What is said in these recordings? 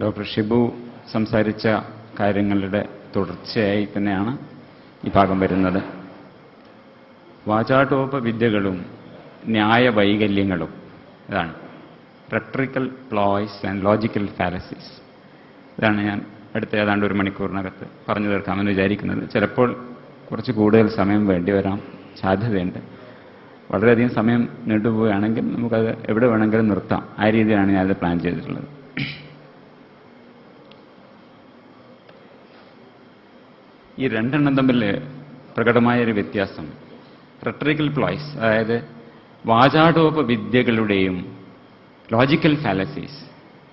Doctor Shibu സംസാരിച്ച കാര്യങ്ങളുടെ തുടർച്ചയായി തന്നെയാണ് ഈ ഭാഗം വരുന്നത്. വാചാടോപവിദ്യകളും ന്യായവൈകല്യങ്ങളും ഇതാണ് റെട്രിക്കൽ പ്ലോയ്സ് ആൻഡ് ലോജിക്കൽ ഫാലസീസ്. ഇതാണ് ഞാൻ അടുത്ത ഏതാണ്ട് ഒരു മണിക്കൂറിനകത്ത് പറഞ്ഞു തീർക്കാമെന്ന് വിചാരിക്കുന്നത്. ചിലപ്പോൾ കുറച്ച് കൂടുതൽ സമയം വേണ്ടി വരാൻ സാധ്യതയുണ്ട്. വളരെയധികം സമയം നീണ്ടുപോവുകയാണെങ്കിൽ നമുക്കത് എവിടെ വേണമെങ്കിലും നിർത്താം. ആ രീതിയിലാണ് ഞാനത് പ്ലാൻ ചെയ്തിട്ടുള്ളത്. ഈ രണ്ടെണ്ണം തമ്മിൽ പ്രകടമായൊരു വ്യത്യാസം റെട്രിക്കൽ പ്ലോയ്സ്, അതായത് വാചാടോപവിദ്യകളുടെയും ലോജിക്കൽ ഫാലസീസ്,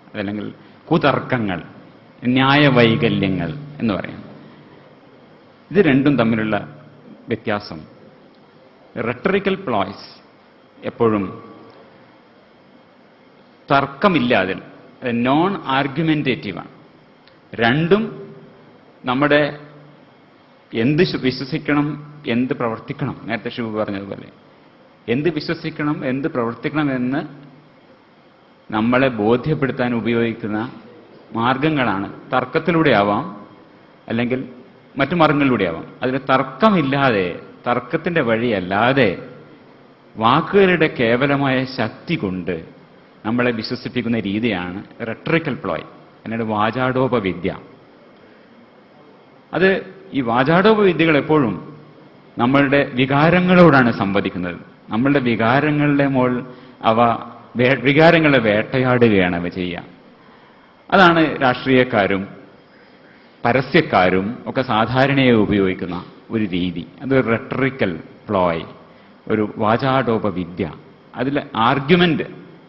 അതല്ലെങ്കിൽ കുതർക്കങ്ങൾ, ന്യായവൈകല്യങ്ങൾ എന്ന് പറയും. ഇത് രണ്ടും തമ്മിലുള്ള വ്യത്യാസം, റെട്ടറിക്കൽ പ്ലോയ്സ് എപ്പോഴും തർക്കമില്ലാതെ നോൺ ആർഗ്യുമെന്റേറ്റീവാണ്. രണ്ടും നമ്മുടെ എന്ത് വിശ്വസിക്കണം, എന്ത് പ്രവർത്തിക്കണം, നേരത്തെ ഷിബു പറഞ്ഞതുപോലെ എന്ത് വിശ്വസിക്കണം, എന്ത് പ്രവർത്തിക്കണം എന്ന് നമ്മളെ ബോധ്യപ്പെടുത്താൻ ഉപയോഗിക്കുന്ന മാർഗങ്ങളാണ്. തർക്കത്തിലൂടെ ആവാം, അല്ലെങ്കിൽ മറ്റു മാർഗങ്ങളിലൂടെ ആവാം. അതിന് തർക്കമില്ലാതെ, തർക്കത്തിന്റെ വഴിയല്ലാതെ വാക്കുകളുടെ കേവലമായ ശക്തി കൊണ്ട് നമ്മളെ വിശ്വസിപ്പിക്കുന്ന രീതിയാണ് റെട്രിക്കൽ പ്ലോയ്, അല്ലെങ്കിൽ വാചാടോപവിദ്യ. അത് ഈ വാചാടോപവിദ്യകൾ എപ്പോഴും നമ്മളുടെ വികാരങ്ങളോടാണ് സംവദിക്കുന്നത്. നമ്മളുടെ വികാരങ്ങളുടെ മുകൾ വികാരങ്ങളെ വേട്ടയാടുകയാണ് അവ ചെയ്യുക. അതാണ് രാഷ്ട്രീയക്കാരും പരസ്യക്കാരും ഒക്കെ സാധാരണയായി ഉപയോഗിക്കുന്ന ഒരു രീതി. അതൊരു റെട്രിക്കൽ പ്ലോയ്, ഒരു വാചാടോപവിദ്യ. അതിൽ ആർഗ്യുമെന്റ്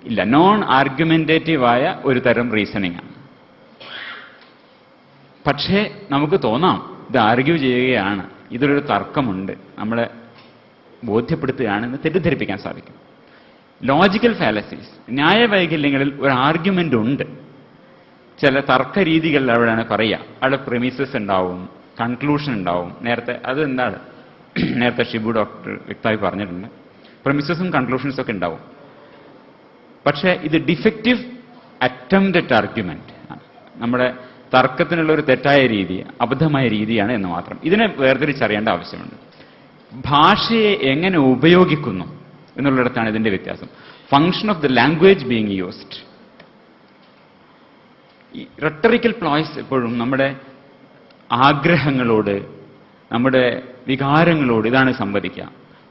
ഇല്ല, നോൺ ആർഗ്യുമെന്റേറ്റീവായ ഒരു തരം റീസണിങ് ആണ്. പക്ഷേ നമുക്ക് തോന്നാം ഇത് ആർഗ്യൂ ചെയ്യുകയാണ്, ഇതിലൊരു തർക്കമുണ്ട്, നമ്മളെ ബോധ്യപ്പെടുത്തുകയാണെന്ന് തെറ്റിദ്ധരിപ്പിക്കാൻ സാധിക്കും. ലോജിക്കൽ ഫാലസീസ്, ന്യായവൈകല്യങ്ങളിൽ ഒരു ആർഗ്യുമെന്റ് ഉണ്ട്. ചില തർക്ക രീതികളിൽ അവിടെയാണ് പറയുക. അവിടെ പ്രിമിസസ് ഉണ്ടാവും, കൺക്ലൂഷൻ ഉണ്ടാവും. നേരത്തെ അത് എന്താണ് നേരത്തെ ഷിബു ഡോക്ടർ വ്യക്തമായി പറഞ്ഞിട്ടുണ്ട്. പ്രിമിസസും കൺക്ലൂഷൻസും ഒക്കെ ഉണ്ടാവും. പക്ഷേ ഇത് ഡിഫക്റ്റീവ് അറ്റംപ്റ്റഡ് ആർഗ്യുമെന്റ്, നമ്മുടെ തർക്കത്തിനുള്ള ഒരു തെറ്റായ രീതി, അബദ്ധമായ രീതിയാണ് എന്ന് മാത്രം. ഇതിനെ വേർതിരിച്ചറിയേണ്ട ആവശ്യമുണ്ട്. ഭാഷയെ എങ്ങനെ ഉപയോഗിക്കുന്നു എന്നുള്ളിടത്താണ് ഇതിന്റെ വ്യത്യാസം. Function of the language being used. ഈ റെട്ടറിക്കൽ പ്ലോയ്സ് എപ്പോഴും നമ്മുടെ ആഗ്രഹങ്ങളോട്, നമ്മുടെ വികാരങ്ങളോട് ഇതാണ് സംവദിക്കുക.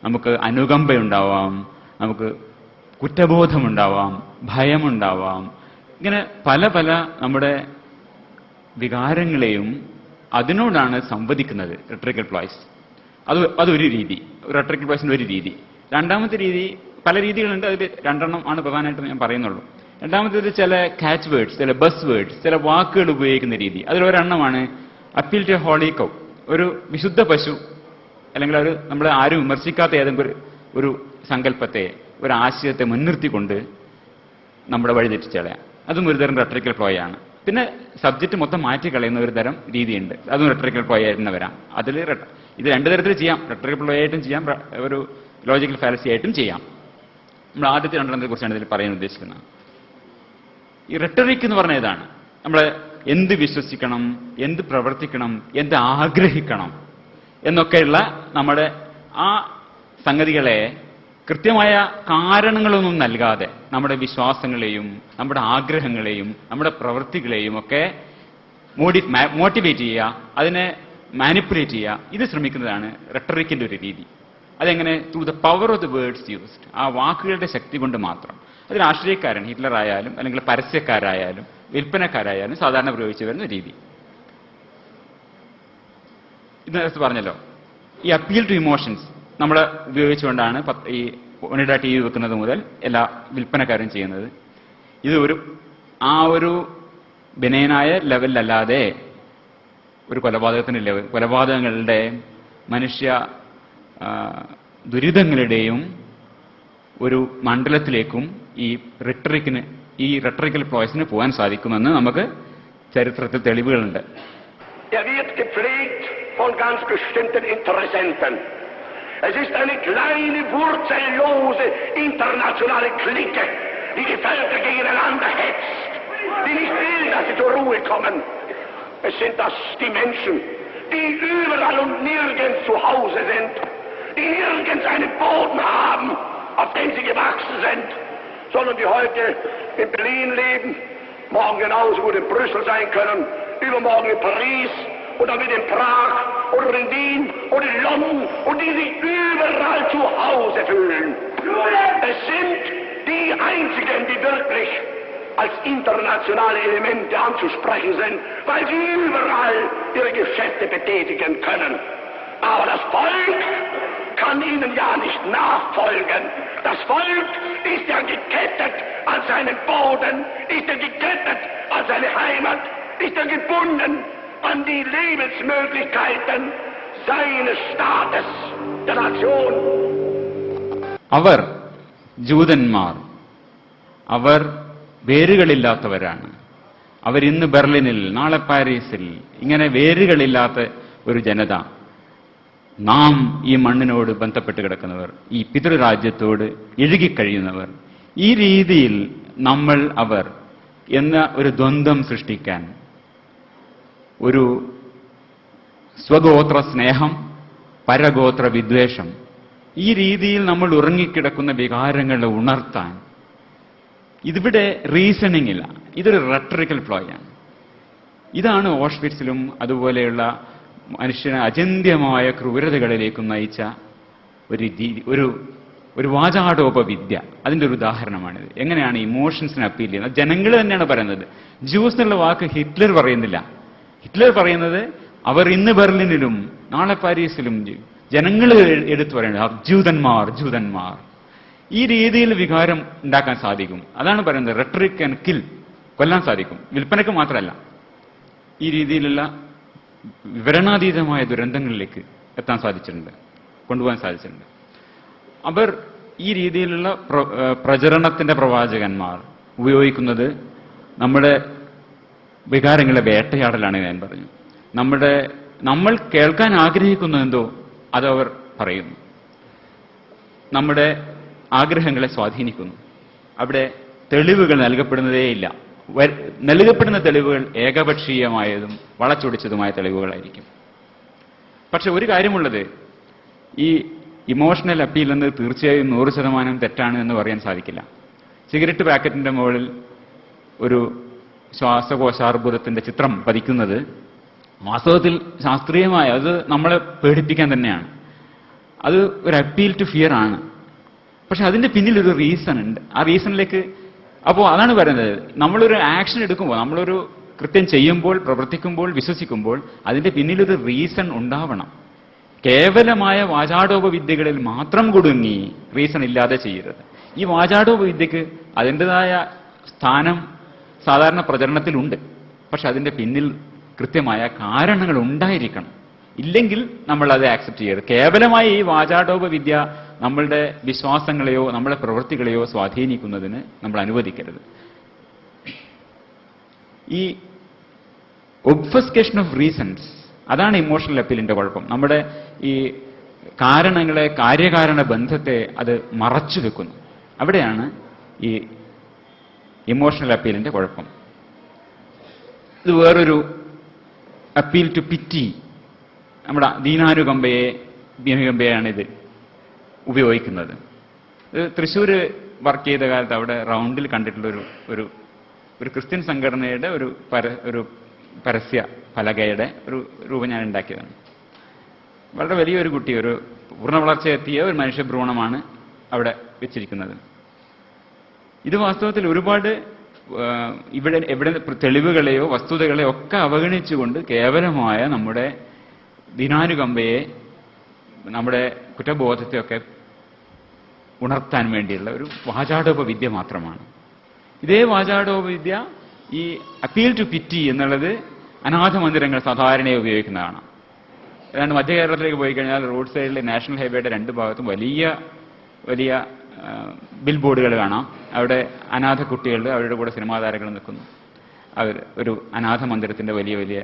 നമുക്ക് അനുകമ്പയുണ്ടാവാം, നമുക്ക് കുറ്റബോധമുണ്ടാവാം, ഭയമുണ്ടാവാം. ഇങ്ങനെ പല പല നമ്മുടെ വികാരങ്ങളെയും അതിനോടാണ് സംവദിക്കുന്നത് റെട്ടറിക്കൽ പ്ലോയ്സ്. അതൊരു രീതി, റെട്ടറിക്കൽ പ്ലോയ്സിന്റെ ഒരു രീതി. രണ്ടാമത്തെ രീതി, പല രീതികളുണ്ട്, അതിൽ രണ്ടെണ്ണം ആണ് പ്രധാനമായിട്ടും ഞാൻ പറയുന്നുള്ളൂ. രണ്ടാമത്തേത് ചില ക്യാച്ച് വേർഡ്സ്, ചില ബസ് വേർഡ്സ്, ചില വാക്കുകൾ ഉപയോഗിക്കുന്ന രീതി. അതിലൊരെണ്ണമാണ് അപ്പീൽ ടു ഹോളി കൗ, ഒരു വിശുദ്ധ പശു, അല്ലെങ്കിൽ ഒരു നമ്മളെ ആരും വിമർശിക്കാത്ത ഏതെങ്കിലും ഒരു സങ്കല്പത്തെ, ഒരു ആശയത്തെ മുൻനിർത്തിക്കൊണ്ട് നമ്മുടെ വഴി തെറ്റിച്ചളയാം. അതും ഒരുതരം റെട്ടറിക്കൽ പ്ലോയ് ആണ്. പിന്നെ സബ്ജക്റ്റ് മൊത്തം മാറ്റിക്കളയുന്ന ഒരു തരം രീതിയുണ്ട്, അതും റെട്ടറിക്കൽ പ്ലോയ് ആയിട്ട് തന്നെ വരാം. അതിൽ ഇത് രണ്ടു തരത്തിൽ ചെയ്യാം, റെട്ടറിക്കൽ പ്ലോയ് ആയിട്ടും ചെയ്യാം, ഒരു ലോജിക്കൽ ഫാലസി ആയിട്ടും ചെയ്യാം. നമ്മൾ ആദ്യത്തെ രണ്ടെണ്ണത്തെ കുറിച്ചാണ് ഇതിൽ പറയാൻ ഉദ്ദേശിക്കുന്നത്. ഈ റെട്ടറിക് എന്ന് പറഞ്ഞ ഇതാണ്, നമ്മൾ എന്ത് വിശ്വസിക്കണം, എന്ത് പ്രവർത്തിക്കണം, എന്ത് ആഗ്രഹിക്കണം എന്നൊക്കെയുള്ള നമ്മുടെ ആ സംഗതികളെ കൃത്യമായ കാരണങ്ങളൊന്നും നൽകാതെ നമ്മുടെ വിശ്വാസങ്ങളെയും നമ്മുടെ ആഗ്രഹങ്ങളെയും നമ്മുടെ പ്രവൃത്തികളെയും ഒക്കെ മോട്ടിവേറ്റ് ചെയ്യുക, അതിനെ മാനിപ്പുലേറ്റ് ചെയ്യുക, ഇത് ശ്രമിക്കുന്നതാണ് റെട്ടറിക്കിന്റെ ഒരു രീതി. അതെങ്ങനെ? Through the power of the words used, ആ വാക്കുകളുടെ ശക്തി കൊണ്ട് മാത്രം. അത് രാഷ്ട്രീയക്കാരൻ, ഹിറ്റ്ലർ ആയാലും അല്ലെങ്കിൽ പരസ്യക്കാരായാലും വിൽപ്പനക്കാരായാലും സാധാരണ പ്രയോഗിച്ചു വരുന്ന രീതി. ഇത് പറഞ്ഞല്ലോ, ഈ അപ്പീൽ ടു ഇമോഷൻസ് നമ്മൾ ഉപയോഗിച്ചുകൊണ്ടാണ് ഈ ഒനിഡ ടി വി വെക്കുന്നത് മുതൽ എല്ലാ വിൽപ്പനക്കാരും ചെയ്യുന്നത്. ഇത് ഒരു ബിനയനായ ലെവലിലല്ലാതെ ഒരു കൊലപാതകത്തിന്റെ ലെവൽ, കൊലപാതകങ്ങളുടെ, മനുഷ്യ ദുരിതങ്ങളുടെയും ഒരു മണ്ഡലത്തിലേക്കും ഈ റെട്ടറിക്കൽ പ്ലോയ്സിന് പോകാൻ സാധിക്കുമെന്ന് നമുക്ക് ചരിത്രത്തിൽ തെളിവുകളുണ്ട്. Es ist eine kleine, wurzellose internationale Clique, die die Völker gegeneinander hetzt. die nicht will, dass sie zur Ruhe kommen. Es sind das die Menschen, die überall und nirgends zu Hause sind, die nirgends einen Boden haben, auf dem sie gewachsen sind, sondern die heute in Berlin leben, morgen genauso gut in Brüssel sein können, übermorgen in Paris oder wieder in Prag oder in Wien oder in London und die sich überall zu Hause fühlen. Es sind die einzigen, die wirklich als internationale Elemente anzusprechen sind, weil sie überall ihre Geschäfte betätigen können. Aber das Volk kann ihnen ja nicht nachfolgen. Das Volk ist ja gekettet an seinen Boden, ist ja gekettet an seine Heimat, ist ja gebunden an die Lebensmöglichkeiten seines Staates, der Nation. അവർ ജൂതന്മാർ, അവർ വേരുകളില്ലാത്തവരാണ്. അവരിന്ന് ബെർലിനിൽ, നാളെ പാരീസിൽ, ഇങ്ങനെ വേരുകളില്ലാത്ത ഒരു ജനത. നാം ഈ മണ്ണിനോട് ബന്ധപ്പെട്ട് കിടക്കുന്നവർ, ഈ പിതൃരാജ്യത്തോട് ഇഴുകിക്കഴിയുന്നവർ. ഈ രീതിയിൽ നമ്മൾ അവർ എന്ന ഒരു ദ്വന്ദ്വം സൃഷ്ടിക്കാൻ, ഒരു സ്വഗോത്ര സ്നേഹം, പരഗോത്ര വിദ്വേഷം, ഈ രീതിയിൽ നമ്മൾ ഉറങ്ങിക്കിടക്കുന്ന വികാരങ്ങളെ ഉണർത്താൻ ഇതിവിടെ റീസണിംഗ് ഇല്ല. ഇതൊരു റെട്ടറിക്കൽ പ്ലോയാണ്. ഇതാണ് ഓഷ്വിറ്റ്സിലും അതുപോലെയുള്ള മനുഷ്യനെ അചിന്ത്യമായ ക്രൂരതകളിലേക്കും നയിച്ച ഒരു വാചാടോപവിദ്യ. അതിന്റെ ഒരു ഉദാഹരണമാണിത്. എങ്ങനെയാണ് ഇമോഷൻസിനെ അപ്പീൽ ചെയ്യുന്നത്? ജനങ്ങൾ തന്നെയാണ് പറയുന്നത്. ജൂസ് എന്നുള്ള വാക്ക് ഹിറ്റ്ലർ പറയുന്നില്ല. ഹിറ്റ്ലർ പറയുന്നത് അവർ ഇന്ന് ബെർലിനിലും നാളെ പാരീസിലും ജനങ്ങൾ എടുത്തു പറയുന്നത് ജൂതന്മാർ, ജൂതന്മാർ. ഈ രീതിയിൽ വികാരം ഉണ്ടാക്കാൻ സാധിക്കും. അതാണ് പറയുന്നത് റെട്ടറിക് ആൻഡ് കിൽ, കൊല്ലാൻ സാധിക്കും. വിൽപ്പനക്ക് മാത്രമല്ല, ഈ രീതിയിലുള്ള വിവരണാതീതമായ ദുരന്തങ്ങളിലേക്ക് എത്താൻ സാധിച്ചിട്ടുണ്ട്, കൊണ്ടുപോകാൻ സാധിച്ചിട്ടുണ്ട്. അവർ ഈ രീതിയിലുള്ള പ്രചരണത്തിന്റെ പ്രവാചകന്മാർ ഉപയോഗിക്കുന്നത് നമ്മുടെ വികാരങ്ങളെ വേട്ടയാടലാണ്. ഞാൻ പറഞ്ഞു, നമ്മൾ കേൾക്കാൻ ആഗ്രഹിക്കുന്നതെന്തോ അതവർ പറയുന്നു, നമ്മുടെ ആഗ്രഹങ്ങളെ സ്വാധീനിക്കുന്നു. അവിടെ തെളിവുകൾ നൽകപ്പെടുന്നതേയില്ല. നൽകപ്പെടുന്ന തെളിവുകൾ ഏകപക്ഷീയമായതും വളച്ചൊടിച്ചതുമായ തെളിവുകളായിരിക്കും. പക്ഷെ ഒരു കാര്യമുള്ളത്, ഈ ഇമോഷണൽ അപ്പീൽ എന്നത് തീർച്ചയായും 100% തെറ്റാണ് എന്ന് പറയാൻ സാധിക്കില്ല. സിഗരറ്റ് പാക്കറ്റിന്റെ മുകളിൽ ഒരു ശ്വാസകോശാർബുദത്തിന്റെ ചിത്രം പതിക്കുന്നത് വാസ്തവത്തിൽ ശാസ്ത്രീയമായ അത് നമ്മളെ പേടിപ്പിക്കാൻ തന്നെയാണ്. അത് ഒരു അപ്പീൽ ടു ഫിയർ ആണ്. പക്ഷെ അതിന്റെ പിന്നിൽ ഒരു റീസൺ ഉണ്ട്. ആ റീസണിലേക്ക് അപ്പോൾ അതാണ് പറയുന്നത്, നമ്മളൊരു ആക്ഷൻ എടുക്കുമ്പോൾ, നമ്മളൊരു കൃത്യം ചെയ്യുമ്പോൾ, പ്രവർത്തിക്കുമ്പോൾ, വിശ്വസിക്കുമ്പോൾ അതിന്റെ പിന്നിലൊരു റീസൺ ഉണ്ടാവണം. കേവലമായ വാചാടോപവിദ്യകളിൽ മാത്രം കുടുങ്ങി റീസൺ ഇല്ലാതെ ചെയ്യരുത്. ഈ വാചാടോപവിദ്യക്ക് അതിൻ്റെതായ സ്ഥാനം സാധാരണ പ്രചരണത്തിലുണ്ട്. പക്ഷെ അതിന്റെ പിന്നിൽ കൃത്യമായ കാരണങ്ങൾ ഉണ്ടായിരിക്കണം. ഇല്ലെങ്കിൽ നമ്മൾ അത് ആക്സെപ്റ്റ് ചെയ്യരുത്. കേവലമായ ഈ വാചാടോപവിദ്യ നമ്മളുടെ വിശ്വാസങ്ങളെയോ നമ്മുടെ പ്രവൃത്തികളെയോ സ്വാധീനിക്കുന്നതിന് നമ്മൾ അനുവദിക്കരുത്. ഈ ഒബ്ഫസ്കേഷൻ ഓഫ് റീസൺസ്, അതാണ് ഇമോഷണൽ അപ്പീലിന്റെ കുഴപ്പം. നമ്മുടെ ഈ കാരണങ്ങളെ, കാര്യകാരണ ബന്ധത്തെ അത് മറച്ചു വെക്കുന്നു. അവിടെയാണ് ഈ ഇമോഷണൽ അപ്പീലിന്റെ കുഴപ്പം. ഇത് വേറൊരു അപ്പീൽ ടു പിറ്റി, നമ്മുടെ ദീനാനുകമ്പയാണ് ഇത് ഉപയോഗിക്കുന്നത്. തൃശ്ശൂർ വർക്ക് ചെയ്ത കാലത്ത് അവിടെ റൗണ്ടിൽ കണ്ടിട്ടുള്ള ഒരു ക്രിസ്ത്യൻ സംഘടനയുടെ ഒരു പരസ്യ പലകയുടെ ഒരു രൂപം ഞാൻ ഉണ്ടാക്കിയതാണ്. വളരെ വലിയൊരു കുട്ടി, ഒരു പൂർണ്ണ വളർച്ചയെത്തിയ ഒരു മനുഷ്യഭ്രൂണമാണ് അവിടെ വെച്ചിരിക്കുന്നത്. ഇത് വാസ്തവത്തിൽ ഒരുപാട് എവിടെ തെളിവുകളെയോ വസ്തുതകളെയോ ഒക്കെ അവഗണിച്ചുകൊണ്ട് കേവലമായ നമ്മുടെ ദീനാനുകമ്പയെ, നമ്മുടെ കുറ്റബോധത്തെയൊക്കെ ഉണർത്താൻ വേണ്ടിയുള്ള ഒരു വാചാടോപവിദ്യ മാത്രമാണ്. ഇതേ വാചാടോപവിദ്യ, ഈ അപ്പീൽ ടു പിറ്റി എന്നുള്ളത് അനാഥ മന്ദിരങ്ങൾ സാധാരണയായി ഉപയോഗിക്കുന്നതാണ്. ഏതാണ്ട് മധ്യ കേരളത്തിലേക്ക് പോയി കഴിഞ്ഞാൽ റോഡ് സൈഡിലെ നാഷണൽ ഹൈവേയുടെ 2 ഭാഗത്തും വലിയ വലിയ ബിൽ ബോർഡുകൾ കാണാം. അവിടെ അനാഥ കുട്ടികൾ, അവരുടെ കൂടെ സിനിമാ താരങ്ങൾ നിൽക്കുന്നു. അവർ ഒരു അനാഥ മന്ദിരത്തിന്റെ വലിയ വലിയ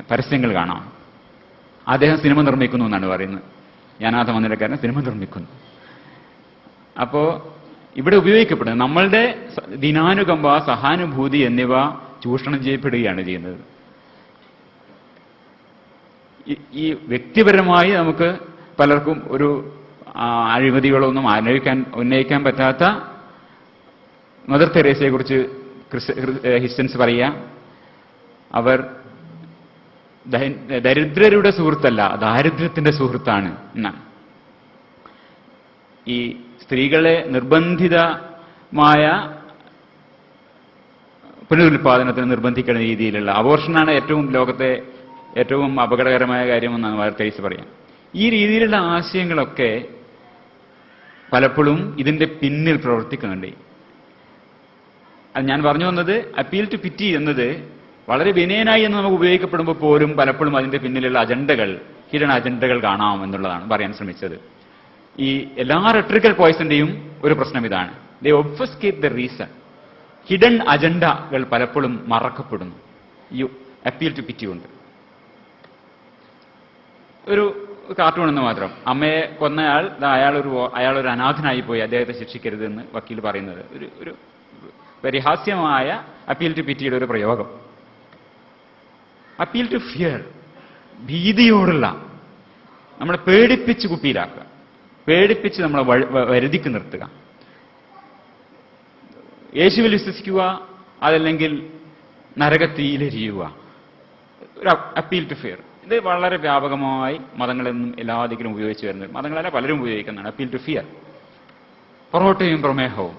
പരസ്യങ്ങൾ കാണാം. അദ്ദേഹം സിനിമ നിർമ്മിക്കുന്നു എന്നാണ് പറയുന്നത്. ഈ അനാഥ മന്ദിരക്കാരൻ സിനിമ നിർമ്മിക്കുന്നു. അപ്പോ ഇവിടെ ഉപയോഗിക്കപ്പെടുന്നത്. നമ്മളുടെ ദിനാനുകമ്പ, സഹാനുഭൂതി എന്നിവ ചൂഷണം ചെയ്യപ്പെടുകയാണ് ചെയ്യുന്നത്. ഈ വ്യക്തിപരമായി നമുക്ക് പലർക്കും ഒരു അഴിമതികളൊന്നും ഉന്നയിക്കാൻ പറ്റാത്ത മദർ തെരേസയെ കുറിച്ച് ക്രിസ്ത്യൻസ് പറയുക, അവർ ദരിദ്രരുടെ സുഹൃത്തല്ല, ദാരിദ്ര്യത്തിന്റെ സുഹൃത്താണ് എന്നാണ്. ഈ സ്ത്രീകളെ നിർബന്ധിതമായ പുനരുൽപാദനത്തിന് നിർബന്ധിക്കുന്ന രീതിയിലുള്ള അബോർഷനാണ് ലോകത്തെ ഏറ്റവും അപകടകരമായ കാര്യമെന്നാണ് മദർ തെരേസ പറയാം. ഈ രീതിയിലുള്ള ആശയങ്ങളൊക്കെ പലപ്പോഴും ഇതിന്റെ പിന്നിൽ പ്രവർത്തിക്കുന്നുണ്ട്. അത് ഞാൻ പറഞ്ഞു വന്നത് അപ്പീൽ ടു പിറ്റി എന്നത് വളരെ വിനയനായി എന്ന് നമുക്ക് ഉപയോഗിക്കപ്പെടുമ്പോൾ പോലും പലപ്പോഴും അതിന്റെ പിന്നിലുള്ള ഹിഡൻ അജണ്ടകൾ കാണാം എന്നുള്ളതാണ് പറയാൻ ശ്രമിച്ചത്. ഈ എല്ലാ റെട്രിക്കൽ പോയ്സിന്റെയും ഒരു പ്രശ്നം ഇതാണ്. ദേ ഒബ്ഫസ്കേറ്റ് ദ റീസൺ. ഹിഡൻ അജണ്ടകൾ പലപ്പോഴും മറക്കപ്പെടുന്നു ഈ അപ്പീൽ ടു പിറ്റി കൊണ്ട്. ഒരു കാർട്ടൂൺ എന്ന് മാത്രം. അമ്മയെ കൊന്നയാൾ അയാളൊരു അനാഥനായി പോയി, അദ്ദേഹത്തെ ശിക്ഷിക്കരുതെന്ന് വക്കീൽ പറയുന്നത് ഒരു പരിഹാസ്യമായ അപ്പീൽ ടു പിറ്റിയുടെ ഒരു പ്രയോഗം. അപ്പീൽ ടു ഫിയർ, ഭീതിയോടുള്ള, നമ്മളെ പേടിപ്പിച്ച് കുപ്പിയിലാക്കുക, പേടിപ്പിച്ച് നമ്മളെ വരുതിക്ക് നിർത്തുക. യേശുവിൽ വിശ്വസിക്കുക, അതല്ലെങ്കിൽ നരകത്തീയിലെരിയുക. ഒരു അപ്പീൽ ടു ഫിയർ. ഇത് വളരെ വ്യാപകമായി മതങ്ങളെന്നും എല്ലാ ദിക്കിലും ഉപയോഗിച്ച് വരുന്നത്. മതങ്ങളല്ല, പലരും ഉപയോഗിക്കുന്നതാണ് അപ്പീൽ ടു ഫിയർ. പൊറോട്ടയും പ്രമേഹവും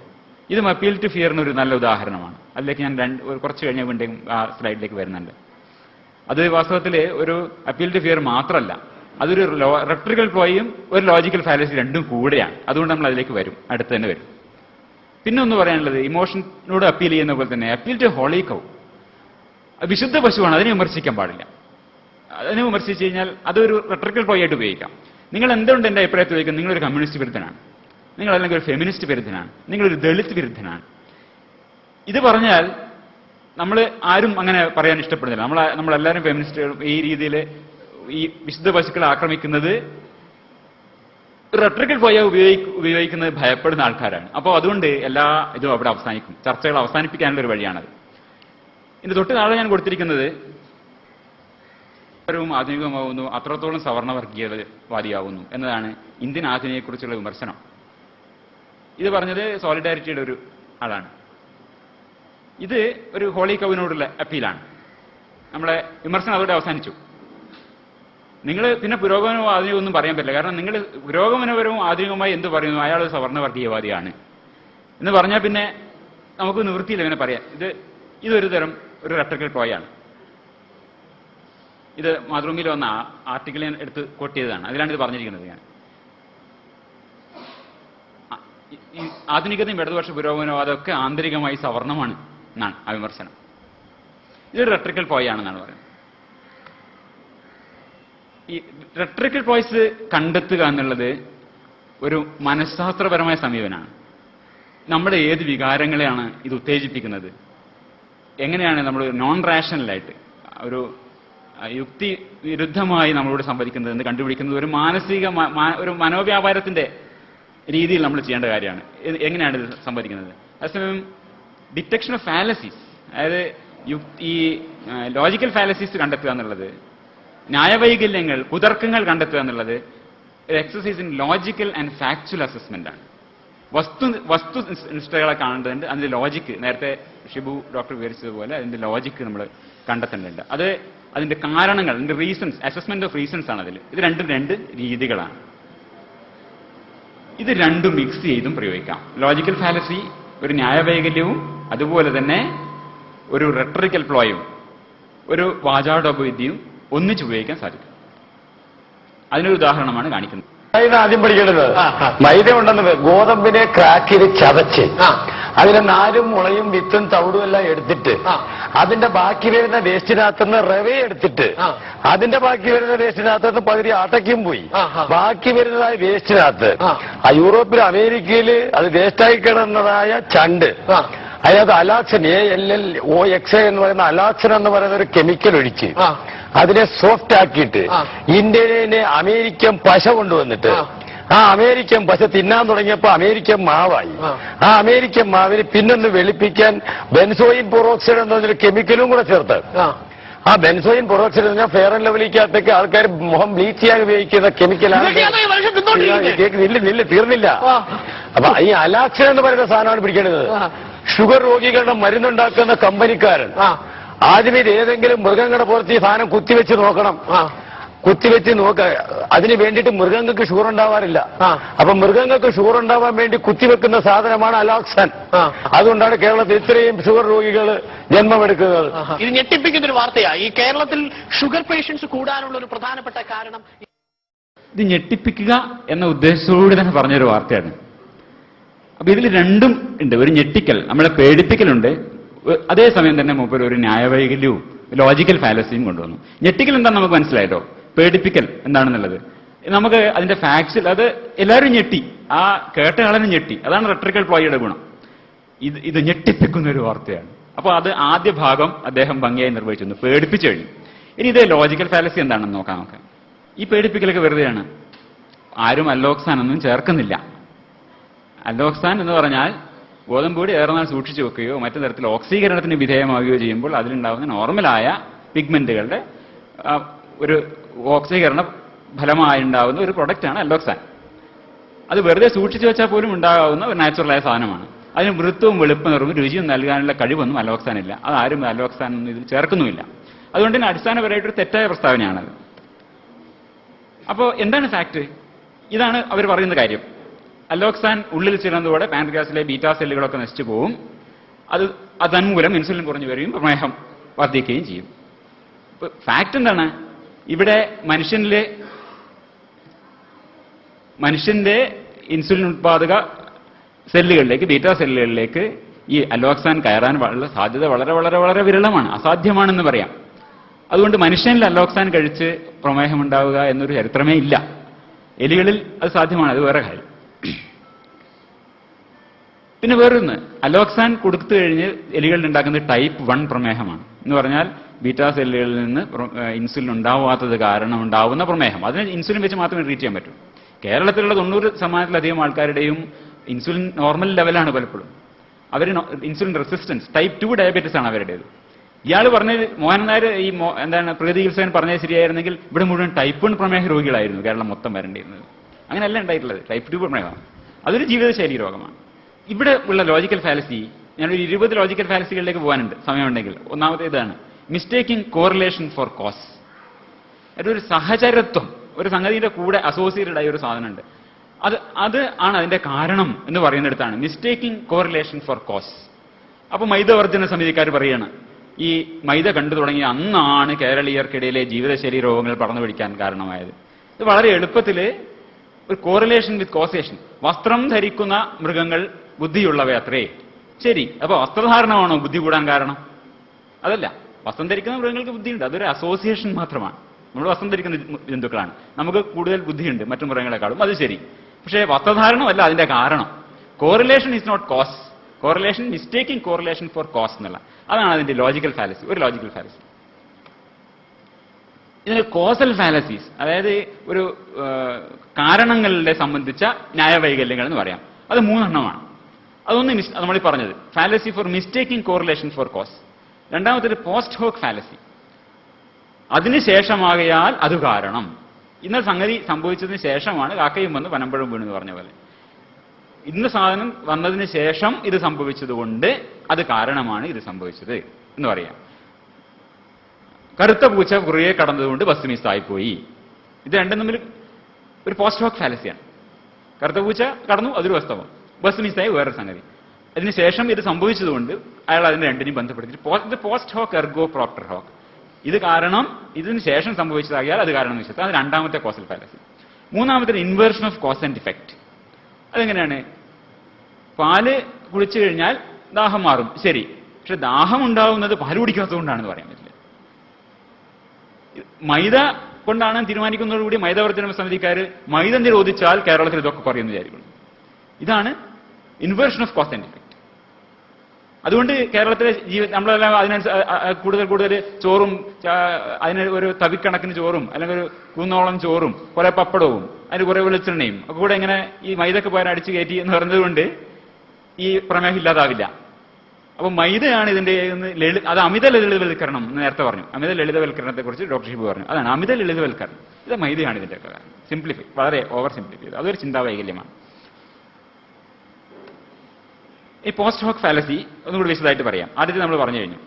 ഇതും അപ്പീൽ ടു ഫിയറിന് ഒരു നല്ല ഉദാഹരണമാണ്. അതിലേക്ക് ഞാൻ കുറച്ച് കഴിഞ്ഞ വീണ്ടും ആ സ്ലൈഡിലേക്ക് വരുന്നുണ്ട്. അത് വാസ്തവത്തിൽ ഒരു അപ്പീൽ ടു ഫിയർ മാത്രമല്ല, അതൊരു റെട്രിക്കൽ പ്ലോയും ഒരു ലോജിക്കൽ ഫാലസി രണ്ടും കൂടെയാണ്. അതുകൊണ്ട് നമ്മൾ അതിലേക്ക് വരും, അടുത്ത് തന്നെ വരും. പിന്നെ ഒന്ന് പറയാനുള്ളത്, ഇമോഷനോട് അപ്പീൽ ചെയ്യുന്ന പോലെ തന്നെ അപ്പീൽ ടു ഹോളി കൗ, വിശുദ്ധ പശുവാണ്, അതിനെ വിമർശിക്കാൻ പാടില്ല. അതിനെ വിമർശിച്ചു കഴിഞ്ഞാൽ അതൊരു റെട്രിക്കൽ പ്ലോയ് ആയിട്ട് ഉപയോഗിക്കാം. നിങ്ങൾ എന്തുകൊണ്ട് എന്റെ അഭിപ്രായത്തിൽ ചോദിക്കുന്നത്, നിങ്ങളൊരു കമ്മ്യൂണിസ്റ്റ് വിരുദ്ധനാണ്, നിങ്ങൾ അല്ലെങ്കിൽ ഒരു ഫെമിനിസ്റ്റ് വിരുദ്ധനാണ്, നിങ്ങളൊരു ദളിത് വിരുദ്ധനാണ്. ഇത് പറഞ്ഞാൽ നമ്മൾ ആരും അങ്ങനെ പറയാൻ ഇഷ്ടപ്പെടുന്നില്ല. നമ്മളെല്ലാവരും ഫെമിനിസ്റ്റുകളും ഈ രീതിയിൽ ഈ വിശുദ്ധ പശുക്കളെ ആക്രമിക്കുന്നത് റെട്രിക്കൽ പ്ലോയ് ഉപയോഗിക്കുന്നത് ഭയപ്പെടുന്ന ആൾക്കാരാണ്. അപ്പോൾ അതുകൊണ്ട് എല്ലാ ഇതും അവിടെ അവസാനിക്കും. ചർച്ചകൾ അവസാനിപ്പിക്കാനുള്ള ഒരു വഴിയാണത്. ഇതിന് തൊട്ട് നാളെ ഞാൻ കൊടുത്തിരിക്കുന്നത് ആധുനികമാവുന്നു, അത്രത്തോളം സവർണവർഗീയവാദിയാവുന്നു എന്നതാണ് ഇന്ത്യൻ ആധുനികയെക്കുറിച്ചുള്ള വിമർശനം. ഇത് പറഞ്ഞത് സോളിഡാരിറ്റിയുടെ ഒരു ആളാണ്. ഇത് ഒരു ഹോളി കൗവിനോടുള്ള അപ്പീലാണ്. നമ്മളെ വിമർശനം അതോടെ അവസാനിച്ചു. നിങ്ങൾ പിന്നെ പുരോഗമനവും ആധുനികവും ഒന്നും പറയാൻ പറ്റില്ല. കാരണം നിങ്ങൾ പുരോഗമനപരവും ആധുനികവുമായി എന്ത് പറയുന്നു, അയാൾ സവർണവർഗീയവാദിയാണ് എന്ന് പറഞ്ഞാൽ പിന്നെ നമുക്ക് നിവൃത്തിയില്ല ഇങ്ങനെ പറയാൻ. ഇതൊരു തരം ഒരു റെട്രിക്കൽ പ്ലോയാണ്. ഇത് മാതൃഭൂമിയിൽ വന്ന ആർട്ടിക്കിൾ ഞാൻ എടുത്ത് കോട്ട് ചെയ്തതാണ്. അതിലാണ് ഇത് പറഞ്ഞിരിക്കുന്നത്. ഞാൻ ഈ ആധുനികതയും ഇടതുപക്ഷ പുരോഗമനവും അതൊക്കെ ആന്തരികമായി സവർണമാണ് എന്നാണ് ആ വിമർശനം. ഇതൊരു റെട്രിക്കൽ പ്ലോയാണെന്നാണ് പറയുന്നത്. ഈ റെട്രിക്കൽ പ്ലോയ്സ് കണ്ടെത്തുക എന്നുള്ളത് ഒരു മനഃശാസ്ത്രപരമായ സമീപനമാണ്. നമ്മുടെ ഏത് വികാരങ്ങളെയാണ് ഇത് ഉത്തേജിപ്പിക്കുന്നത്, എങ്ങനെയാണ് നമ്മൾ നോൺ റാഷണലായിട്ട് ഒരു യുക്തി വിരുദ്ധമായി നമ്മളോട് സംവദിക്കുന്നത് എന്ന് കണ്ടുപിടിക്കുന്നത് ഒരു ഒരു മനോവ്യാപാരത്തിന്റെ രീതിയിൽ നമ്മൾ ചെയ്യേണ്ട കാര്യമാണ്. എങ്ങനെയാണ് ഇത് സംവദിക്കുന്നത്? അതേസമയം ഡിറ്റക്ഷൻ ഓഫ് ഫാലസീസ്, അതായത് ഈ ലോജിക്കൽ ഫാലസീസ് കണ്ടെത്തുക എന്നുള്ളത്, ന്യായവൈകല്യങ്ങൾ, കുതർക്കങ്ങൾ കണ്ടെത്തുക എന്നുള്ളത് ഒരു exercise in logical and factual assessment ആണ്. വസ്തുനിഷ്ഠകളെ കാണേണ്ടതുണ്ട്, അതിന്റെ ലോജിക്ക് നേരത്തെ ഷിബു ഡോക്ടർ വിവരിച്ചതുപോലെ അതിന്റെ ലോജിക്ക് നമ്മൾ കണ്ടെത്തേണ്ടതുണ്ട്. അതിന്റെ കാരണങ്ങൾ, അതിന്റെ റീസൺസ്, അസസ്മെന്റ് ഓഫ് റീസൺസ് ആണ് അതിൽ. ഇത് രണ്ടും രണ്ട് രീതികളാണ്. ഇത് രണ്ടും മിക്സ് ചെയ്തും പ്രയോഗിക്കാം. ലോജിക്കൽ ഫാലസി ഒരു ന്യായവൈകല്യവും അതുപോലെ തന്നെ ഒരു റെട്രിക്കൽ പ്ലോയും ഒരു വാചാടോപവിദ്യയും ഒന്നിച്ച് ഉപയോഗിക്കാൻ സാധിക്കും. അതിനൊരു ഉദാഹരണമാണ് കാണിക്കുന്നത്. ആദ്യം പഠിക്കേണ്ടത് മൈദ ഉണ്ടെന്ന് ഗോതമ്പിനെ ക്രാക്ക് ചെയ്ത് ചതച്ച് അതിലെ നാരും മുളയും വിത്തും തവിടും എല്ലാം എടുത്തിട്ട് അതിന്റെ ബാക്കി വരുന്ന വേസ്റ്റിനകത്തുനിന്ന് റവ എടുത്തിട്ട് അതിന്റെ ബാക്കി വരുന്ന വേസ്റ്റിനകത്തുനിന്ന് പകുതി ആട്ടയ്ക്കും പോയി ബാക്കി വരുന്നതായ വേസ്റ്റിനകത്ത് യൂറോപ്പിൽ അമേരിക്കയിൽ അത് വേസ്റ്റായി കിടന്നതായ ചണ്ട്, അതിനകത്ത് അലാക്സൻ ALLOXA എന്ന് പറയുന്ന അലാക്സൻ എന്ന് പറയുന്ന ഒരു കെമിക്കൽ ഒഴിച്ച് അതിനെ സോഫ്റ്റ് ആക്കിയിട്ട് ഇന്ത്യയിലെ അമേരിക്കൻ പശ കൊണ്ടുവന്നിട്ട് ആ അമേരിക്കൻ പശ തിന്നാൻ തുടങ്ങിയപ്പോ അമേരിക്കൻ മാവായി. ആ അമേരിക്കൻ മാവിന് പിന്നൊന്ന് വെളുപ്പിക്കാൻ ബെൻസോയിൻ പെറോക്സൈഡ് എന്ന് പറഞ്ഞൊരു കെമിക്കലും കൂടെ ചേർത്ത്. ആ ബെൻസോയിൻ പെറോക്സൈഡ് എന്ന് പറഞ്ഞാൽ ഫെയർ ആൻഡ് ലവ്ലിക്കകത്തേക്ക് ആൾക്കാർ മുഖം ബ്ലീച്ച് ചെയ്യാൻ ഉപയോഗിക്കുന്ന കെമിക്കലാണ്. തീർന്നില്ല. അപ്പൊ ഈ അലാക്സിൻ എന്ന് പറയുന്ന സാധനമാണ് പിടിക്കേണ്ടത്. ഷുഗർ രോഗികളുടെ മരുന്നുണ്ടാക്കുന്ന കമ്പനിക്കാരൻ ആദ്യം ഇത് ഏതെങ്കിലും മൃഗങ്ങളുടെ പുറത്ത് ഈ സാധനം കുത്തിവെച്ച് നോക്കണം. കുത്തിവെച്ച് അതിന് വേണ്ടിയിട്ട് മൃഗങ്ങൾക്ക് ഷുഗർ ഉണ്ടാവാറില്ല. അപ്പൊ മൃഗങ്ങൾക്ക് ഷുഗർ ഉണ്ടാവാൻ വേണ്ടി കുത്തിവെക്കുന്ന സാധനമാണ് അലോക്സാൻ. അതുകൊണ്ടാണ് കേരളത്തിൽ ഇത്രയും ഷുഗർ രോഗികൾ ജന്മമെടുക്കുന്നത്. ഇത് ഞെട്ടിപ്പിക്കുന്ന ഒരു വാർത്തയാണ്. ഈ കേരളത്തിൽ ഷുഗർ പേഷ്യൻസ് കൂടാനുള്ള ഒരു പ്രധാനപ്പെട്ട കാരണം ഇത് ഞെട്ടിപ്പിക്കുക എന്ന ഉദ്ദേശത്തോടുകൂടി തന്നെ പറഞ്ഞൊരു വാർത്തയാണ്. അപ്പൊ ഇതിൽ രണ്ടും ഉണ്ട്. ഒരു ഞെട്ടിക്കൽ, നമ്മളെ പേടിപ്പിക്കലുണ്ട്. അതേസമയം തന്നെ മൂപ്പർ ഒരു ന്യായവൈകല്യവും ലോജിക്കൽ ഫാലസിയും കൊണ്ടുവന്നു. ഞെട്ടിക്കൽ എന്താണെന്ന് നമുക്ക് മനസ്സിലായല്ലോ. പേടിപ്പിക്കൽ എന്താണെന്നുള്ളത് നമുക്ക് അതിന്റെ ഫാക്ട്സിൽ അത് എല്ലാവരും ഞെട്ടി, ആ കേട്ട ആളിനും ഞെട്ടി. അതാണ് റെട്രിക്കൽ പ്ലോയിയുടെ ഗുണം. ഇത് ഞെട്ടിപ്പിക്കുന്ന ഒരു വാർത്തയാണ്. അപ്പൊ അത് ആദ്യ ഭാഗം അദ്ദേഹം ഭംഗിയായി നിർവഹിച്ചു, പേടിപ്പിച്ചു കഴിഞ്ഞു. ഇനി ഇത് ലോജിക്കൽ ഫാലസി എന്താണെന്ന് നോക്കാം നമുക്ക്. ഈ പേടിപ്പിക്കലൊക്കെ വെറുതെയാണ്. ആരും അല്ലോക്സാൻ ഒന്നും ചേർക്കുന്നില്ല. അല്ലോക്സാൻ എന്ന് പറഞ്ഞാൽ ഗോതമ്പൊടി ഏറെ നാൾ സൂക്ഷിച്ചു വെക്കുകയോ മറ്റു തരത്തിൽ ഓക്സീകരണത്തിന് വിധേയമാവുകയോ ചെയ്യുമ്പോൾ അതിലുണ്ടാകുന്ന നോർമലായ പിഗ്മെന്റുകളുടെ ഒരു ഓക്സീകരണ ഫലമായുണ്ടാകുന്ന ഒരു പ്രൊഡക്റ്റാണ് അല്ലോക്സാൻ. അത് വെറുതെ സൂക്ഷിച്ചു വെച്ചാൽ പോലും ഉണ്ടാകാവുന്ന ഒരു നാച്ചുറലായ സാധനമാണ്. അതിന് വൃത്തവും വെളുപ്പ് നിറവും രുചിയും നൽകാനുള്ള കഴിവൊന്നും അല്ലോക്സാൻ ഇല്ല. അത് ആരും അല്ലോക്സാൻ ഒന്നും ഇതിൽ ചേർക്കുന്നുമില്ല. അതുകൊണ്ട് തന്നെ അടിസ്ഥാനപരമായിട്ടൊരു തെറ്റായ പ്രസ്താവനയാണത്. അപ്പോൾ എന്താണ് ഫാക്ട്? ഇതാണ് അവർ പറയുന്ന കാര്യം. അല്ലോക്സാൻ ഉള്ളിൽ ചേരുന്നതോടെ പാൻക്രിയാസിലെ ബീറ്റാ സെല്ലുകളൊക്കെ നശിച്ചു പോവും. തന്മൂലം ഇൻസുലിൻ കുറഞ്ഞു വരികയും പ്രമേഹം വർദ്ധിക്കുകയും ചെയ്യും. ഫാക്ട് എന്താണ്? ഇവിടെ മനുഷ്യന്റെ ഇൻസുലിൻ ഉത്പാദക സെല്ലുകളിലേക്ക്, ബീറ്റാ സെല്ലുകളിലേക്ക് ഈ അല്ലോക്സാൻ കയറാൻ സാധ്യത വളരെ വളരെ വളരെ വിരളമാണ്, അസാധ്യമാണെന്ന് പറയാം. അതുകൊണ്ട് മനുഷ്യനിൽ അല്ലോക്സാൻ കഴിച്ച് പ്രമേഹം ഉണ്ടാവുക എന്നൊരു ചരിത്രമേ ഇല്ല. എലികളിൽ അത് സാധ്യമാണ്, അത് വേറെ കാര്യം. പിന്നെ വേറൊന്ന്, അല്ലോക്സാൻ കൊടുത്തു കഴിഞ്ഞ് എലികളിൽ ഉണ്ടാക്കുന്നത് ടൈപ്പ് 1 പ്രമേഹമാണ്. എന്ന് പറഞ്ഞാൽ ബീറ്റാ സെല്ലുകളിൽ നിന്ന് ഇൻസുലിൻ ഉണ്ടാവാത്തത് കാരണം ഉണ്ടാവുന്ന പ്രമേഹം. അതിന് ഇൻസുലിൻ വെച്ച് മാത്രമേ ട്രീറ്റ് ചെയ്യാൻ പറ്റൂ. കേരളത്തിലുള്ള 90% ആൾക്കാരുടെയും ഇൻസുലിൻ നോർമൽ ലെവലാണ് പലപ്പോഴും. അവർ ഇൻസുലിൻ റെസിസ്റ്റൻസ് ടൈപ്പ് 2 ഡയബറ്റീസ് ആണ് അവരുടേത്. ഇയാൾ പറഞ്ഞത്, മോഹൻ നായർ ഈ പ്രഗതി ചികിത്സകൻ പറഞ്ഞത് ശരിയായിരുന്നെങ്കിൽ ഇവിടെ മുഴുവൻ ടൈപ്പ് 1 പ്രമേഹ രോഗികളായിരുന്നു കേരളം മൊത്തം വരേണ്ടിയിരുന്നത്. അങ്ങനെയല്ല ഉണ്ടായിട്ടുള്ളത്. ടൈപ്പ് 2 പ്രമേഹമാണ്. അതൊരു ജീവിതശൈലി രോഗമാണ്. ഇവിടെ ഉള്ള ലോജിക്കൽ ഫാലസി, ഞാനൊരു 20 ലോജിക്കൽ ഫാലസികളിലേക്ക് പോകാനുണ്ട് സമയമുണ്ടെങ്കിൽ. ഒന്നാമത്തെ ഇതാണ് മിസ്റ്റേക്കിംഗ് കോറിലേഷൻ ഫോർ കോസ്. അതൊരു സഹചരത്വം, ഒരു സംഗതിയുടെ കൂടെ അസോസിയേറ്റഡ് ആയ ഒരു സാധനമുണ്ട്. അത് ആണ് അതിന്റെ കാരണം എന്ന് പറയുന്നിടത്താണ് മിസ്റ്റേക്കിംഗ് കോറിലേഷൻ ഫോർ കോസ്. അപ്പൊ മൈദവർജന സമിതിക്കാർ പറയാണ്, ഈ മൈദ കണ്ടു തുടങ്ങിയ അന്നാണ് കേരളീയർക്കിടയിലെ ജീവിതശൈലി രോഗങ്ങൾ പടർന്നു പിടിക്കാൻ കാരണമായത്. ഇത് വളരെ എളുപ്പത്തിൽ ഒരു കോറിലേഷൻ വിത്ത് കോസേഷൻ. വസ്ത്രം ധരിക്കുന്ന മൃഗങ്ങൾ ബുദ്ധിയുള്ളവയത്രേ. ശരി, അപ്പൊ വസ്ത്രധാരണമാണോ ബുദ്ധി കൂടാൻ കാരണം? അതല്ല. വസ്ത്രം ധരിക്കുന്ന മൃഗങ്ങൾക്ക് ബുദ്ധിയുണ്ട്, അതൊരു അസോസിയേഷൻ മാത്രമാണ്. നമ്മൾ വസ്ത്രം ധരിക്കുന്ന ജന്തുക്കളാണ്, നമുക്ക് കൂടുതൽ ബുദ്ധിയുണ്ട് മറ്റു മൃഗങ്ങളെക്കാളും, അത് ശരി. പക്ഷേ വസ്ത്രധാരണമല്ല അതിന്റെ കാരണം. Correlation is not cause. Correlation, mistaking correlation for cause എന്നുള്ള അതാണ് അതിന്റെ ലോജിക്കൽ ഫാലസി, ഒരു ലോജിക്കൽ ഫാലസി. ഇതിന് കോസൽ ഫാലസീസ്, അതായത് ഒരു കാരണങ്ങളെ സംബന്ധിച്ച ന്യായവൈകല്യങ്ങൾ എന്ന് പറയാം. അത് 3 എണ്ണമാണ്. അതൊന്ന് നമ്മൾ പറഞ്ഞത് fallacy for mistaking correlation for cause. രണ്ടാമത്തേത് പോസ്റ്റ് ഹോക്ക് ഫാലസി. അതിനുശേഷമാകയാൽ അത് കാരണം. ഇന്ന സംഗതി സംഭവിച്ചതിന് ശേഷമാണ് കാക്കയും വന്ന് പനമ്പഴം വീണെന്ന് പറഞ്ഞ പോലെ. ഇന്ന സാധനം വന്നതിന് ശേഷം ഇത് സംഭവിച്ചതുകൊണ്ട് അത് കാരണമാണ് ഇത് സംഭവിച്ചത് എന്ന് പറയാം. കറുത്ത പൂച്ച കുറിയെ കടന്നതുകൊണ്ട് ബസ് മിസ്സായിപ്പോയി. ഇത് രണ്ടും തമ്മിൽ ഒരു പോസ്റ്റ് ഹോക്ക് ഫാലസിയാണ്. കറുത്ത പൂച്ച കടന്നു, അതൊരു വാസ്തവം. ബസ് മിസ്സായി വേറൊരു സംഗതി. അതിനുശേഷം ഇത് സംഭവിച്ചതുകൊണ്ട് അയാൾ അതിനെ രണ്ടിനെയും ബന്ധപ്പെടുത്തി post hoc ergo propter hoc. ഇത് കാരണം ഇതിന് ശേഷം സംഭവിച്ചതാകിയാൽ അത് കാരണം എന്ന് വെച്ചാൽ അത് രണ്ടാമത്തെ കോസൽ ഫാലസി. മൂന്നാമത്തെ inversion of cause and effect. അതെങ്ങനെയാണ്? പാല് കുടിച്ചു കഴിഞ്ഞാൽ ദാഹം മാറും, ശരി. പക്ഷെ ദാഹം ഉണ്ടാവുന്നത് പാല് കുടിക്കാത്തതുകൊണ്ടാണെന്ന് പറയാൻ പറ്റില്ല. മൈദ കൊണ്ടാണ് തീരുമാനിക്കുന്നതോടുകൂടി മൈദവർജന സമിതിക്കാർ മൈദ നിരോധിച്ചാൽ കേരളത്തിൽ ഇതൊക്കെ പറയുമെന്ന് വിചാരിക്കുന്നു. ഇതാണ് inversion of cause and effect. അതുകൊണ്ട് കേരളത്തിലെ നമ്മളെല്ലാം കൂടുതൽ കൂടുതൽ ചോറും അതിന് ഒരു തവിക്കണക്കിന് ചോറും അല്ലെങ്കിൽ ഒരു കുന്നോളം ചോറും കുറെ പപ്പടവും അതിന് കുറെ വെളിച്ചെണ്ണയും ഒക്കെ കൂടെ ഇങ്ങനെ ഈ മൈദക്ക് പോയാൽ അടിച്ചു കയറ്റി എന്ന് പറഞ്ഞതുകൊണ്ട് ഈ പ്രമേഹം ഇല്ലാതാവില്ല. അപ്പൊ മൈദയാണ് ഇതിന്റെ അത് അമിത ലളിതവൽക്കരണം എന്ന് നേരത്തെ പറഞ്ഞു. അമിത ലളിതവൽക്കരണത്തെ കുറിച്ച് ഡോക്ടർ ഷിബു പറഞ്ഞു. അതാണ് അമിത ലളിതവൽക്കരണം. ഇത് മൈദയാണ് ഇതിന്റെ ഒക്കെ കാരണം. സിംപ്ലിഫൈ, വളരെ ഓവർ സിംപ്ലിഫൈ ചെയ്ത് അതൊരു ചിന്താവൈകല്യമാണ്. ഈ പോസ്റ്റ് ഹോക്ക് ഫാലസി ഒന്നുകൂടി വിശദമായിട്ട് പറയാം. ആദ്യത്തെ നമ്മൾ പറഞ്ഞു കഴിഞ്ഞു.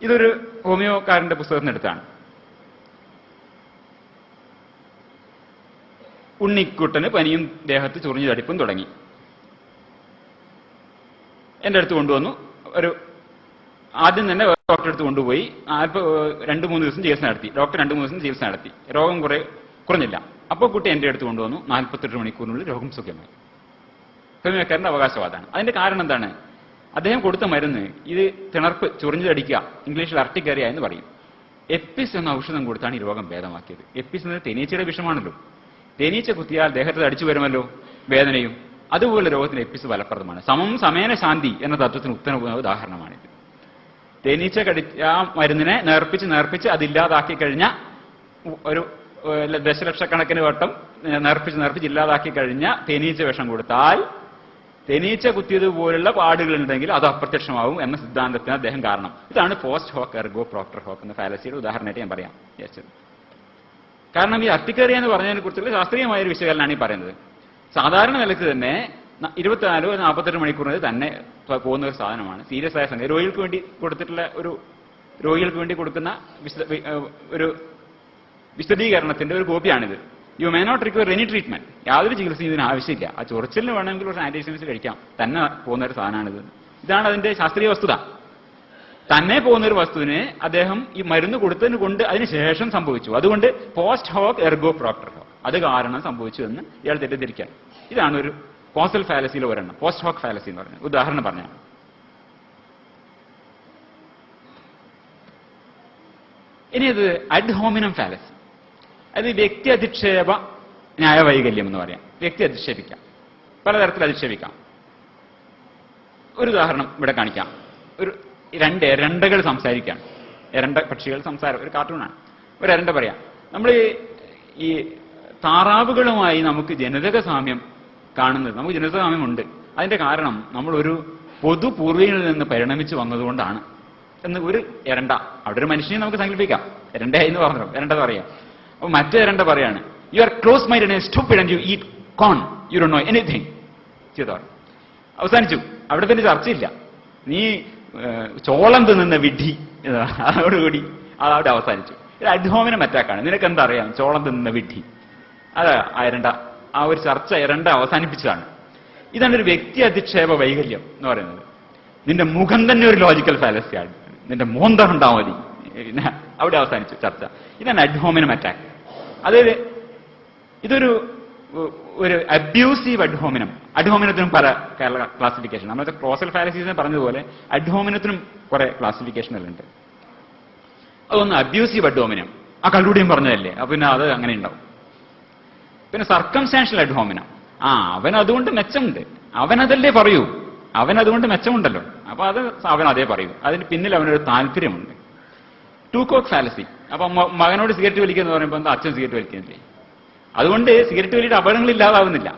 ഇതൊരു ഹോമിയോക്കാരന്റെ പുസ്തകത്തിന് അടുത്താണ്. ഉണ്ണിക്കുട്ടന് പനിയും ദേഹത്ത് ചൊറിഞ്ഞു തടിപ്പും തുടങ്ങി. എന്റെ അടുത്ത് കൊണ്ടുവന്നു. ആദ്യം തന്നെ ഡോക്ടറെ അടുത്ത് കൊണ്ടുപോയി 2-3 ദിവസം ചികിത്സ നടത്തി. ഡോക്ടർ 2-3 ദിവസം ചികിത്സ നടത്തി. രോഗം കുറഞ്ഞില്ല. അപ്പോൾ കുട്ടി എന്റെ അടുത്ത് കൊണ്ടുവന്നു. 48 മണിക്കൂറിനുള്ളിൽ രോഗം സുഖമായി. ഹോമിയോക്കാരന്റെ അവകാശവാദമാണ്. അതിന്റെ കാരണം എന്താണ്? അദ്ദേഹം കൊടുത്ത മരുന്ന് ഇത് തിണർപ്പ് ചൊറിഞ്ഞു തടിക്കുക, ഇംഗ്ലീഷിൽ അർട്ടിക്കേറിയ എന്ന് പറയും. എപ്പിസ് എന്ന ഔഷധം കൊടുത്താണ് ഈ രോഗം ഭേദമാക്കിയത്. എപ്പിസ് എന്നത് തേനീച്ചയുടെ വിഷമാണല്ലോ. തേനീച്ച കുത്തിയാൽ ദേഹത്ത് അടിച്ചു വരുമല്ലോ വേദനയും. അതുപോലെ രോഗത്തിന് എപ്പിസ് ഫലപ്രദമാണ്. സമേന ശാന്തി എന്ന തത്വത്തിന് ഉത്തമ ഉദാഹരണമാണിത്. തേനീച്ച ആ മരുന്നിനെ നേർപ്പിച്ച് അതില്ലാതാക്കി കഴിഞ്ഞ ഒരു ദശലക്ഷക്കണക്കിന് വട്ടം നേർപ്പിച്ച് ഇല്ലാതാക്കി കഴിഞ്ഞ തേനീച്ച വിഷം കൊടുത്താൽ തേനീച്ച കുത്തിയതുപോലുള്ള പാടുകളുണ്ടെങ്കിൽ അത് അപ്രത്യക്ഷമാവും എന്ന സിദ്ധാന്തത്തിന് അദ്ദേഹം കാരണം. ഇതാണ് post hoc ergo propter hoc എന്ന ഫാലസിയുടെ ഉദാഹരണമായിട്ട് ഞാൻ പറയാം വിചാരിച്ചത്. കാരണം ഈ അർട്ടിക്കേറിയ എന്ന് പറഞ്ഞതിനെ കുറിച്ചുള്ള ശാസ്ത്രീയമായ ഒരു വിശകലനമാണ് ഈ പറയുന്നത്. സാധാരണ നിലക്ക് തന്നെ 24-48 മണിക്കൂറിന് തന്നെ പോകുന്ന ഒരു സാധനമാണ്. സീരിയസ് ആയ സംഗതി. രോഗികൾക്ക് വേണ്ടി കൊടുക്കുന്ന ഒരു വിശദീകരണത്തിന്റെ ഒരു കോപ്പിയാണിത്. You may not require any treatment. യാതൊരു ചികിത്സയും ഇതിന് ആവശ്യമില്ല. ആ ചൊറിച്ചിലിന് വേണമെങ്കിൽ ഒരു ആന്റിഹിസ്റ്റമിൻസ് കഴിക്കാം. തന്നെ പോകുന്ന ഒരു സാധനമാണിത്. ഇതാണ് അതിന്റെ ശാസ്ത്രീയ വസ്തുത. തന്നെ പോകുന്ന ഒരു വസ്തുവിന് അദ്ദേഹം ഈ മരുന്ന് കൊടുത്തതിന് കൊണ്ട് അതിനുശേഷം സംഭവിച്ചു. അതുകൊണ്ട് post hoc ergo propter hoc, അത് കാരണം സംഭവിച്ചു എന്ന് ഇയാൾ തെറ്റിദ്ധരിക്കാൻ. ഇതാണ് ഒരു പോസ്റ്റൽ ഫാലസിയിലെ ഒരെണ്ണം. പോസ്റ്റ് ഹോക്ക് ഫാലസി എന്ന് പറഞ്ഞത് ഉദാഹരണം പറഞ്ഞാണ്. ഇനി അത് അഡ് ഹോമിനം ഫാലസി. അത് വ്യക്തി അധിക്ഷേപ ന്യായവൈകല്യം എന്ന് പറയാം. വ്യക്തി അധിക്ഷേപിക്കാം, പലതരത്തിൽ അധിക്ഷേപിക്കാം. ഒരു ഉദാഹരണം ഇവിടെ കാണിക്കാം. ഒരു 2 എരണ്ടകൾ സംസാരിക്കാം. എരണ്ട പക്ഷികൾ സംസാരം, ഒരു കാർട്ടൂണാണ്. ഒരു എരണ്ട പറയാം, നമ്മൾ ഈ താറാവുകളുമായി നമുക്ക് ജനിതക സാമ്യം കാണുന്നത്, നമുക്ക് ജനിതക സാമ്യമുണ്ട്. അതിന്റെ കാരണം നമ്മളൊരു പൊതു പൂർവികനിൽ നിന്ന് പരിണമിച്ചു വന്നതുകൊണ്ടാണ് എന്ന് ഒരു എരണ്ട. അവിടെ ഒരു മനുഷ്യനെ നമുക്ക് സങ്കല്പിക്കാം. എരണ്ടയായി എന്ന് പറഞ്ഞു എരണ്ട പറയാം. അപ്പൊ മറ്റേ എരണ്ട പറയാണ്, you are close minded and stupid and you eat corn, you don't know anything. ചെയ്തോ, അവസാനിച്ചു. അവിടെ പിന്നെ ചർച്ചയില്ല. നീ ചോളം തിന്നുന്ന വിഡ്ഢി, അതോടുകൂടി അതവിടെ അവസാനിച്ചു. ഇത് അഡ്ഹോമിനം അറ്റാക്കാണ്. നിനക്ക് എന്താ അറിയാം ചോളം തിന്നുന്ന വിഡ്ഢി? അത് എരണ്ട ആ ഒരു ചർച്ച എരണ്ട അവസാനിപ്പിച്ചതാണ്. ഇതാണ് ഒരു വ്യക്തി അധിക്ഷേപ വൈകല്യം എന്ന് പറയുന്നത്. നിന്റെ മുഖം തന്നെ ഒരു ലോജിക്കൽ ഫാലസിയാണ്. നിന്റെ മോന്ത ഉണ്ടാ മതി. പിന്നെ അവിടെ അവസാനിച്ചു ചർച്ച. ഇതാണ് അഡ്ഹോമിനം അറ്റാക്ക്. അതായത് ഇതൊരു അബ്യൂസീവ് അഡ്ഹോമിനം. അഡ്ഹോമിനത്തിനും പല ക്ലാസിഫിക്കേഷൻ. നമ്മളത്തെ ക്ലോസൽ ഫാലസീസിനെ പറഞ്ഞതുപോലെ അഡ്ഹോമിനത്തിനും കുറെ ക്ലാസിഫിക്കേഷനുകളുണ്ട്. അതൊന്ന് അബ്യൂസീവ് അഡ്ഹോമിനം. ആ കള്ളുടിയും പറഞ്ഞതല്ലേ, അപ്പൊ പിന്നെ അത് അങ്ങനെ ഉണ്ടാവും. പിന്നെ സർക്കംസ്റ്റാൻഷ്യൽ അഡ്ഹോമിനം. അവൻ അതുകൊണ്ട് മെച്ചമുണ്ട്, അവനതല്ലേ പറയൂ, അവനതുകൊണ്ട് മെച്ചമുണ്ടല്ലോ, അപ്പൊ അത് അവൻ അതേ പറയൂ. അതിന് പിന്നിൽ അവനൊരു താല്പര്യമുണ്ട്. Tu quoque fallacy. അപ്പൊ മകനോട് സിഗരറ്റ് വലിക്കുക എന്ന് പറയുമ്പോൾ എന്താ അച്ഛൻ സിഗരറ്റ് വലിക്കുന്നില്ലേ, അതുകൊണ്ട് സിഗരറ്റ് വലിയുടെ അപകടങ്ങൾ ഇല്ലാതാവുന്നില്ല.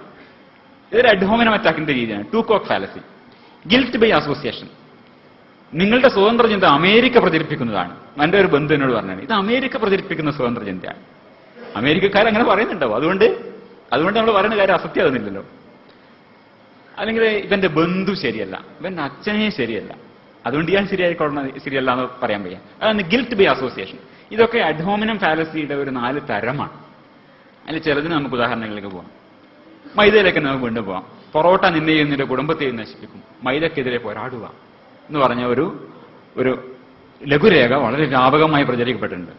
ഇതൊരു അഡ്ഹോമിനം അറ്റാക്കിന്റെ രീതിയാണ് tu quoque fallacy. Guilt by association. നിങ്ങളുടെ സ്വതന്ത്ര ചിന്ത അമേരിക്ക പ്രചരിപ്പിക്കുന്നതാണ്. എൻ്റെ ഒരു ബന്ധു എന്നോട് പറഞ്ഞാണ്, ഇത് അമേരിക്ക പ്രചരിപ്പിക്കുന്ന സ്വതന്ത്ര ചിന്തയാണ്. അമേരിക്കക്കാർ അങ്ങനെ പറയുന്നുണ്ടാവും, അതുകൊണ്ട് നമ്മൾ പറയുന്ന കാര്യം അസത്യമാകുന്നില്ലല്ലോ. അല്ലെങ്കിൽ ഇവന്റെ ബന്ധു ശരിയല്ല, ഇവന്റെ അച്ഛനെ ശരിയല്ല, അതുകൊണ്ട് ഇയാൾ ശരിയല്ല എന്ന് പറയാൻ വയ്യ. അതാണ് ഗിൽറ്റ് ബൈ അസോസിയേഷൻ. ഇതൊക്കെ അഡ്ഹോമിനം ഫാലസിയുടെ ഒരു 4 തരമാണ്. അതിൽ ചിലതിന് നമുക്ക് ഉദാഹരണങ്ങളിലേക്ക് പോകാം. മൈദയിലേക്ക് നമുക്ക് വീണ്ടും പോകാം. പൊറോട്ട നിന്നെയും നിന്റെ കുടുംബത്തെയും നശിപ്പിക്കും, മൈദക്കെതിരെ പോരാടുക എന്ന് പറഞ്ഞ ഒരു ലഘുരേഖ വളരെ വ്യാപകമായി പ്രചരിക്കപ്പെട്ടിട്ടുണ്ട്.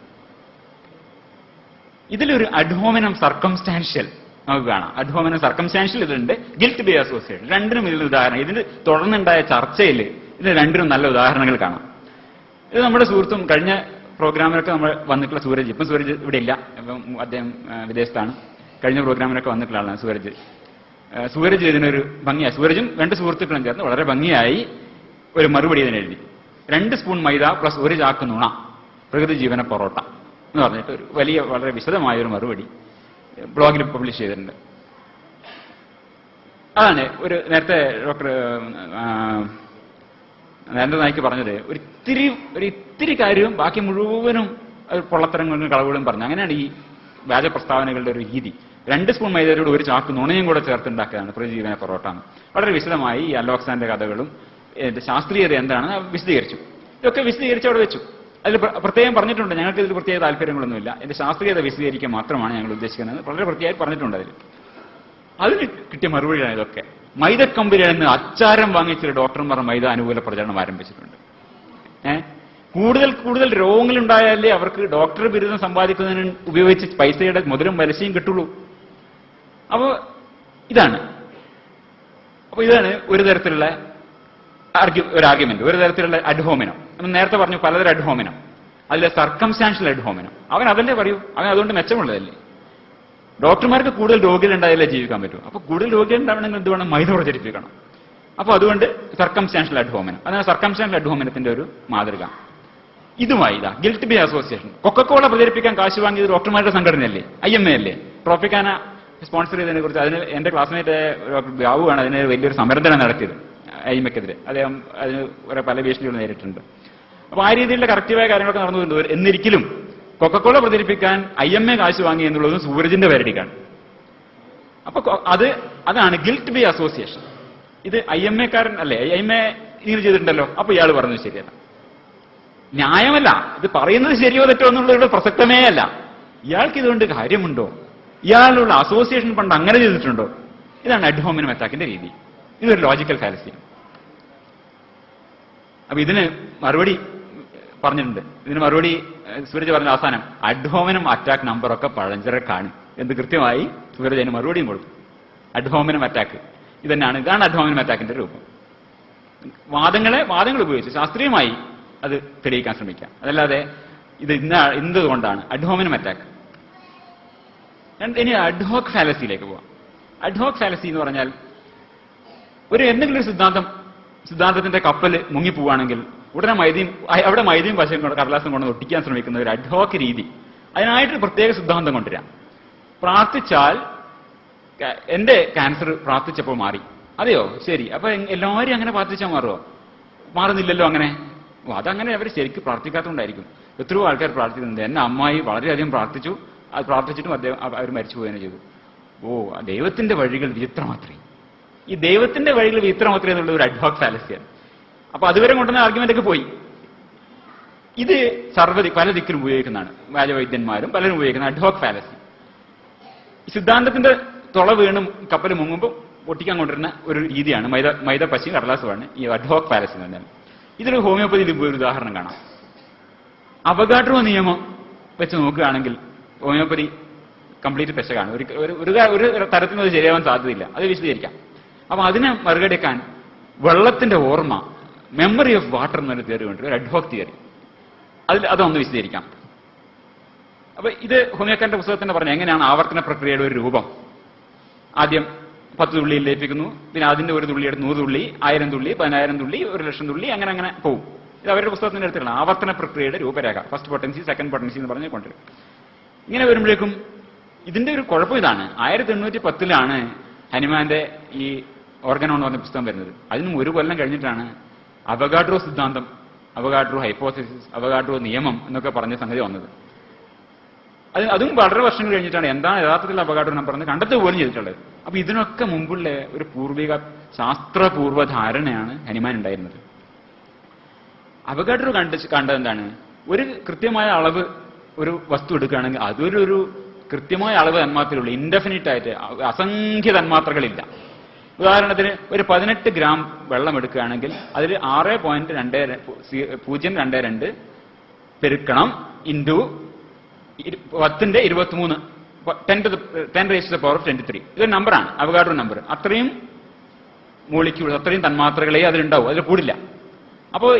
ഇതിലൊരു അഡ്ഹോമിനം സർക്കംസ്റ്റാൻഷ്യൽ നമുക്ക് കാണാം. അഡ്ഹോമിനം സർക്കംസ്റ്റാൻഷ്യൽ ഇതിലുണ്ട്, ഗിൽറ്റ് ബൈ അസോസിയേഷൻ. രണ്ടിനും ഇതിൽ ഉദാഹരണം. ഇതിന് തുടർന്നുണ്ടായ ചർച്ചയിൽ ഇതിന് രണ്ടിനും നല്ല ഉദാഹരണങ്ങൾ കാണാം. ഇത് നമ്മുടെ സുഹൃത്തും കഴിഞ്ഞ പ്രോഗ്രാമിലൊക്കെ നമ്മൾ വന്നിട്ടുള്ള സൂരജ്, ഇപ്പം സൂരജ് ഇവിടെ ഇല്ല, ഇപ്പം അദ്ദേഹം വിദേശത്താണ്. കഴിഞ്ഞ പ്രോഗ്രാമിലൊക്കെ വന്നിട്ടുള്ള ആളാണ് സൂരജ് ഇതിനൊരു ഭംഗിയായി, സൂരജും 2 സുഹൃത്തുക്കളും ചേർന്ന് വളരെ ഭംഗിയായി ഒരു മറുപടി ഇതിന് എഴുതി. 2 സ്പൂൺ മൈദ പ്ലസ് 1 ചാക്ക് നുണ പ്രകൃതി ജീവന പൊറോട്ട എന്ന് പറഞ്ഞിട്ട് ഒരു വലിയ വളരെ വിശദമായ ഒരു മറുപടി ബ്ലോഗിൽ പബ്ലിഷ് ചെയ്തിട്ടുണ്ട്. അതാണ് ഒരു നേരത്തെ ഡോക്ടർ നരേന്ദ്ര നായിക്ക് പറഞ്ഞത്. ഒരു ഇത്തിരി കാര്യവും ബാക്കി മുഴുവനും പൊള്ളത്തരങ്ങളും കളവുകളും പറഞ്ഞു. അങ്ങനെയാണ് ഈ വ്യാജ പ്രസ്താവനകളുടെ ഒരു രീതി. 2 സ്പൂൺ മൈദയോട് 1 ചാക്ക് നുണയും കൂടെ ചേർത്തുണ്ടാക്കിയതാണ് പ്രജീവന പൊറോട്ട. വളരെ വിശദമായി ഈ അലോക്സാന്റെ കഥകളും ശാസ്ത്രീയത എന്താണെന്ന് വിശദീകരിച്ചു. ഇതൊക്കെ വിശദീകരിച്ച് അവിടെ വെച്ചു. അതിൽ പ്രത്യേകം പറഞ്ഞിട്ടുണ്ട്, ഞങ്ങൾക്ക് ഇതിൽ പ്രത്യേക താല്പര്യങ്ങളൊന്നുമില്ല, എന്റെ ശാസ്ത്രീയത വിശദീകരിക്കാൻ മാത്രമാണ് ഞങ്ങൾ ഉദ്ദേശിക്കുന്നത്. വളരെ പ്രത്യേകം പറഞ്ഞിട്ടുണ്ട്. അതിന് കിട്ടിയ മറുപടിയാണ് ഇതൊക്കെ. മൈദക്കമ്പനിയിൽ നിന്ന് അച്ചാരം വാങ്ങിച്ച ഡോക്ടർമാർ മൈദ അനുകൂല പ്രചരണം ആരംഭിച്ചിട്ടുണ്ട്. കൂടുതൽ രോഗങ്ങളുണ്ടായാലേ അവർക്ക് ഡോക്ടർ ബിരുദം സമ്പാദിക്കുന്നതിന് ഉപയോഗിച്ച് പൈസയുടെ മുതലും പലിശയും കിട്ടുള്ളൂ. ഇതാണ് ഒരു തരത്തിലുള്ള ഒരു ആർഗ്യുമെന്റ്, ഒരു തരത്തിലുള്ള അഡ്ഹോമിനം. നമ്മൾ നേരത്തെ പറഞ്ഞു പലതരം അഡ്ഹോമിനം. അതിലെ സർക്കംസ്റ്റാൻഷ്യൽ അഡ്ഹോമിനം. അവൻ അതല്ലേ പറയൂ, അവൻ അതുകൊണ്ട് മെച്ചമുള്ളതല്ലേ. ഡോക്ടർമാർക്ക് കൂടുതൽ രോഗികളുണ്ടായാലേ ജീവിക്കാൻ പറ്റൂ. അപ്പൊ കൂടുതൽ രോഗികളുണ്ടാവണമെങ്കിൽ എന്ത് വേണം? മൈദ പ്രചരിപ്പിക്കണം. അപ്പൊ അതുകൊണ്ട് സർക്കംസ്റ്റാൻഷ്യൽ അഡ്ഹോമിനം, അതാണ് സർക്കംസ്റ്റാൻഷ്യൽ അഡ്ഹോമിനത്തിന്റെ ഒരു മാതൃക. ഇതുമായി ഗിൽറ്റ് ബൈ അസോസിയേഷൻ. കൊക്കക്കോള പ്രചരിപ്പിക്കാൻ കാശ് വാങ്ങിയത് ഡോക്ടർമാരുടെ സംഘടനയല്ലേ, IMA അല്ലേ. ട്രോപ്പിക്കാന സ്പോൺസർ ചെയ്തതിനെ കുറിച്ച് അതിന് എന്റെ ക്ലാസ്മേറ്റ് ഡോക്ടർ ബാബുവാണ് അതിന് വലിയൊരു സമരം തന്നെ നടത്തിയത് IMAക്കെതിരെ. അദ്ദേഹം അതിന് പല ഭീഷണികൾ നേരിട്ടുണ്ട്. അപ്പൊ ആ രീതിയിലുള്ള കറക്റ്റീവായ കാര്യങ്ങളൊക്കെ നടന്നു. എന്നിരിക്കലും കൊക്കക്കോള പ്രചരിപ്പിക്കാൻ IMA കാശ് വാങ്ങി എന്നുള്ളതും സൂരജിന്റെ പേരടിക്കാണ്. അപ്പൊ അതാണ് ഗിൽറ്റ് ബൈ അസോസിയേഷൻ. ഇത് IMAക്കാരൻ അല്ലേ, IMA ഇങ്ങനെ ചെയ്തിട്ടുണ്ടല്ലോ, അപ്പൊ ഇയാൾ പറഞ്ഞു ശരിയല്ല. ന്യായമല്ല, ഇത് പറയുന്നത് ശരിയോ തെറ്റോ എന്നുള്ളത് പ്രസക്തമേ അല്ല. ഇയാൾക്ക് ഇതുകൊണ്ട് കാര്യമുണ്ടോ? ഇയാളുള്ള അസോസിയേഷൻ പണ്ട് അങ്ങനെ ചെയ്തിട്ടുണ്ടോ? ഇതാണ് അഡ്ഹോമിനം അറ്റാക്കിന്റെ രീതി. ഇതൊരു ലോജിക്കൽ ഫാലസിയാണ്. അപ്പൊ ഇതിന് മറുപടി പറഞ്ഞിട്ടുണ്ട്. ഇതിന് മറുപടി സൂരജ് പറഞ്ഞ അവസാനം അഡ്ഹോമിനം അറ്റാക്ക് നമ്പറൊക്കെ പഴഞ്ചരക്കാണ് എന്ന് കൃത്യമായി സൂരജ് അതിന് മറുപടിയും കൊടുത്തു. അഡ്ഹോമിനം അറ്റാക്ക് ഇതാണ് അഡ്ഹോമിനം അറ്റാക്കിന്റെ രൂപം. വാദങ്ങൾ ഉപയോഗിച്ച് ശാസ്ത്രീയമായി അത് തെളിയിക്കാൻ ശ്രമിക്കാം. അതല്ലാതെ ഇത് എന്തുകൊണ്ടാണ് അഡ്ഹോമിനം അറ്റാക്ക്. ഇനി അഡ്ഹോക് ഫാലസിയിലേക്ക് പോവാം. അഡ്ഹോക് ഫാലസി എന്ന് പറഞ്ഞാൽ എന്തെങ്കിലും ഒരു സിദ്ധാന്തത്തിന്റെ കപ്പൽ മുങ്ങിപ്പോവാണെങ്കിൽ ഉടനെ അവിടെ മൈദയും പശയും കടലാസും കൊണ്ട് ഒട്ടിക്കാൻ ശ്രമിക്കുന്ന ഒരു അഡ്ഹോക് രീതി. അതിനായിട്ട് പ്രത്യേക സിദ്ധാന്തം കൊണ്ടുവരാം. പ്രാർത്ഥിച്ചാൽ എന്റെ ക്യാൻസർ പ്രാർത്ഥിച്ചപ്പോൾ മാറി. അതെയോ, ശരി. അപ്പൊ എല്ലാവരും അങ്ങനെ പ്രാർത്ഥിച്ചാൽ മാറുമോ? മാറുന്നില്ലല്ലോ അങ്ങനെ. അതങ്ങനെ അവർ ശരിക്കും പ്രാർത്ഥിക്കാത്തതുകൊണ്ടായിരിക്കും. എത്രയോ ആൾക്കാർ പ്രാർത്ഥിക്കുന്നുണ്ട്. എന്നെ അമ്മായി വളരെയധികം പ്രാർത്ഥിച്ചു, അത് പ്രാർത്ഥിച്ചിട്ടും അവർ മരിച്ചു പോവുകയാണ് ചെയ്തു. ദൈവത്തിന്റെ വഴികൾ വിചിത്രമാത്രേ. ഈ ദൈവത്തിന്റെ വഴികൾ വിചിത്രമാത്രേ എന്നുള്ള ഒരു അഡ്ഹോക് ഫാലസിയാണ്. അപ്പൊ അതുവരെ കൊണ്ടുവന്ന ആർഗ്യുമെന്റ് ഒക്കെ പോയി. ഇത് പല ദിക്കിലും ഉപയോഗിക്കുന്നതാണ്. വ്യാജവൈദ്യന്മാരും പലരും ഉപയോഗിക്കുന്ന അഡ്ഹോക് ഫാലസി. സിദ്ധാന്തത്തിന്റെ തുള വീണും കപ്പൽ മുങ്ങുമ്പോൾ പൊട്ടിക്കാൻ കൊണ്ടിരുന്ന ഒരു രീതിയാണ് മൈദ പശയും കടലാസുമാണ് ഈ അഡ്ഹോക് ഫാലസി എന്ന് പറഞ്ഞാൽ. ഇതിൽ ഹോമിയോപ്പതിയിൽ ഒരു ഉദാഹരണം കാണാം. അവഗാഡ്രോ നിയമം വെച്ച് നോക്കുകയാണെങ്കിൽ ഹോമിയോപ്പതി കംപ്ലീറ്റ് പെശകാണ്. ഒരു തരത്തിലും അത് ശരിയാവാൻ സാധ്യതയില്ല. അത് വിശദീകരിക്കാം. അപ്പൊ അതിനെ മറികടക്കാൻ വെള്ളത്തിന്റെ ഓർമ്മ, മെമ്മറി ഓഫ് വാട്ടർ എന്നൊരു തിയറി ഉണ്ട്, ഒരു അഡ്ഹോക് തിയറി. അതൊന്ന് വിശദീകരിക്കാം. അപ്പൊ ഇത് ഹോമിയോക്കാരന്റെ പുസ്തകത്തിന്റെ പറഞ്ഞ എങ്ങനെയാണ് ആവർത്തന പ്രക്രിയയുടെ ഒരു രൂപം. ആദ്യം 10 തുള്ളിയിൽ ലയിപ്പിക്കുന്നു, പിന്നെ അതിന്റെ ഒരു തുള്ളി എടുത്ത് 100 തുള്ളി, 1000 തുള്ളി, 10,000 തുള്ളി, 1,00,000 തുള്ളി, അങ്ങനെ പോകും. ഇത് അവരുടെ പുസ്തകത്തിന്റെ അടുത്തുള്ള ആവർത്തന പ്രക്രിയയുടെ രൂപരേഖ. ഫസ്റ്റ് പൊട്ടൻസി, സെക്കൻഡ് പൊട്ടൻസി എന്ന് പറഞ്ഞ് കൊണ്ടുവരും. ഇങ്ങനെ വരുമ്പോഴേക്കും ഇതിന്റെ ഒരു കുഴപ്പം ഇതാണ്. 1810 ഹനുമാന്റെ ഈ ഓർഗനോൺ എന്ന് പറഞ്ഞ പുസ്തകം വരുന്നത്. അതിനും 1 കൊല്ലം കഴിഞ്ഞിട്ടാണ് അവഗാഡ്രോ സിദ്ധാന്തം, അവഗാഡ്രോ ഹൈപ്പോത്തസിസ്, അവഗാഡ്രോ നിയമം എന്നൊക്കെ പറഞ്ഞ സംഗതി വന്നത്. അതും വളരെ വർഷങ്ങൾ കഴിഞ്ഞിട്ടാണ് എന്താണ് യഥാർത്ഥത്തിൽ അവഗാഡ്രോ നമ്പർ എന്ന് കണ്ടെത്തുക പോലും ചെയ്തിട്ടുള്ളത്. അപ്പൊ ഇതിനൊക്കെ മുമ്പുള്ള ഒരു ശാസ്ത്രപൂർവ്വ ധാരണയാണ് ഹനുമാൻ ഉണ്ടായിരുന്നത്. അവഗാഡ്രോ കണ്ടത് എന്താണ്? ഒരു കൃത്യമായ അളവ് ഒരു വസ്തു എടുക്കുകയാണെങ്കിൽ അതൊരു കൃത്യമായ അളവ് തന്മാത്രയുള്ളൂ. ഇൻഡെഫിനിറ്റ് ആയിട്ട് അസംഖ്യ തന്മാത്രകളില്ല. ഉദാഹരണത്തിന് ഒരു 18 ഗ്രാം വെള്ളം എടുക്കുകയാണെങ്കിൽ അതിൽ 6.022 പെരുക്കണം ഇൻറ്റു 10 ന്റെ 23 10⁻⁻³ ഇതൊരു നമ്പറാണ്, അവഗാഡ്രോ നമ്പർ. അത്രയും മോളിക്യൂൾസ്, അത്രയും തന്മാത്രകളെ അതിലുണ്ടാവും, അതിൽ കൂടില്ല. അപ്പോൾ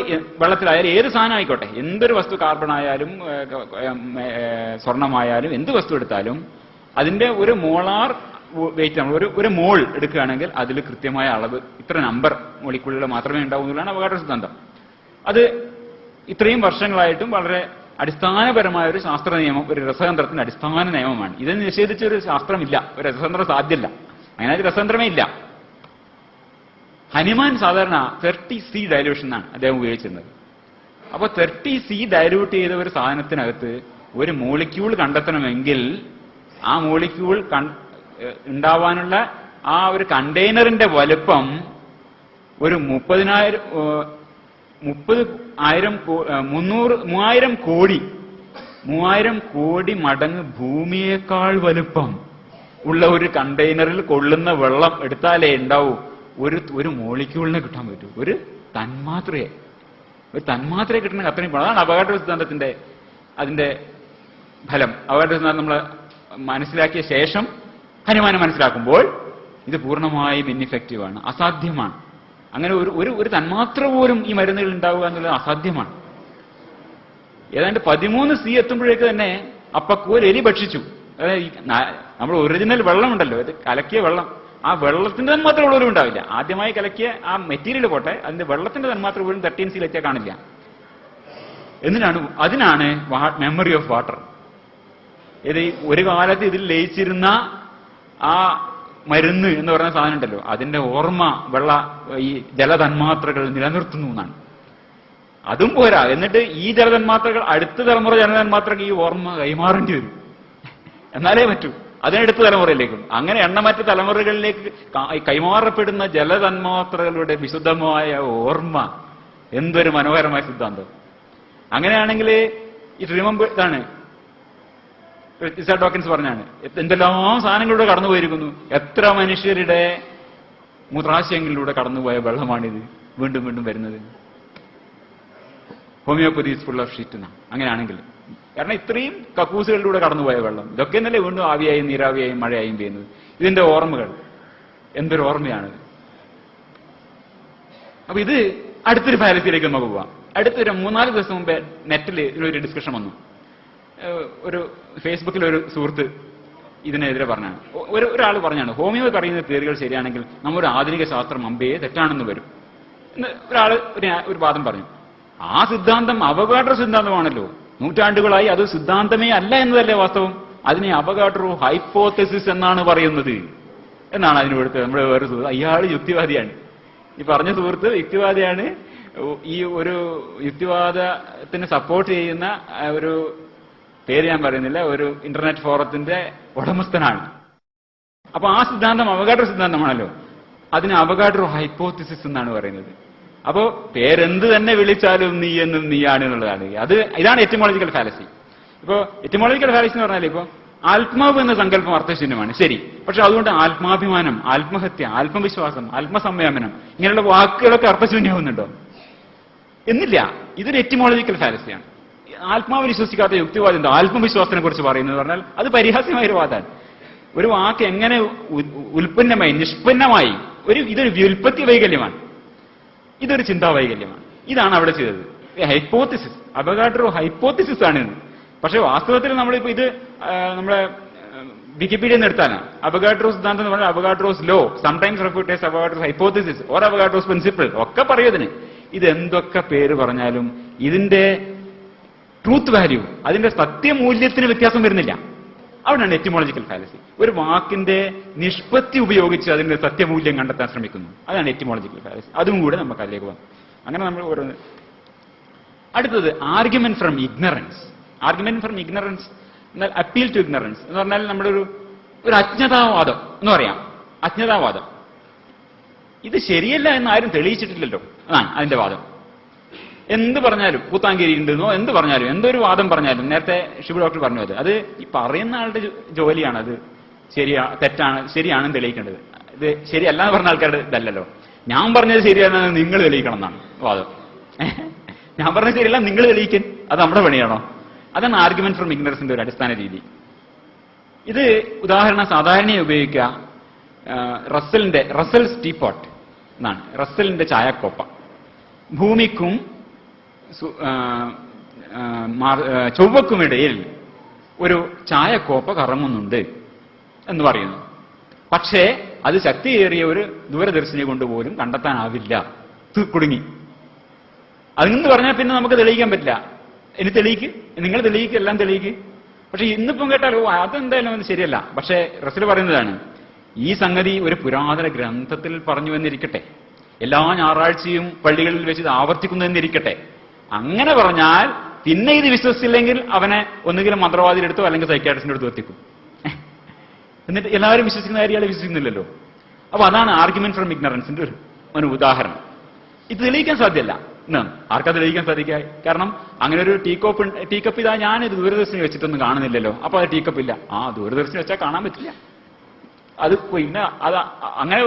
വെള്ളത്തിലായാലും ഏത് സാധനം ആയിക്കോട്ടെ, എന്തൊരു വസ്തു, കാർബൺ ആയാലും സ്വർണമായാലും എന്ത് വസ്തു എടുത്താലും അതിന്റെ ഒരു മോളാർ വെയിറ്റ് നമ്മൾ ഒരു മോൾ എടുക്കുകയാണെങ്കിൽ അതിൽ കൃത്യമായ അളവ് ഇത്ര നമ്പർ മോളിക്യൂളുകൾ മാത്രമേ ഉണ്ടാവൂ എന്നുള്ളതാണ് അവഗാഡ്രോ സിദ്ധാന്തം. അത് ഇത്രയും വർഷങ്ങളായിട്ടും വളരെ അടിസ്ഥാനപരമായ ഒരു ശാസ്ത്ര നിയമം, ഒരു രസതന്ത്രത്തിന്റെ അടിസ്ഥാന നിയമമാണ്. ഇത് നിഷേധിച്ച ഒരു ശാസ്ത്രമില്ല, ഒരു രസതന്ത്രം സാധ്യമല്ല. അങ്ങനെ ഒരു രസതന്ത്രമേ ഇല്ല. ഹനുമാൻ സാധാരണ 30C ഡയലൂഷൻ ആണ് അദ്ദേഹം ഉപയോഗിച്ചിരുന്നത്. അപ്പോൾ 30C ഡയലൂട്ട് ചെയ്ത ഒരു സാധനത്തിനകത്ത് ഒരു മോളിക്യൂൾ കണ്ടെത്തണമെങ്കിൽ ആ മോളിക്യൂൾ ഉണ്ടാവാനുള്ള ആ ഒരു കണ്ടെയ്നറിന്റെ വലുപ്പം ഒരു 3000 കോടി മടങ്ങ് ഭൂമിയേക്കാൾ വലുപ്പം ഉള്ള ഒരു കണ്ടെയ്നറിൽ കൊള്ളുന്ന വെള്ളം എടുത്താലേ ഉണ്ടാവൂ ഒരു മോളിക്യൂളിനെ കിട്ടാൻ പറ്റൂ. ഒരു തന്മാത്രയെ കിട്ടണമെങ്കിൽ അത്രയും പണം. അതാണ് അവഗാഡ്രോ സിദ്ധാന്തത്തിന്റെ അതിന്റെ ഫലം. അവഗാഡ്രോ സിദ്ധാന്തം നമ്മൾ മനസ്സിലാക്കിയ ശേഷം ഹനുമാനെ മനസ്സിലാക്കുമ്പോൾ ഇത് പൂർണ്ണമായും ഇൻഇഫക്റ്റീവാണ്, അസാധ്യമാണ്. അങ്ങനെ ഒരു തന്മാത്ര പോലും ഈ മരുന്നുകൾ ഉണ്ടാവുക എന്നുള്ളത് അസാധ്യമാണ്. ഏതാണ്ട് 13C എത്തുമ്പോഴേക്ക് തന്നെ അപ്പക്കൂൽ എലി ഭക്ഷിച്ചു. അതായത് നമ്മൾ ഒറിജിനൽ വെള്ളമുണ്ടല്ലോ, ഇത് കലക്കിയ വെള്ളം, ആ വെള്ളത്തിന്റെ തന്മാത്ര പോലും ഉണ്ടാവില്ല. ആദ്യമായി കലക്കിയ ആ മെറ്റീരിയൽ പോട്ടെ, അതിന്റെ വെള്ളത്തിന്റെ തന്മാത്ര പോലും 13C എത്തിയാൽ കാണില്ല. അതിനാണ് മെമ്മറി ഓഫ് വാട്ടർ. ഇത് ഒരു കാലത്ത് ഇതിൽ ലയിച്ചിരുന്ന ആ മരുന്ന് എന്ന് പറയുന്ന സാധനം ഉണ്ടല്ലോ, അതിന്റെ ഓർമ്മ ഈ ജലതന്മാത്രകൾ നിലനിർത്തുന്നു എന്നാണ്. അതും പോരാ, എന്നിട്ട് ഈ ജലതന്മാത്രകൾ അടുത്ത തലമുറ ജലതന്മാത്രക്ക് ഈ ഓർമ്മ കൈമാറേണ്ടി വരും, എന്നാലേ പറ്റൂ. അതിനടുത്ത തലമുറയിലേക്കും അങ്ങനെ എണ്ണമറ്റ തലമുറകളിലേക്ക് കൈമാറപ്പെടുന്ന ജലതന്മാത്രകളുടെ വിശുദ്ധമായ ഓർമ്മ. എന്തൊരു മനോഹരമായ സിദ്ധാന്തം! അങ്ങനെയാണെങ്കിൽ ഈ റിമെമ്പർ ഇതാണ് റിച്ചാർഡ് ഡോക്കിൻസ് പറഞ്ഞാണ്, എന്തെല്ലാം സാധനങ്ങളിലൂടെ കടന്നുപോയിരിക്കുന്നു. എത്ര മനുഷ്യരുടെ മൂത്രാശയങ്ങളിലൂടെ കടന്നുപോയ വെള്ളമാണിത് വീണ്ടും വീണ്ടും വരുന്നത്. Homeopathy is full of shit എന്നാണ് അങ്ങനെയാണെങ്കിൽ. കാരണം ഇത്രയും കക്കൂസുകളിലൂടെ കടന്നുപോയ വെള്ളം, ഇതൊക്കെ എന്നല്ലേ വീണ്ടും ആവിയായും നീരാവിയായും മഴയായും ചെയ്യുന്നത്. ഇതിന്റെ ഓർമ്മകൾ എന്തൊരു ഓർമ്മയാണിത്. അപ്പൊ ഇത് അടുത്തൊരു ഫാലസിയിലേക്ക് നമുക്ക് പോവാം. അടുത്തൊരു 3-4 ദിവസം മുമ്പേ നെറ്റിൽ ഇതിലൊരു ഡിസ്കഷൻ വന്നു. ഒരു ഫേസ്ബുക്കിൽ ഒരു സുഹൃത്ത് ഇതിനെതിരെ പറഞ്ഞാണ്. ഒരാൾ പറഞ്ഞാണ്, ഹോമിയോ പറയുന്ന തിയറികൾ ശരിയാണെങ്കിൽ നമ്മുടെ ആധുനിക ശാസ്ത്രം അമ്പയെ തെറ്റാണെന്ന് വരും എന്ന് ഒരാൾ ഒരു വാദം പറഞ്ഞു. ആ സിദ്ധാന്തം അവഗാഡ്രോ സിദ്ധാന്തമാണല്ലോ, നൂറ്റാണ്ടുകളായി അത് സിദ്ധാന്തമേ അല്ല എന്നതല്ലേ വാസ്തവം. അതിനെ അവഗാഡ്രോ ഹൈപ്പോതെസിസ് എന്നാണ് പറയുന്നത് എന്നാണ് അതിനടുത്ത് നമ്മുടെ വേറെ സുഹൃത്ത്. അയാൾ യുക്തിവാദിയാണ്. ഈ പറഞ്ഞ സുഹൃത്ത് യുക്തിവാദിയാണ്. ഈ ഒരു യുക്തിവാദത്തിന് സപ്പോർട്ട് ചെയ്യുന്ന ഒരു പേര് ഞാൻ പറയുന്നില്ല, ഒരു ഇന്റർനെറ്റ് ഫോറത്തിന്റെ ഉടമസ്ഥനാണ്. അപ്പൊ ആ സിദ്ധാന്തം അവഗാഡ്രോ സിദ്ധാന്തമാണല്ലോ, അതിന് അവഗാഡ്രോ ഹൈപ്പോത്തിസിസ് എന്നാണ് പറയുന്നത്. അപ്പോ പേരെന്ത് തന്നെ വിളിച്ചാലും നീ എന്നും നീയാണ് എന്നുള്ളതാണ്. ഇതാണ് എറ്റിമോളജിക്കൽ ഫാലസി. ഇപ്പോ എറ്റിമോളജിക്കൽ ഫാലസി എന്ന് പറഞ്ഞാൽ ഇപ്പോ ആത്മാവ് എന്ന സങ്കല്പം അർത്ഥശൂന്യമാണ്, ശരി. പക്ഷെ അതുകൊണ്ട് ആത്മാഭിമാനം, ആത്മഹത്യ, ആത്മവിശ്വാസം, ആത്മസംയമനം ഇങ്ങനെയുള്ള വാക്കുകളൊക്കെ അർത്ഥശൂന്യമാവുന്നുണ്ടോ? എന്നില്ല. ഇതൊരു എറ്റിമോളജിക്കൽ ഫാലസിയാണ്. ആത്മാവ് വിശ്വസിക്കാത്ത യുക്തിവാദം എന്താ ആത്മവിശ്വാസത്തിനെ കുറിച്ച് പറയുന്നത് പറഞ്ഞാൽ അത് പരിഹാസ്യമായ ഒരു വാദമാണ്. ഒരു വാക്ക് എങ്ങനെ ഉൽപ്പന്നമായി നിഷ്പന്നമായി ഇതൊരു വ്യുൽപ്പത്തി വൈകല്യമാണ്, ഇതൊരു ചിന്താവൈകല്യമാണ്. ഇതാണ് അവിടെ ചെയ്തത്. ഹൈപ്പോത്തിസിസ്, അവഗാഡ്രോ ഹൈപ്പോത്തിസിസ് ആണ്. പക്ഷെ വാസ്തവത്തിൽ നമ്മളിപ്പോ ഇത് നമ്മുടെ വിക്കിപീഡിയ എടുത്താലാണ് അവഗാഡ്രോ സിദ്ധാന്തം എന്ന് പറഞ്ഞാൽ Avogadro's law, sometimes referred as Avogadro's hypothesis or Avogadro's principle ഒക്കെ പറയുന്നതിന്. ഇതെന്തൊക്കെ പേര് പറഞ്ഞാലും ഇതിന്റെ ട്രൂത്ത് വാല്യൂ, അതിന്റെ സത്യമൂല്യത്തിന് വ്യത്യാസം വരുന്നില്ല. അവിടെയാണ് എറ്റിമോളജിക്കൽ ഫാലസി. ഒരു വാക്കിന്റെ നിഷ്പത്തി ഉപയോഗിച്ച് അതിന്റെ സത്യമൂല്യം കണ്ടെത്താൻ ശ്രമിക്കുന്നു. അതാണ് എറ്റിമോളജിക്കൽ ഫാലസി. അതും കൂടെ നമുക്ക് അതിലേക്ക് പോകാം. അങ്ങനെ നമ്മൾ ഓരോന്ന്. അടുത്തത് argument from ignorance. Argument from ignorance എന്നാൽ അപ്പീൽ ടു ഇഗ്നറൻസ് എന്ന് പറഞ്ഞാൽ നമ്മുടെ ഒരു അജ്ഞതാവാദം എന്ന് പറയാം. അജ്ഞതാവാദം ഇത് ശരിയല്ല എന്ന് ആരും തെളിയിച്ചിട്ടില്ലല്ലോ, അതാണ് അതിന്റെ വാദം. എന്ത് പറഞ്ഞാലും പൂത്താങ്കേരി ഉണ്ടെന്നോ എന്ത് പറഞ്ഞാലും എന്തൊരു വാദം പറഞ്ഞാലും, നേരത്തെ ഷിബു ഡോക്ടർ പറഞ്ഞു, അത് ഈ പറയുന്ന ആളുടെ ജോലിയാണ്. അത് ശരിയാണെന്ന് തെളിയിക്കേണ്ടത്. ഇത് ശരിയല്ല എന്ന് പറഞ്ഞ ആൾക്കാരുടെ ഇതല്ലല്ലോ. ഞാൻ പറഞ്ഞത് ശരിയാണെന്ന് നിങ്ങൾ തെളിയിക്കണം എന്നാണ് വാദം. ഞാൻ പറഞ്ഞത് ശരിയല്ല നിങ്ങൾ തെളിയിക്കാൻ, അത് നമ്മുടെ പണിയാണോ? അതാണ് ആർഗ്യുമെന്റ് ഫ്രം ഇഗ്നറൻസിന്റെ ഒരു അടിസ്ഥാന രീതി. ഇത് ഉദാഹരണം സാധാരണയായി ഉപയോഗിക്കുക റസ്സൽസ് ടീപോട്ട് എന്നാണ്. റസ്സലിന്റെ ചായക്കോപ്പ. ഭൂമിക്കും ചൊവ്വക്കുമിടയിൽ ഒരു ചായക്കോപ്പ കറങ്ങുന്നുണ്ട് എന്ന് പറയുന്നു. പക്ഷേ അത് ശക്തിയേറിയ ഒരു ദൂരദർശിനി കൊണ്ടുപോലും കണ്ടെത്താനാവില്ല. കുടുങ്ങി. അതെന്ന് പറഞ്ഞാൽ പിന്നെ നമുക്ക് തെളിയിക്കാൻ പറ്റില്ല. ഇനി തെളിയിക്ക്, നിങ്ങൾ തെളിയിക്ക്, എല്ലാം തെളിയിക്ക്. പക്ഷെ ഇന്നിപ്പം കേട്ടാൽ അതെന്തായാലും അത് ശരിയല്ല. പക്ഷേ റസൂൽ പറയുന്നതാണ്, ഈ സംഗതി ഒരു പുരാതന ഗ്രന്ഥത്തിൽ പറഞ്ഞു വന്നിരിക്കട്ടെ, എല്ലാ ഞായറാഴ്ചയും പള്ളികളിൽ വെച്ച് ഇത് ആവർത്തിക്കുന്നതെന്നിരിക്കട്ടെ. അങ്ങനെ പറഞ്ഞാൽ പിന്നെ ഇത് വിശ്വസിച്ചില്ലെങ്കിൽ അവനെ ഒന്നുകിലും മന്ത്രവാദിയുടെ അടുത്തോ അല്ലെങ്കിൽ സൈക്യാട്രിസ്റ്റിന്റെ അടുത്തോ എത്തിക്കും. എന്നിട്ട് എല്ലാവരും വിശ്വസിക്കുന്ന കാര്യം ഇയാളെ വിശ്വസിക്കുന്നില്ലല്ലോ. അപ്പൊ അതാണ് ആർഗ്യുമെന്റ് ഫ്രം ഇഗ്നറൻസിന്റെ ഒരു ഉദാഹരണം. ഇത് തെളിയിക്കാൻ സാധ്യമല്ല. ആർക്കാ തെളിയിക്കാൻ സാധിക്കുക? കാരണം അങ്ങനെ ഒരു ടീക്കപ്പ് ഇതാ ഞാൻ ദൂരദർശനം വെച്ചിട്ടൊന്നും കാണുന്നില്ലല്ലോ, അപ്പൊ അത് ടീക്കപ്പ് ഇല്ല. ദൂരദർശനം വെച്ചാൽ കാണാൻ പറ്റില്ല. അത് പിന്നെ അത് അങ്ങനെ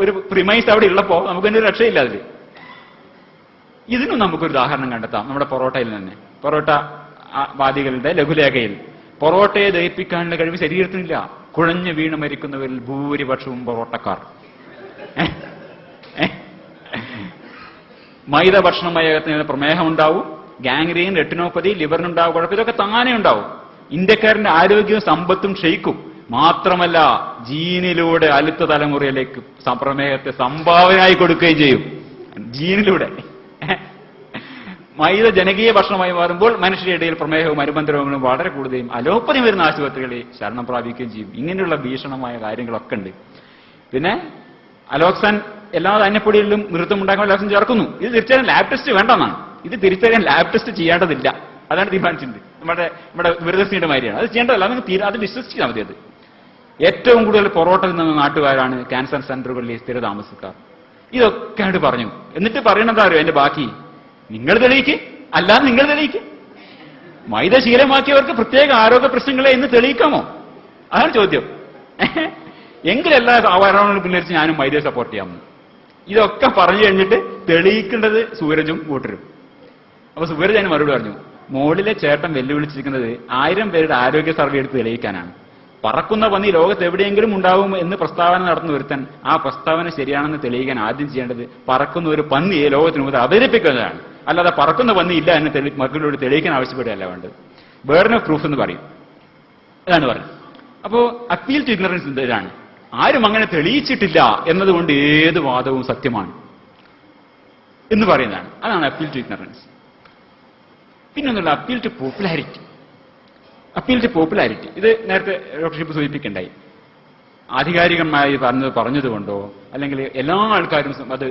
ഒരു പ്രിമൈസ് അവിടെ ഉള്ളപ്പോ നമുക്ക് തന്നെ ഒരു രക്ഷയില്ല അതിൽ. ഇതിനും നമുക്കൊരു ഉദാഹരണം കണ്ടെത്താം നമ്മുടെ പൊറോട്ടയിൽ തന്നെ. പൊറോട്ട വാദികളുടെ ലഘുലേഖയിൽ പൊറോട്ടയെ ദഹിപ്പിക്കാനുള്ള കഴിവ് ശരീരത്തിനില്ല. കുഴഞ്ഞു വീണ് മരിക്കുന്നവരിൽ ഭൂരിപക്ഷവും പൊറോട്ടക്കാർ. മൈദ ഭക്ഷണമയത്തിന് പ്രമേഹം ഉണ്ടാവും, ഗാംഗ്രീൻ, റെട്ടിനോപ്പതി, ലിവറിനുണ്ടാവും കുഴപ്പം. ഇതൊക്കെ താനെ ഉണ്ടാവും. ഇന്ത്യക്കാരന്റെ ആരോഗ്യവും സമ്പത്തും ക്ഷയിക്കും. മാത്രമല്ല ജീനിലൂടെ അടുത്ത തലമുറയിലേക്ക് പ്രമേഹത്തെ സംഭാവനയായി കൊടുക്കുകയും ചെയ്യും. ജീനിലൂടെ മൈദ ജനകീയ ഭക്ഷണമായി മാറുമ്പോൾ മനുഷ്യരുടെ ഇടയിൽ പ്രമേഹവും അനുബന്ധ രോഗങ്ങളും വളരെ കൂടുതലും അലോപ്പതി വരുന്ന ആശുപത്രികളിൽ ശരണം പ്രാപിക്കുകയും ചെയ്യും. ഇങ്ങനെയുള്ള ഭീഷണമായ കാര്യങ്ങളൊക്കെ ഉണ്ട്. പിന്നെ അലോക്സാൻ എല്ലാ ധാന്യപ്പൊടികളിലും നൃത്തമുണ്ടാക്കാൻ അലോക്സാൻ ചേർക്കുന്നു. ഇത് തിരിച്ചറിയാൻ ലാബ് ടെസ്റ്റ് വേണ്ടെന്നാണ്. ഇത് തിരിച്ചറിയാൻ ലാബ് ടെസ്റ്റ് ചെയ്യേണ്ടതില്ല. അതാണ് തീരുമാനിച്ചിട്ടുണ്ട്. നമ്മുടെ ദൂരദർശിനിയുടെ മാതിരിയാണ്. അത് ചെയ്യേണ്ടതല്ല. അത് വിശ്വസിച്ചാൽ മതി. അത് ഏറ്റവും കൂടുതൽ പൊറോട്ട നിന്ന നാട്ടുകാരാണ് ക്യാൻസർ സെന്ററുകളിൽ സ്ഥിര താമസക്കാർ. ഇതൊക്കെ ആയിട്ട് പറഞ്ഞു. എന്നിട്ട് പറയണതാരോ എന്റെ ബാക്കി നിങ്ങൾ തെളിയിക്ക്, അല്ലാതെ നിങ്ങൾ തെളിയിക്ക്. മൈദ ശീലമാക്കിയവർക്ക് പ്രത്യേക ആരോഗ്യ പ്രശ്നങ്ങളെ ഇന്ന് തെളിയിക്കാമോ? അതാണ് ചോദ്യം. എങ്കിലെല്ലാ ആവരണങ്ങളും പിന്നരിച്ച് ഞാനും മൈദയെ സപ്പോർട്ട് ചെയ്യാമെന്ന്. ഇതൊക്കെ പറഞ്ഞു കഴിഞ്ഞിട്ട് തെളിയിക്കേണ്ടത് സൂരജും കൂട്ടരും. അപ്പൊ സൂരജ് അതിന് മറുപടി പറഞ്ഞു, മോളിലെ ചേട്ടൻ വെല്ലുവിളിച്ചിരിക്കുന്നത് 1000 പേരുടെ ആരോഗ്യ സർവേ എടുത്ത് തെളിയിക്കാനാണ്. പറക്കുന്ന പന്നി ലോകത്ത് എവിടെയെങ്കിലും ഉണ്ടാവും എന്ന് പ്രസ്താവന നടത്തുന്ന ഒരുത്തൻ ആ പ്രസ്താവന ശരിയാണെന്ന് തെളിയിക്കാൻ ആദ്യം ചെയ്യേണ്ടത് പറക്കുന്ന ഒരു പന്നിയെ ലോകത്തിന് മുമ്പ് അവതരിപ്പിക്കുന്നതാണ്. അല്ലാതെ പറക്കുന്ന പന്നി ഇല്ല എന്ന് മക്കളോട് തെളിയിക്കാൻ ആവശ്യപ്പെടുകയല്ല വേണ്ടത്. ബേർഡൻ ഓഫ് പ്രൂഫ് എന്ന് പറയും. അതാണ് പറഞ്ഞത്. അപ്പോ അപ്പീൽ ടു ഇഗ്നറൻസ് ഇതാണ്. ആരും അങ്ങനെ തെളിയിച്ചിട്ടില്ല എന്നതുകൊണ്ട് ഏത് വാദവും സത്യമാണ് എന്ന് പറയുന്നതാണ്. അതാണ് അപ്പീൽ ടു ഇഗ്നറൻസ്. പിന്നൊന്നുള്ള appeal to popularity. Appeal to popularity ഇത് നേരത്തെ ഡോക്ടർ ഷിപ്പ് സൂചിപ്പിക്കണ്ടായി. ആധികാരികമായി പറഞ്ഞതുകൊണ്ടോ അല്ലെങ്കിൽ എല്ലാ ആൾക്കാരും അത്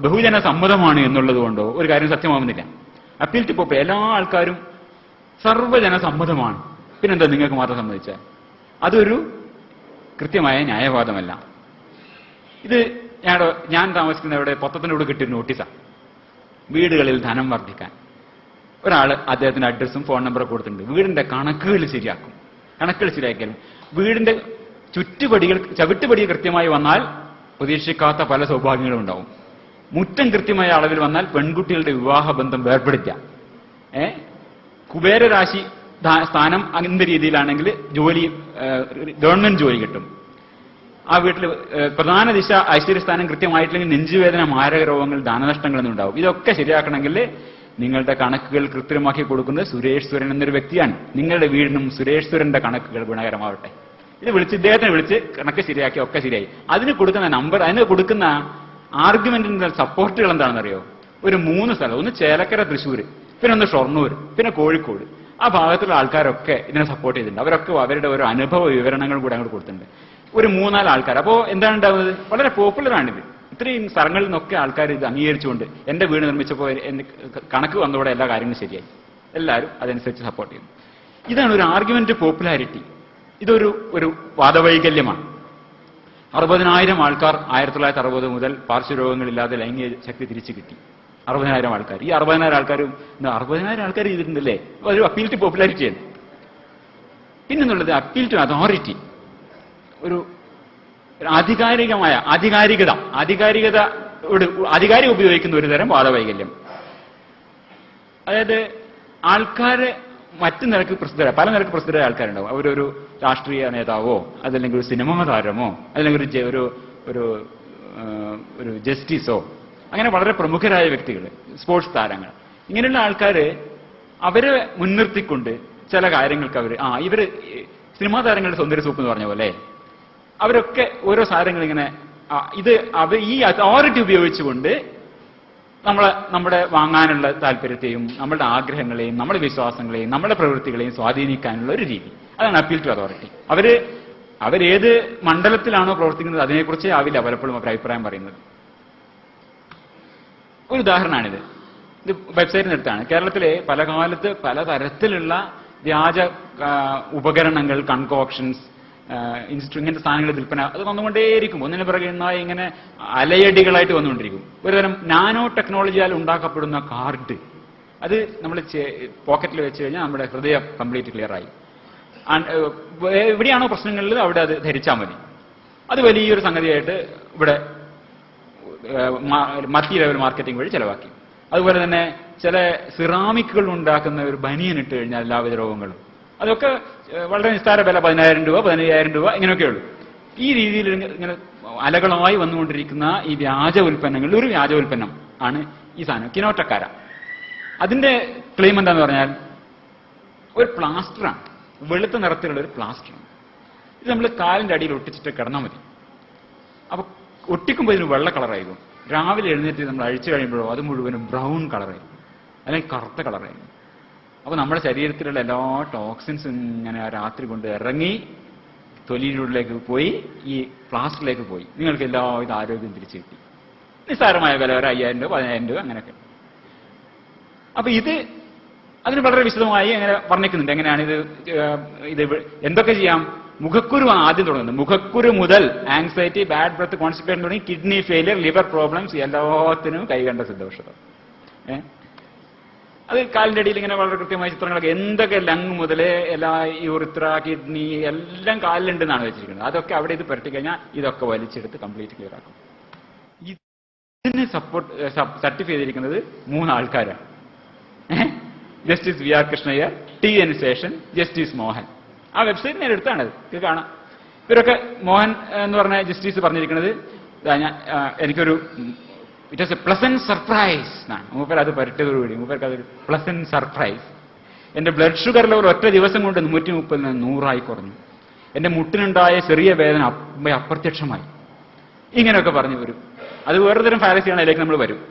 ബഹുജന സമ്മതമാണ് എന്നുള്ളത് കൊണ്ടോ ഒരു കാര്യം സത്യമാവുന്നില്ല. അപ്പീൽ ടു പോപ്പുലർ എല്ലാ ആൾക്കാരും സർവ്വജന സമ്മതമാണ്. പിന്നെന്താ നിങ്ങൾക്ക് മാത്രം സമ്മതിച്ചാൽ? അതൊരു കൃത്യമായ ന്യായവാദമല്ല. ഇത് ഞാൻ താമസിക്കുന്നവിടെ പൊത്തത്തിനോട് കിട്ടിയ നോട്ടീസാണ്. വീടുകളിൽ ധനം വർദ്ധിക്കാൻ ഒരാൾ അദ്ദേഹത്തിന്റെ അഡ്രസ്സും ഫോൺ നമ്പറും കൊടുത്തിട്ടുണ്ട്. വീടിന്റെ കണക്കുകൾ ശരിയാക്കും. കണക്കുകൾ ശരിയാക്കിയാലും വീടിന്റെ ചവിട്ടുപടികൾ കൃത്യമായി വന്നാൽ പ്രതീക്ഷിക്കാത്ത പല സൗഭാഗ്യങ്ങളും ഉണ്ടാവും. മുറ്റം കൃത്യമായ അളവിൽ വന്നാൽ പെൺകുട്ടികളുടെ വിവാഹബന്ധം വേർപ്പെടുത്തുക. കുബേരരാശി സ്ഥാനം അങ്ങനത്തെ രീതിയിലാണെങ്കിൽ ഗവൺമെന്റ് ജോലി കിട്ടും. ആ വീട്ടിൽ പ്രധാന ദിശ ഐശ്വര്യസ്ഥാനം കൃത്യമായിട്ടില്ലെങ്കിൽ നെഞ്ചുവേദന, മാരക രോഗങ്ങൾ, ധനനഷ്ടങ്ങളൊന്നും ഉണ്ടാവും. ഇതൊക്കെ ശരിയാക്കണമെങ്കിൽ നിങ്ങളുടെ കണക്കുകൾ കൃത്രിമമാക്കി കൊടുക്കുന്നത് സുരേഷ്വരൻ എന്നൊരു വ്യക്തിയാണ്. നിങ്ങളുടെ വീടിനും സുരേഷ്വരന്റെ കണക്കുകൾ ഗുണകരമാവട്ടെ. ഇത് ഇദ്ദേഹത്തിനെ വിളിച്ച് കണക്ക് ശരിയാക്കി ഒക്കെ ശരിയായി. അതിന് കൊടുക്കുന്ന നമ്പർ, അതിന് കൊടുക്കുന്ന ആർഗ്യുമെന്റിന്റെ സപ്പോർട്ടുകൾ എന്താണെന്നറിയോ? ഒരു 3 സ്ഥലം, ഒന്ന് ചേലക്കര, തൃശ്ശൂർ, പിന്നെ ഒന്ന് ഷൊർണൂർ, പിന്നെ കോഴിക്കോട്. ആ ഭാഗത്തുള്ള ആൾക്കാരൊക്കെ ഇതിനെ സപ്പോർട്ട് ചെയ്തിട്ടുണ്ട്. അവരൊക്കെ അവരുടെ ഓരോ അനുഭവ വിവരണങ്ങൾ കൂടെ അങ്ങോട്ട് കൊടുത്തിട്ടുണ്ട്. ഒരു 3-4 ആൾക്കാർ. അപ്പോൾ എന്താണ് ഉണ്ടാവുന്നത്? വളരെ പോപ്പുലറാണിത്. ഇത്രയും സ്ഥലങ്ങളിൽ നിന്നൊക്കെ ആൾക്കാർ ഇത് അംഗീകരിച്ചുകൊണ്ട് എന്റെ വീട് നിർമ്മിച്ചപ്പോൾ കണക്ക് വന്നതോടെ എല്ലാ കാര്യങ്ങളും ശരിയായി. എല്ലാവരും അതനുസരിച്ച് സപ്പോർട്ട് ചെയ്യുന്നു. ഇതാണ് ഒരു ആർഗ്യുമെന്റ് പോപ്പുലാരിറ്റി. ഇതൊരു വാദവൈകല്യമാണ്. 60,000 ആൾക്കാർ 1960 മുതൽ പാർശ്വരോഗങ്ങളില്ലാതെ ലൈംഗിക ശക്തി തിരിച്ചു കിട്ടി. 60,000 ആൾക്കാർ. ഈ 60,000 ആൾക്കാരും 60,000 ആൾക്കാർ ചെയ്തിട്ടുണ്ടല്ലേ? ഒരു അപ്പീൽ ടു പോപ്പുലാരിറ്റിയാണ്. പിന്നെന്നുള്ളത് അപ്പീൽ ടു അതോറിറ്റി. ഒരു അധികാരിക ഉപയോഗിക്കുന്ന ഒരു തരം വാദവൈകല്യം. അതായത് ആൾക്കാര് മറ്റു നിരക്ക് പല നിരക്ക് പ്രസിദ്ധരായ ആൾക്കാരുണ്ടാവും. അവരൊരു രാഷ്ട്രീയ നേതാവോ അതല്ലെങ്കിൽ ഒരു സിനിമ താരമോ അല്ലെങ്കിൽ ഒരു ജസ്റ്റിസോ അങ്ങനെ വളരെ പ്രമുഖരായ വ്യക്തികൾ, സ്പോർട്സ് താരങ്ങൾ, ഇങ്ങനെയുള്ള ആൾക്കാര് അവരെ മുൻനിർത്തിക്കൊണ്ട് ചില കാര്യങ്ങൾക്ക് ഇവര് സിനിമാ താരങ്ങളുടെ സൗന്ദര്യ സൂപ്പ് എന്ന് പറഞ്ഞ പോലെ അവരൊക്കെ ഓരോ സാധനങ്ങൾ ഇങ്ങനെ ഈ അതോറിറ്റി ഉപയോഗിച്ചുകൊണ്ട് നമ്മുടെ വാങ്ങാനുള്ള താല്പര്യത്തെയും നമ്മളുടെ ആഗ്രഹങ്ങളെയും നമ്മുടെ വിശ്വാസങ്ങളെയും നമ്മുടെ പ്രവൃത്തികളെയും സ്വാധീനിക്കാനുള്ള ഒരു രീതി. അതാണ് അപ്പീൽ ടു അതോറിറ്റി. അവരേത് മണ്ഡലത്തിലാണോ പ്രവർത്തിക്കുന്നത് അതിനെക്കുറിച്ച് ആവില്ല പലപ്പോഴും അവർ അഭിപ്രായം പറയുന്നത്. ഒരു ഉദാഹരണമാണിത്. ഇത് വെബ്സൈറ്റിൽ നിന്നെടുത്താണ്. കേരളത്തിലെ പല കാലത്ത് പലതരത്തിലുള്ള വ്യാജ ഉപകരണങ്ങൾ, കൺകോക്ഷൻസ്, ഇങ്ങനത്തെ സാധനങ്ങൾ വിൽപ്പന അത് വന്നുകൊണ്ടേയിരിക്കും. ഒന്നിനു പിറകെ ഇങ്ങനെ അലയടികളായിട്ട് വന്നുകൊണ്ടിരിക്കും. ഒരുതരം നാനോ ടെക്നോളജിയാൽ ഉണ്ടാക്കപ്പെടുന്ന കാർഡ്, അത് നമ്മൾ പോക്കറ്റിൽ വെച്ച് കഴിഞ്ഞാൽ നമ്മുടെ ഹൃദയം കംപ്ലീറ്റ് ക്ലിയർ ആയി. എവിടെയാണോ പ്രശ്നങ്ങളിൽ അവിടെ അത് ധരിച്ചാൽ മതി. അത് വലിയൊരു സംഗതിയായിട്ട് ഇവിടെ മൾട്ടി ലെവൽ മാർക്കറ്റിംഗ് വഴി ചെലവാക്കി. അതുപോലെ തന്നെ ചില സിറാമിക്കുകൾ ഉണ്ടാക്കുന്ന ഒരു ബനിയൻ ഇട്ട് കഴിഞ്ഞാൽ എല്ലാവിധ രോഗങ്ങളും, അതൊക്കെ വളരെ നിസ്സാര വില 10,000 രൂപ 15,000 രൂപ ഇങ്ങനെയൊക്കെയുള്ളൂ. ഈ രീതിയിൽ ഇങ്ങനെ അലകളായി വന്നുകൊണ്ടിരിക്കുന്ന ഈ വ്യാജ ഉൽപ്പന്നങ്ങളിൽ ഒരു വ്യാജ ഉൽപ്പന്നം ആണ് ഈ സാധനം, കിനോട്ടക്കാര. അതിന്റെ ക്ലെയിം എന്താന്ന് പറഞ്ഞാൽ ഒരു പ്ലാസ്റ്ററാണ്, വെളുത്ത നിറത്തിലുള്ള ഒരു പ്ലാസ്റ്ററാണ്. ഇത് നമ്മൾ കാലിന്റെ അടിയിൽ ഒട്ടിച്ചിട്ട് കിടന്നാൽ മതി. അപ്പൊ ഒട്ടിക്കുമ്പോൾ ഇതിന് വെള്ള കളറായിരിക്കും. രാവിലെ എഴുന്നേറ്റ് നമ്മൾ അഴിച്ചു കഴിയുമ്പോഴോ അത് മുഴുവനും ബ്രൗൺ കളറായിരിക്കും, അല്ലെങ്കിൽ കറുത്ത കളറായിരിക്കും. അപ്പൊ നമ്മുടെ ശരീരത്തിലുള്ള എല്ലാ ടോക്സിൻസും ഇങ്ങനെ രാത്രി കൊണ്ട് ഇറങ്ങി തൊലിയിലേക്ക് പോയി ഈ പ്ലാസ്റ്ററിലേക്ക് പോയി നിങ്ങൾക്ക് എല്ലാവിധ ആരോഗ്യം തിരിച്ചു കിട്ടി. നിസ്സാരമായ വില ഒരു 5,000 രൂപ 10,000 രൂപ അങ്ങനെയൊക്കെ. അപ്പൊ അതിന് വളരെ വിശദമായി അങ്ങനെ വർണ്ണിക്കുന്നുണ്ട്. എങ്ങനെയാണ് ഇത് എന്തൊക്കെ ചെയ്യാം. മുഖക്കുരു ആദ്യം തുടങ്ങുന്നത്. മുഖക്കുരു മുതൽ ആങ്സൈറ്റി, ബാഡ് ബ്രത്ത്, കോൺസ്റ്റിപ്പേഷൻ തുടങ്ങി കിഡ്നി ഫെയിലിയർ, ലിവർ പ്രോബ്ലംസ് എല്ലാത്തിനും കൈകണ്ട സിദ്ധൌഷധം. അത് കാലിന്റെ അടിയിൽ ഇങ്ങനെ വളരെ കൃത്യമായ ചിത്രങ്ങളൊക്കെ എന്തൊക്കെ ലങ് മുതലേ എല്ലാ യൂറിത്ര, കിഡ്നി എല്ലാം കാലിലുണ്ടെന്നാണ് വെച്ചിരിക്കുന്നത്. അതൊക്കെ അവിടെ ഇത് പുരട്ടിക്കഴിഞ്ഞാൽ ഇതൊക്കെ വലിച്ചെടുത്ത് കംപ്ലീറ്റ് ക്ലിയർ ആക്കും. ഇതിന് സർട്ടിഫൈ ചെയ്തിരിക്കുന്നത് 3 ആൾക്കാരാണ്. Justice V R Krishna Iyer, TN Seshan, justice Mohan. ആ വെബ്സൈറ്റ് ഞാൻ എടുത്താണത്, ഇത് കാണാം. ഇവരൊക്കെ മോഹൻ എന്ന് പറഞ്ഞ ജസ്റ്റിസ് പറഞ്ഞിരിക്കുന്നത് എനിക്കൊരു it was A pleasant surprise എന്നാണ്. മൂപ്പർ അത് പരട്ടിയതോടുകൂടി മൂപ്പർക്ക് അതൊരു പ്ലസന്റ് സർപ്രൈസ്. എന്റെ ബ്ലഡ് ഷുഗർ ലെവൽ ഒറ്റ ദിവസം കൊണ്ട് 130 നിന്ന് 100 കുറഞ്ഞു. എന്റെ മുട്ടിനുണ്ടായ ചെറിയ വേദന അപ്രത്യക്ഷമായി. ഇങ്ങനെയൊക്കെ പറഞ്ഞു വരും. അത് വേറെ തരം ഫാലസിയാണ്, അതിലേക്ക് നമ്മൾ വരും.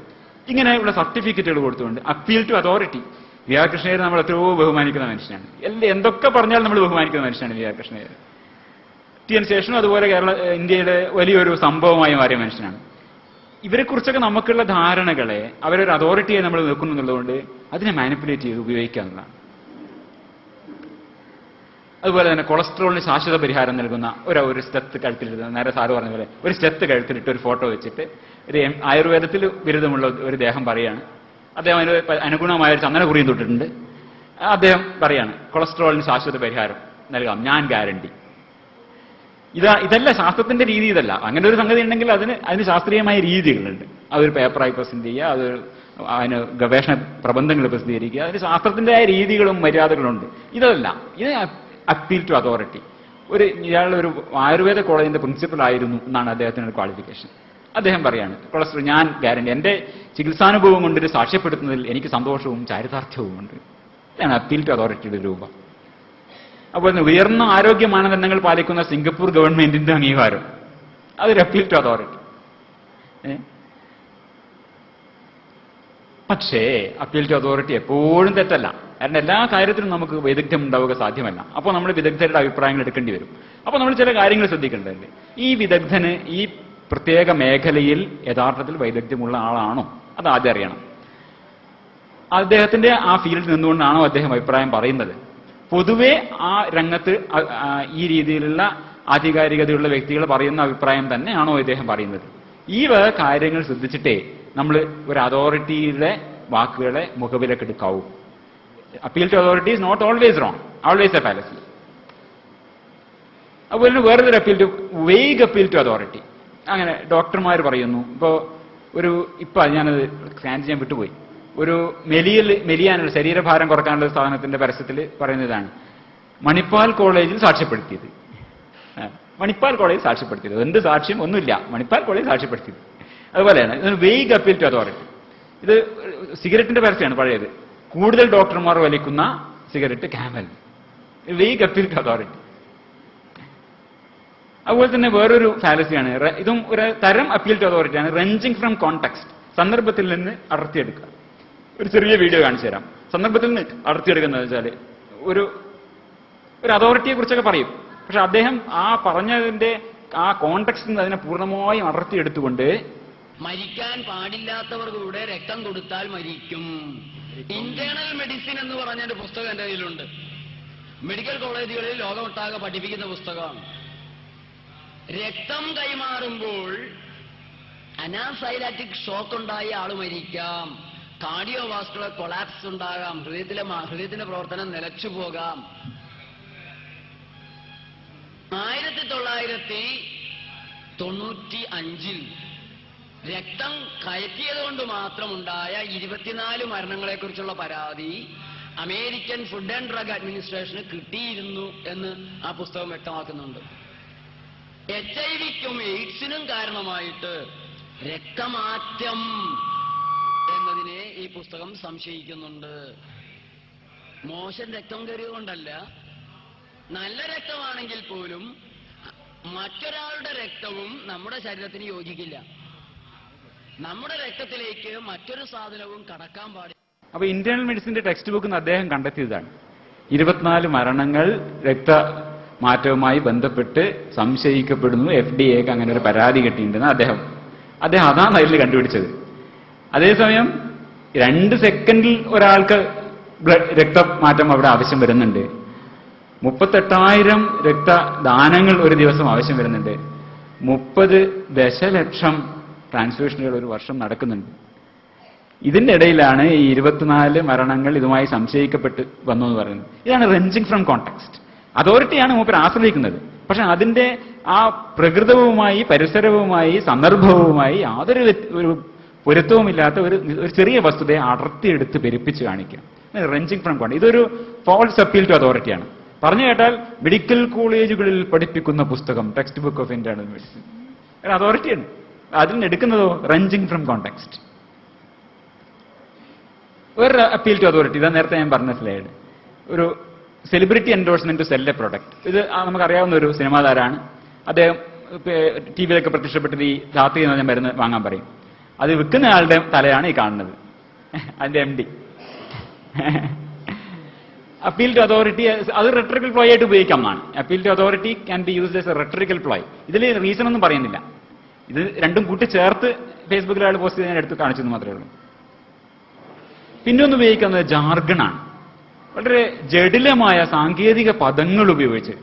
ഇങ്ങനെയുള്ള സർട്ടിഫിക്കറ്റുകൾ കൊടുത്തുകൊണ്ട് appeal to authority. V R Krishna Iyer നമ്മൾ എത്രയോ ബഹുമാനിക്കുന്ന മനുഷ്യനാണ്. എന്തൊക്കെ പറഞ്ഞാൽ നമ്മൾ ബഹുമാനിക്കുന്ന മനുഷ്യനാണ് വി ആർ കൃഷ്ണയ്യർ. TN ശേഷനും അതുപോലെ ഇന്ത്യയുടെ വലിയൊരു സംഭവമായി മാറിയ മനുഷ്യനാണ്. ഇവരെക്കുറിച്ചൊക്കെ നമുക്കുള്ള ധാരണകളെ അവരൊരു അതോറിറ്റിയെ നമ്മൾ നോക്കുന്നു എന്നുള്ളതുകൊണ്ട് അതിനെ മാനിപ്പുലേറ്റ് ചെയ്ത് ഉപയോഗിക്കുക എന്നുള്ളതാണ്. അതുപോലെ തന്നെ കൊളസ്ട്രോളിന് ശാശ്വത പരിഹാരം നൽകുന്ന ഒരു സ്റ്റെത്ത് കഴുത്തിലിട്ട്, നേരെ സാറ് പറഞ്ഞ പോലെ ഒരു സ്റ്റെത്ത് കഴുത്തിലിട്ട് ഒരു ഫോട്ടോ വെച്ചിട്ട് ഒരു ആയുർവേദത്തിൽ ബിരുദമുള്ള ഒരു ദേഹം പറയാണ്. അദ്ദേഹം അതിന് അനുഗുണമായ ഒരു ചന്ദനക്കുറിയും തൊട്ടിട്ടുണ്ട്. അദ്ദേഹം പറയാണ് കൊളസ്ട്രോളിന് ശാശ്വത പരിഹാരം നൽകാം, ഞാൻ ഗ്യാരണ്ടി. ഇതല്ല ശാസ്ത്രത്തിന്റെ രീതി, ഇതല്ല. അങ്ങനെ ഒരു സംഗതി ഉണ്ടെങ്കിൽ അതിന് ശാസ്ത്രീയമായ രീതികളുണ്ട്. അതൊരു പേപ്പറായി പ്രസിദ്ധീകരിക്കുക, അതിന് ഗവേഷണ പ്രബന്ധങ്ങൾ പ്രസിദ്ധീകരിക്കുക, അതിന് ശാസ്ത്രത്തിൻ്റെതായ രീതികളും മര്യാദകളുണ്ട്. ഇതല്ല, ഇത് അപ്പീൽ ടു അതോറിറ്റി. ഇയാളൊരു ആയുർവേദ കോളേജിന്റെ പ്രിൻസിപ്പൽ ആയിരുന്നു എന്നാണ് അദ്ദേഹത്തിന്റെ ക്വാളിഫിക്കേഷൻ. അദ്ദേഹം പറയാണ് കൊളസ്ട്രോൾ ഞാൻ ഗ്യാരണ്ടി, എന്റെ ചികിത്സാനുഭവം കൊണ്ടൊരു സാക്ഷ്യപ്പെടുത്തുന്നതിൽ എനിക്ക് സന്തോഷവും ചാരിതാർത്ഥ്യവും ഉണ്ട്. ഇതാണ് അപ്പീൽ ടു അതോറിറ്റിയുടെ രൂപം. അതുപോലെ ഉയർന്ന ആരോഗ്യ മാനദണ്ഡങ്ങൾ പാലിക്കുന്ന സിംഗപ്പൂർ ഗവൺമെന്റിന്റെ അംഗീകാരം, അതൊരു അപ്പീൽ ടു അതോറിറ്റി. പക്ഷേ അപ്പീൽ ടു അതോറിറ്റി എപ്പോഴും തെറ്റല്ല. കാരണം എല്ലാ കാര്യത്തിലും നമുക്ക് വൈദഗ്ധ്യം ഉണ്ടാവുക സാധ്യമല്ല. അപ്പോൾ നമ്മൾ വിദഗ്ധരുടെ അഭിപ്രായങ്ങൾ എടുക്കേണ്ടി വരും. അപ്പോൾ നമ്മൾ ചില കാര്യങ്ങൾ ശ്രദ്ധിക്കേണ്ടതുണ്ട്. ഈ വിദഗ്ധന് ഈ പ്രത്യേക മേഖലയിൽ യഥാർത്ഥത്തിൽ വൈദഗ്ധ്യമുള്ള ആളാണോ, അത് ആദ്യം അറിയണം. അദ്ദേഹത്തിന്റെ ആ ഫീൽഡിൽ നിന്നുകൊണ്ടാണോ അദ്ദേഹം അഭിപ്രായം പറയുന്നത്. പൊതുവെ ആ രംഗത്ത് ഈ രീതിയിലുള്ള ആധികാരികതയുള്ള വ്യക്തികൾ പറയുന്ന അഭിപ്രായം തന്നെയാണോ ഇദ്ദേഹം പറയുന്നത്. ഈ വക കാര്യങ്ങൾ ശ്രദ്ധിച്ചിട്ടേ നമ്മൾ ഒരു അതോറിറ്റിയുടെ വാക്കുകളെ മുഖവിലക്കെടുക്കാവൂ. Appeal to authority is not always wrong, always a fallacy. അതുപോലെ തന്നെ വേറൊരു appeal to vague appeal to authority. അങ്ങനെ ഡോക്ടർമാർ പറയുന്നു. ഇപ്പൊ ഞാനത് സ്കാൻ ചെയ്യാൻ വിട്ടുപോയി. ഒരു മെലിയാനുള്ള ശരീരഭാരം കുറക്കാനുള്ള സാധനത്തിന്റെ പരസ്യത്തിൽ പറയുന്നതാണ് മണിപ്പാൽ കോളേജിൽ സാക്ഷ്യപ്പെടുത്തിയത്. മണിപ്പാൽ കോളേജിൽ സാക്ഷ്യപ്പെടുത്തിയത് എന്ത് സാക്ഷ്യം ഒന്നുമില്ല, മണിപ്പാൽ കോളേജിൽ സാക്ഷ്യപ്പെടുത്തിയത്. അതുപോലെയാണ് ഇതിന് വെയ്ഗ് അപ്പീൽ ടു അതോറിറ്റി. ഇത് സിഗരറ്റിന്റെ പരസ്യമാണ് പഴയത്. കൂടുതൽ ഡോക്ടർമാർ വലിക്കുന്ന cigarette Camel. Vague appeal to authority. അതുപോലെ തന്നെ വേറൊരു ഫാലസിയാണ്, ഇതും ഒരു തരം അപ്പീൽ ടു അതോറിറ്റിയാണ്, റെഞ്ചിങ് ഫ്രം കോണ്ടെക്സ്റ്റ്, സന്ദർഭത്തിൽ നിന്ന് അടർത്തിയെടുക്കുക. ഒരു ചെറിയ വീഡിയോ കാണിച്ചു തരാം. സന്ദർഭത്തിൽ നിന്ന് അടർത്തിയെടുക്കുന്നത് വെച്ചാൽ ഒരു അതോറിറ്റിയെ കുറിച്ചൊക്കെ പറയും, പക്ഷെ അദ്ദേഹം ആ പറഞ്ഞതിന്റെ ആ കോണ്ടെക്സ്റ്റിൽ നിന്ന് അതിനെ പൂർണ്ണമായും അടർത്തിയെടുത്തുകൊണ്ട് മരിക്കാൻ പാടില്ലാത്തവർ കൂടെ രക്തം കൊടുത്താൽ മരിക്കും. ഇന്റേണൽ മെഡിസിൻ എന്ന് പറഞ്ഞൊരു പുസ്തകം എന്റെ കയ്യിലുണ്ട്. മെഡിക്കൽ കോളേജുകളിൽ ലോകമൊട്ടാകെ പഠിപ്പിക്കുന്ന പുസ്തകമാണ്. രക്തം കൈമാറുമ്പോൾ അനാഫൈലാറ്റിക് ഷോക്ക് ഉണ്ടായ ആള് മരിക്കാം, കാർഡിയോവാസ്കുലർ കൊളാപ്സ് ഉണ്ടാകാം, ഹൃദയത്തിന്റെ പ്രവർത്തനം നിലച്ചു പോകാം. 1995 രക്തം കയറ്റിയതുകൊണ്ട് മാത്രമുണ്ടായ 24 മരണങ്ങളെക്കുറിച്ചുള്ള പരാതി അമേരിക്കൻ ഫുഡ് ആൻഡ് ഡ്രഗ് അഡ്മിനിസ്ട്രേഷന് കിട്ടിയിരുന്നു എന്ന് ആ പുസ്തകം വ്യക്തമാക്കുന്നുണ്ട്. HIV-ക്കും എയ്ഡ്സിനും കാരണമായിട്ട് രക്തമാറ്റം എന്നതിനെ ഈ പുസ്തകം സംശയിക്കുന്നുണ്ട്. മോശം രക്തം കയറിയതുകൊണ്ടല്ല, നല്ല രക്തമാണെങ്കിൽ പോലും മറ്റൊരാളുടെ രക്തവും നമ്മുടെ ശരീരത്തിന് യോജിക്കില്ല. നമ്മുടെ രക്തത്തിലേക്ക് മറ്റൊരു സാധനവും കടക്കാൻ പാടില്ല. അപ്പൊ ഇന്റേണൽ മെഡിസിന്റെ ടെക്സ്റ്റ് ബുക്കിൽ നിന്ന് അദ്ദേഹം കണ്ടെത്തിയതാണ് 24 മരണങ്ങൾ രക്തമാറ്റവുമായി ബന്ധപ്പെട്ട് സംശയിക്കപ്പെടുന്നു, FDA-ക്ക് അങ്ങനെ ഒരു പരാതി കിട്ടിയിട്ടുണ്ടെന്ന് അദ്ദേഹം അതാണ് അതിൽ കണ്ടുപിടിച്ചത്. അതേസമയം 2 സെക്കൻഡിൽ ഒരാൾക്ക് രക്തമാറ്റം അവിടെ ആവശ്യം വരുന്നുണ്ട്. 38,000 രക്തദാനങ്ങൾ ഒരു ദിവസം ആവശ്യം വരുന്നുണ്ട്. 30 ദശലക്ഷം ട്രാൻസ്ഫ്യൂഷനുകൾ ഒരു വർഷം നടക്കുന്നുണ്ട്. ഇതിന്റെ ഇടയിലാണ് ഈ 24 മരണങ്ങൾ ഇതുമായി സംശയിക്കപ്പെട്ട് വന്നു എന്ന് പറയുന്നത്. ഇതാണ് റെഞ്ചിങ് ഫ്രം കോണ്ടെക്സ്റ്റ്. അതോറിറ്റിയാണ് മൂപ്പർ ആശ്രയിക്കുന്നത്, പക്ഷെ അതിന്റെ ആ പ്രകൃതവുമായി, പരിസരവുമായി, സന്ദർഭവുമായി യാതൊരു ഒരു പൊരുത്തവുമില്ലാത്ത ഒരു ചെറിയ വസ്തുതയെ അടർത്തിയെടുത്ത് പെരുപ്പിച്ച് കാണിക്കുക. Wrenching from context. ഇതൊരു ഫോൾസ് അപ്പീൽ ടു അതോറിറ്റിയാണ്. പറഞ്ഞു കേട്ടാൽ മെഡിക്കൽ കോളേജുകളിൽ പഠിപ്പിക്കുന്ന പുസ്തകം, text book of internal medicine, ഒരു അതോറിറ്റിയാണ്. അതിന് എടുക്കുന്നതോ റെഞ്ചിങ് ഫ്രം കോണ്ടെക്സ്റ്റ്. ഒരു അപ്പീൽ ടു അതോറിറ്റി, ഇതാ നേരത്തെ ഞാൻ പറഞ്ഞ സ്ലൈഡ്, ഒരു celebrity endorsement to sell a product. ഇത് നമുക്കറിയാവുന്ന ഒരു സിനിമാ താരമാണ്. അദ്ദേഹം ടിവിയിലൊക്കെ പ്രത്യക്ഷപ്പെട്ട് ഈ ധാത്രി എന്ന് പറഞ്ഞ മരുന്ന് വാങ്ങാൻ പറയും. അത് വിൽക്കുന്ന ആളുടെ തലയാണ് ഈ കാണുന്നത്, അതിന്റെ MD. അപ്പീൽ ടു അതോറിറ്റി അത് റെട്ടറിക്കൽ പ്ലോയ് ആയിട്ട് ഉപയോഗിക്കാം എന്നാണ്. Appeal to authority can be used as a rhetorical ploy. ഇതിൽ റീസൺ ഒന്നും പറയുന്നില്ല. ഇത് രണ്ടും കൂട്ടി ചേർത്ത് ഫേസ്ബുക്കിൽ ആൾ പോസ്റ്റ് ചെയ്ത് ഞാൻ എടുത്ത് കാണിച്ചെന്ന് മാത്രമേ ഉള്ളൂ. പിന്നെ ഒന്ന് ഉപയോഗിക്കുന്നത് ജാർഗണാണ്. വളരെ ജടിലമായ സാങ്കേതിക പദങ്ങൾ ഉപയോഗിച്ച്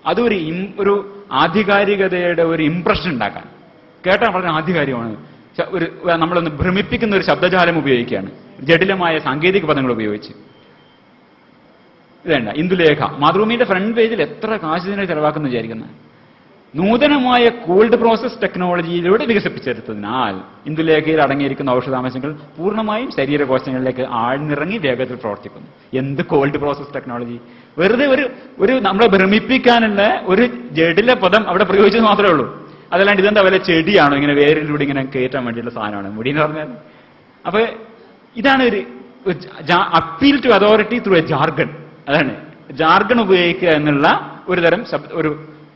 അതൊരു ഒരു ആധികാരികതയുടെ ഒരു ഇംപ്രഷൻ ഉണ്ടാക്കാൻ, കേട്ടാൽ വളരെ ആധികാരികമാണ്, ഒരു നമ്മളൊന്ന് ഭ്രമിപ്പിക്കുന്ന ഒരു ശബ്ദജാലം ഉപയോഗിക്കുകയാണ് ജടിലമായ സാങ്കേതിക പദങ്ങൾ ഉപയോഗിച്ച്. ഇതേണ്ട ഇന്ദുലേഖ മാതൃഭൂമിയുടെ ഫ്രണ്ട് പേജിൽ എത്ര കാശ് ഇതിനെ ചെലവാക്കുന്ന വിചാരിക്കുന്നത്. നൂതനമായ കോൾഡ് പ്രോസസ് ടെക്നോളജിയിലൂടെ വികസിപ്പിച്ചെടുത്തതിനാൽ ഇന്ദുലേഖയിൽ അടങ്ങിയിരിക്കുന്ന ഔഷധാംശങ്ങൾ പൂർണ്ണമായും ശരീരകോശങ്ങളിലേക്ക് ആഴ്ന്നിറങ്ങി വേഗത്തിൽ പ്രവർത്തിക്കുന്നു. എന്ത് കോൾഡ് പ്രോസസ് ടെക്നോളജി! വെറുതെ ഒരു നമ്മളെ ഭ്രമിപ്പിക്കാനുള്ള ഒരു ജഡില പദം അവിടെ പ്രയോഗിച്ചത് മാത്രമേ ഉള്ളൂ. അതല്ലാണ്ട് ഇതെന്താ വല്ല ചെടിയാണോ ഇങ്ങനെ വേരിലൂടെ ഇങ്ങനെ കയറ്റാൻ വേണ്ടിയുള്ള സാധനമാണ് മുടി എന്ന് പറഞ്ഞാൽ. അപ്പൊ ഇതാണ് ഒരു appeal to authority through a jargon. അതാണ് ജാർഗൺ ഉപയോഗിക്കുക എന്നുള്ള ഒരു തരം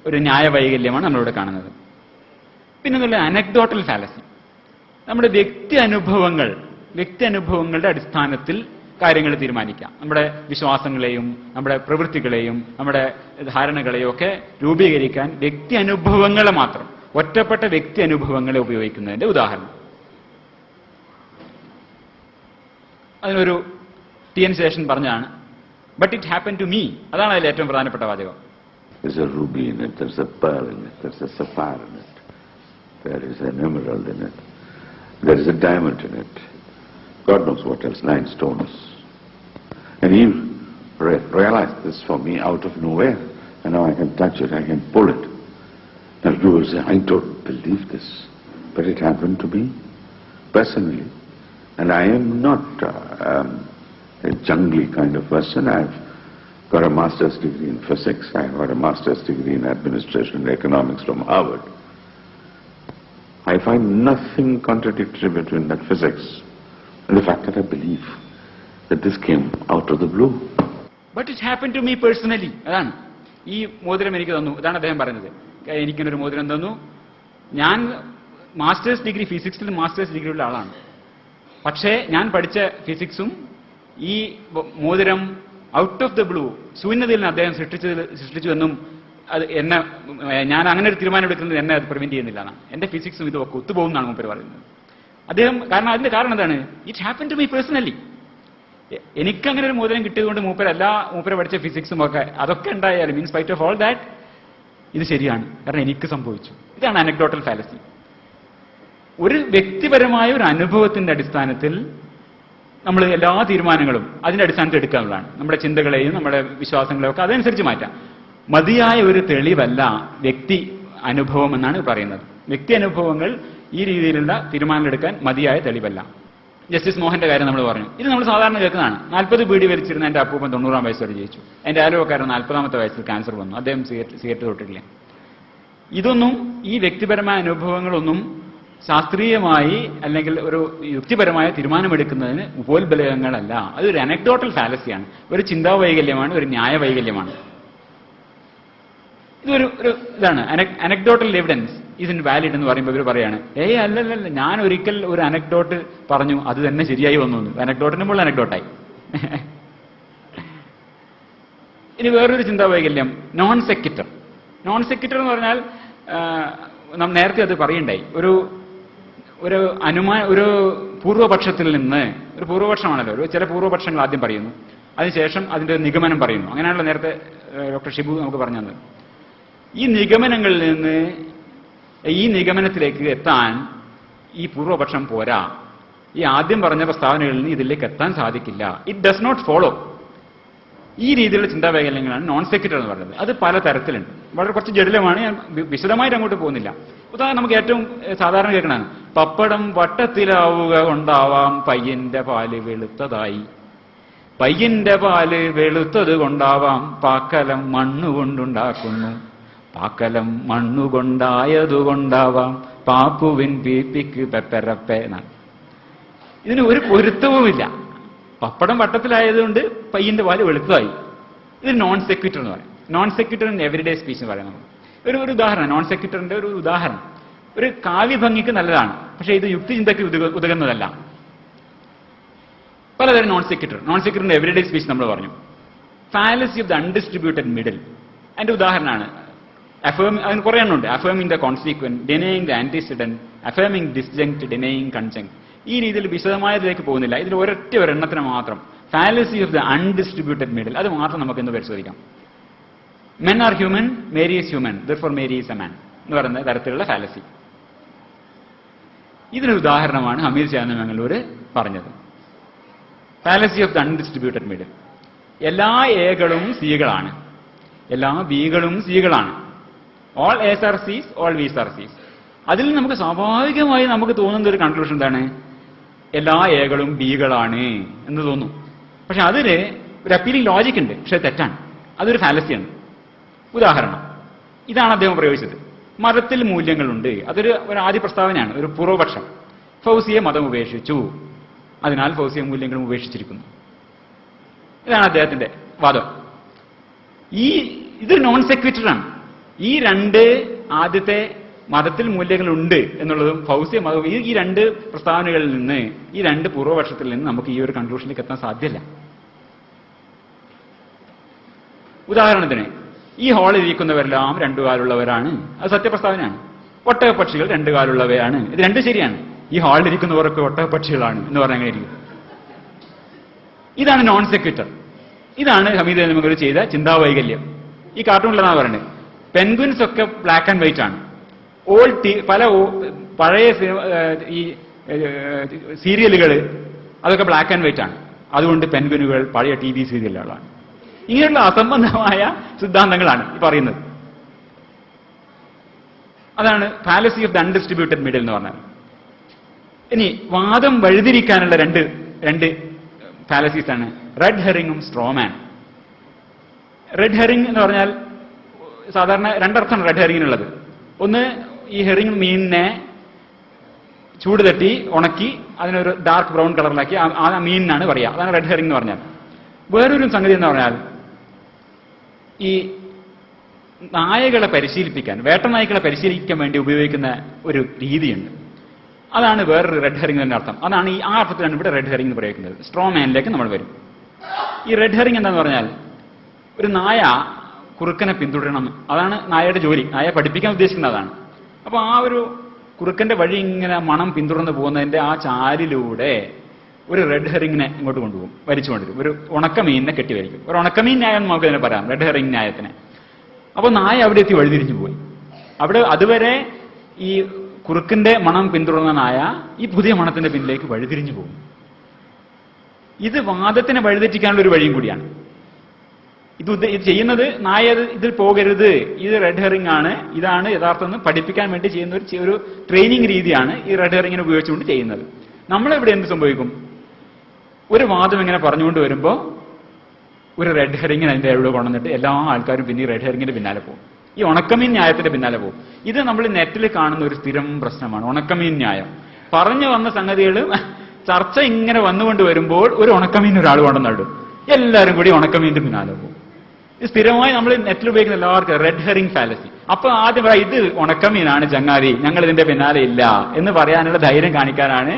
ഒരു ന്യായ വൈകല്യമാണ് നമ്മളിവിടെ കാണുന്നത്. പിന്നെ എന്നുള്ള അനക്ഡോട്ടൽ ഫാലസി. നമ്മുടെ വ്യക്തി അനുഭവങ്ങളുടെ അടിസ്ഥാനത്തിൽ കാര്യങ്ങൾ തീരുമാനിക്കാം. നമ്മുടെ വിശ്വാസങ്ങളെയും നമ്മുടെ പ്രവൃത്തികളെയും നമ്മുടെ ധാരണകളെയും ഒക്കെ രൂപീകരിക്കാൻ വ്യക്തി അനുഭവങ്ങളെ മാത്രം, ഒറ്റപ്പെട്ട വ്യക്തി അനുഭവങ്ങളെ ഉപയോഗിക്കുന്നതിന്റെ ഉദാഹരണം. അതിനൊരു TN ശേഷൻ പറഞ്ഞാണ്, but it happen to me. അതാണ് അതിൽ ഏറ്റവും പ്രധാനപ്പെട്ട വാചകം. There's a ruby in it, there's a pearl in it, there's a sapphire in it, there is an emerald in it, there is a diamond in it, God knows what else, 9 stones. And he realized this for me out of nowhere, and now I can touch it, I can pull it. Now you will say, I don't believe this, but it happened to me personally. And I am not a jungly kind of person. I've got a master's degree in physics. I got a master's degree in administration and economics from Harvard. I find nothing contradictory between that physics and the fact that I believe that this came out of the blue. But it happened to me personally. അതാണ് ഈ മോതിരം എനിക്ക് തന്നു. ഇതാണ് അദ്ദേഹം പറയുന്നത്. എനിക്കൊരു മോതിരം തന്നു. ഞാൻ മാസ്റ്റേഴ്സ് ഡിഗ്രി ഫിസിക്സിൽ മാസ്റ്റേഴ്സ് ഡിഗ്രിയുള്ള ആളാണ്. പക്ഷേ ഞാൻ പഠിച്ച ഫിസിക്സും ഈ മോതിരം ഔട്ട് ഓഫ് ദ ബ്ലൂ ശൂന്യതയിൽ നിന്ന് അദ്ദേഹം സൃഷ്ടിച്ചുവെന്നും അത് എന്നെ ഞാൻ അങ്ങനെ ഒരു തീരുമാനം എടുക്കുന്നത് എന്നെ അത് പ്രിവെന്റ് ചെയ്യുന്നില്ല എന്നാണ്. എന്റെ ഫിസിക്സും ഇതൊക്കെ ഒത്തുപോകുന്നതാണ് മൂപ്പര് പറയുന്നത്. അദ്ദേഹം അതിന്റെ കാരണം എന്താണ്? It happen to me personally. എനിക്കങ്ങനെ ഒരു മോതിരം കിട്ടിയതുകൊണ്ട് മൂപ്പര് പഠിച്ച ഫിസിക്സും ഒക്കെ അതൊക്കെ ഉണ്ടായാലും in spite of all that ഇത് ശരിയാണ്, കാരണം എനിക്ക് സംഭവിച്ചു. ഇതാണ് അനക്ഡോട്ടൽ ഫാലസി. ഒരു വ്യക്തിപരമായ ഒരു അനുഭവത്തിന്റെ അടിസ്ഥാനത്തിൽ നമ്മൾ എല്ലാ തീരുമാനങ്ങളും അതിന്റെ അടിസ്ഥാനത്തിൽ എടുക്കാനുള്ളതാണ്. നമ്മുടെ ചിന്തകളെയും നമ്മുടെ വിശ്വാസങ്ങളെയും ഒക്കെ അതനുസരിച്ച് മാറ്റാം. മതിയായ ഒരു തെളിവല്ല വ്യക്തി അനുഭവം എന്നാണ് പറയുന്നത്. വ്യക്തി അനുഭവങ്ങൾ ഈ രീതിയിലുള്ള തീരുമാനങ്ങൾ എടുക്കാൻ മതിയായ തെളിവല്ല. ജസ്റ്റിസ് മോഹന്റെ കാര്യം നമ്മൾ പറഞ്ഞു. ഇത് നമ്മൾ സാധാരണ കേൾക്കുന്നതാണ്. 40 ബീഡി വലിച്ചിരുന്ന എന്റെ അപ്പൂപ്പൻ 90-ാം വയസ്സോടെ ജയിച്ചു. എന്റെ ആലോചനക്കാരൻ 40-ാമത്തെ വയസ്സിൽ ക്യാൻസർ വന്നു. അദ്ദേഹം സിഗരറ്റ് തൊട്ടിട്ടില്ല. ഇതൊന്നും ഈ വ്യക്തിപരമായ അനുഭവങ്ങളൊന്നും ശാസ്ത്രീയമായി അല്ലെങ്കിൽ ഒരു യുക്തിപരമായ തീരുമാനമെടുക്കുന്നതിന് ഉപോത്ബലകങ്ങളല്ല. അതൊരു അനക്ഡോട്ടൽ ഫാലസിയാണ്, ഒരു ചിന്താവൈകല്യമാണ്, ഒരു ന്യായ വൈകല്യമാണ്. ഇതൊരു ഇതാണ് anecdotal evidence is in valid എന്ന് പറയുമ്പോൾ ഇവർ പറയാണ്, അല്ലല്ല, ഞാൻ ഒരിക്കൽ ഒരു അനക്ഡോട്ട് പറഞ്ഞു, അത് തന്നെ ശരിയായി വന്നു. അനക്ഡോട്ടിന് മുകളിൽ അനക്ഡോട്ടായി. ഇനി വേറൊരു ചിന്താവൈകല്യം നോൺ സെക്വിറ്റർ. നോൺ സെക്വിറ്റർ എന്ന് പറഞ്ഞാൽ നാം നേരത്തെ അത് പറയണ്ടായി. ഒരു പൂർവപക്ഷത്തിൽ നിന്ന്, ഒരു പൂർവപക്ഷമാണല്ലോ, ചില പൂർവപക്ഷങ്ങൾ ആദ്യം പറയുന്നു, അതിനുശേഷം അതിന്റെ നിഗമനം പറയുന്നു. അങ്ങനെയാണല്ലോ നേരത്തെ ഡോക്ടർ ഷിബു നമുക്ക് പറഞ്ഞു തന്നത്. ഈ നിഗമനങ്ങളിൽ നിന്ന് ഈ നിഗമനത്തിലേക്ക് എത്താൻ ഈ പൂർവപക്ഷം പോരാ. ഈ ആദ്യം പറഞ്ഞ പ്രസ്താവനകളിൽ നിന്ന് ഇതിലേക്ക് എത്താൻ സാധിക്കില്ല. It does not follow. ഈ രീതിയിലുള്ള ചിന്താവൈകല്യങ്ങളാണ് നോൺ സെക്വിറ്റർ എന്ന് പറയുന്നത്. അത് പല തരത്തിലുണ്ട്, വളരെ കുറച്ച് ജടിലമാണ്. ഞാൻ വിശദമായിട്ട് അങ്ങോട്ട് പോകുന്നില്ല. ഉദാഹരണം നമുക്ക് ഏറ്റവും സാധാരണ കേൾക്കണതാണ്, പപ്പടം വട്ടത്തിലാവുക കൊണ്ടാവാം പയ്യന്റെ പാല് വെളുത്തതായി. പയ്യന്റെ പാല് വെളുത്തത് കൊണ്ടാവാം പാക്കലം മണ്ണുകൊണ്ടുണ്ടാക്കുന്നു. പാക്കലം മണ്ണുകൊണ്ടായതുകൊണ്ടാവാം പാപ്പുവിൻ പീപ്പിക്ക് പെപ്പരപ്പേ എന്നാണ്. ഇതിന് ഒരു പൊരുത്തവുമില്ല. പപ്പടം വട്ടത്തിലായതുകൊണ്ട് പയ്യന്റെ പാല് വെളുത്തതായി. ഇത് നോൺ സെക്വിറ്റർ എന്ന് പറയും. നോൺ സെക്വിറ്റർ ഇൻ എവരിഡേ സ്പീച്ച് എന്ന് പറയാം. ഒരു ഉദാഹരണം, നോൺ സെക്വിറ്ററിന്റെ ഒരു ഉദാഹരണം. ഒരു കാവ്യഭംഗിക്ക് നല്ലതാണ്, പക്ഷേ ഇത് യുക്തിചിന്തയ്ക്ക് ഉതകുന്നതല്ല. പലതരം നോൺ സെക്വിറ്ററിന്റെ എവരിഡേ സ്പീച്ച് നമ്മൾ പറഞ്ഞു. Fallacy of the undistributed middle അതിന്റെ ഉദാഹരണമാണ്. അതിന് കുറെ എണ്ണമുണ്ട്. അഫേമിംഗ് the consequent, denying the antecedent, അഫേമിംഗ് ഡിസ്ജങ്ക്ട്, denying കൺജങ്ക്ട്. ഈ രീതിയിൽ വിശദമായതിലേക്ക് പോകുന്നില്ല. ഇതിൽ ഒരെണ്ണത്തിന് മാത്രം fallacy of the undistributed middle, അത് മാത്രം നമുക്ക് ഇന്ന് പരിശോധിക്കാം. Men are human, Mary is human, therefore Mary is a man എന്ന് പറയുന്ന തരത്തിലുള്ള ഫാലസി. ഇതിനൊരു ഉദാഹരണമാണ് ഹമീദ് ഷാഹ് മംഗളൂര് പറഞ്ഞത്. Fallacy of the undistributed middle. എല്ലാ എകളും സികളാണ്, എല്ലാ ബികളും സികളാണ്. ഓൾ എസ് ആർ സീസ്, ഓൾ വീസ് ആർ സീസ്. അതിൽ നമുക്ക് സ്വാഭാവികമായി നമുക്ക് തോന്നുന്ന ഒരു കൺക്ലൂഷൻ എന്താണ്? എല്ലാ എകളും ബികളാണ് എന്ന് തോന്നും. പക്ഷെ അതിന് ഒരു അപ്പീലിംഗ് ലോജിക് ഉണ്ട്, പക്ഷെ തെറ്റാണ്. അതൊരു ഫാലസിയാണ്. ഉദാഹരണം ഇതാണ് അദ്ദേഹം പ്രയോഗിച്ചത്. മതത്തിൽ മൂല്യങ്ങളുണ്ട്. അതൊരു ആദ്യ പ്രസ്താവനയാണ്, ഒരു പൂർവപക്ഷം. ഫൗസിയെ മതം ഉപേക്ഷിച്ചു, അതിനാൽ ഫൗസിയെ മൂല്യങ്ങളും ഉപേക്ഷിച്ചിരിക്കുന്നു. ഇതാണ് അദ്ദേഹത്തിന്റെ വാദം. ഇത് നോൺ സെക്വിറ്ററാണ്. ഈ ആദ്യത്തെ മതത്തിൽ മൂല്യങ്ങളുണ്ട് എന്നുള്ളതും ഫൗസിയ മതം, ഈ രണ്ട് പ്രസ്താവനകളിൽ നിന്ന്, ഈ രണ്ട് പൂർവപക്ഷത്തിൽ നിന്ന് നമുക്ക് ഈ ഒരു കൺക്ലൂഷനിലേക്ക് എത്താൻ സാധ്യമല്ല. ഉദാഹരണത്തിന് ഈ ഹാളിൽ ഇരിക്കുന്നവരെല്ലാം രണ്ടുകാലുള്ളവരാണ്, അത് സത്യപ്രസ്താവനയാണ്. ഒട്ടകപ്പക്ഷികൾ രണ്ടുകാലുള്ളവയാണ്, ഇത് രണ്ടും ശരിയാണ്. ഈ ഹാളിൽ ഇരിക്കുന്നവരൊക്കെ ഒട്ടകപ്പക്ഷികളാണ് എന്ന് പറഞ്ഞാൽ അങ്ങനെ ഇരിക്കും. ഇതാണ് നോൺ സെക്വിറ്റർ. ഇതാണ് ഹമീദ് അലിമംഗലൂർ ചെയ്ത ചിന്താവൈകല്യം. ഈ കാർട്ടൂണിലെന്നാണ് പറയുന്നത്. പെൻഗ്വിൻസ് ഒക്കെ ബ്ലാക്ക് ആൻഡ് വൈറ്റ് ആണ്. പല പഴയ ഈ സീരിയലുകൾ അതൊക്കെ ബ്ലാക്ക് ആൻഡ് വൈറ്റ് ആണ്. അതുകൊണ്ട് പെൻഗ്വിനുകൾ പഴയ TV സീരിയലുകളാണ്. ഇങ്ങനെയുള്ള അസംബന്ധമായ സിദ്ധാന്തങ്ങളാണ് ഈ പറയുന്നത്. അതാണ് fallacy of the undistributed middle എന്ന് പറഞ്ഞാൽ. ഇനി വാദം വഴിതിരിക്കാനുള്ള രണ്ട് ഫാലസീസ് ആണ് റെഡ് ഹെറിങ്ങും സ്ട്രോമാൻ. റെഡ് ഹെറിങ് എന്ന് പറഞ്ഞാൽ സാധാരണ രണ്ടർത്ഥമാണ് റെഡ് ഹെറിങ്ങിനുള്ളത്. ഒന്ന്, ഈ ഹെറിങ് മീനിനെ ചൂട് തട്ടി ഉണക്കി അതിനൊരു ഡാർക്ക് ബ്രൗൺ കളറിലാക്കി ആ മീനിനാണ് പറയുക. അതാണ് റെഡ് ഹെറിങ് എന്ന് പറഞ്ഞാൽ. വേറൊരു സംഗതി എന്ന് പറഞ്ഞാൽ ഈ നായകളെ പരിശീലിപ്പിക്കാൻ, വേട്ടനായ്ക്കളെ പരിശീലിക്കാൻ വേണ്ടി ഉപയോഗിക്കുന്ന ഒരു രീതിയുണ്ട്. അതാണ് വേറൊരു റെഡ് ഹെറിംഗ് എന്ന അർത്ഥം. അതാണ് ആ അർത്ഥത്തിലാണ് ഇവിടെ റെഡ് ഹെറിംഗ് എന്ന് പ്രയോഗിക്കുന്നത്. സ്ട്രോ മാനിലേക്ക് നമ്മൾ വരും. ഈ റെഡ് ഹെറിംഗ് എന്താന്ന് പറഞ്ഞാൽ, ഒരു നായ കുറുക്കനെ പിന്തുടരണം, അതാണ് നായയുടെ ജോലി. നായ പഠിപ്പിക്കാൻ ഉദ്ദേശിക്കുന്നത് അതാണ്. അപ്പൊ ആ ഒരു കുറുക്കന്റെ വഴി ഇങ്ങനെ മണം പിന്തുടർന്ന് പോകുന്നതിന്റെ ആ ചാലിലൂടെ ഒരു റെഡ് ഹെറിങ്ങിനെ ഇങ്ങോട്ട് കൊണ്ടുപോകും, വലിച്ചുകൊണ്ടിരും. ഒരു ഉണക്കമീനിനെ കെട്ടിവലിക്കും. ഒരു ഉണക്കമീൻ ന്യായം നമുക്ക് ഇതിനെ പറയാം, റെഡ് ഹെറിംഗ് ന്യായത്തിന്. അപ്പൊ നായ അവിടെ എത്തി വഴിതിരിഞ്ഞു പോയി. അവിടെ അതുവരെ ഈ കുറുക്കന്റെ മണം പിന്തുടർന്ന നായ ഈ പുതിയ മണത്തിന്റെ പിന്നിലേക്ക് വഴിതിരിഞ്ഞു പോകും. ഇത് വാദത്തിനെ വഴിതെറ്റിക്കാനുള്ള ഒരു വഴിയും കൂടിയാണ്. ഇത് ചെയ്യുന്നത് നായ ഇതിൽ പോകരുത്, ഇത് റെഡ് ഹെറിംഗ് ആണ്, ഇതാണ് യഥാർത്ഥം പഠിപ്പിക്കാൻ വേണ്ടി ചെയ്യുന്ന ഒരു ട്രെയിനിങ് രീതിയാണ് ഈ റെഡ് ഹെറിങ്ങിനെ ഉപയോഗിച്ചുകൊണ്ട് ചെയ്യുന്നത്. നമ്മളെവിടെ എന്ത് സംഭവിക്കും? ഒരു വാദം ഇങ്ങനെ പറഞ്ഞുകൊണ്ട് വരുമ്പോൾ ഒരു റെഡ് ഹെറിങ്ങിന് അതിന്റെ എവിടെ കൊണ്ടുവന്നിട്ട് എല്ലാ ആൾക്കാരും പിന്നെ റെഡ് ഹെറിങ്ങിന്റെ പിന്നാലെ പോകും. ഈ ഉണക്കമീൻ ന്യായത്തിന്റെ പിന്നാലെ പോകും. ഇത് നമ്മൾ നെറ്റിൽ കാണുന്ന ഒരു സ്ഥിരം പ്രശ്നമാണ്, ഉണക്കമീൻ ന്യായം. പറഞ്ഞു വന്ന സംഗതികൾ ചർച്ച ഇങ്ങനെ വന്നുകൊണ്ട് വരുമ്പോൾ ഒരു ഉണക്കമീൻ ഒരാൾ കൊണ്ടുവന്നിടും, എല്ലാവരും കൂടി ഉണക്കമീന്റെ പിന്നാലെ പോകും. ഇത് സ്ഥിരമായി നമ്മൾ നെറ്റിൽ ഉപയോഗിക്കുന്ന എല്ലാവർക്കും റെഡ് ഹെറിംഗ് ഫാലസി. അപ്പൊ ആദ്യം പറയാം, ഇത് ഉണക്കമീനാണ് ചങ്ങാതി, ഞങ്ങൾ ഇതിന്റെ പിന്നാലെ ഇല്ല എന്ന് പറയാനുള്ള ധൈര്യം കാണിക്കാനാണ്,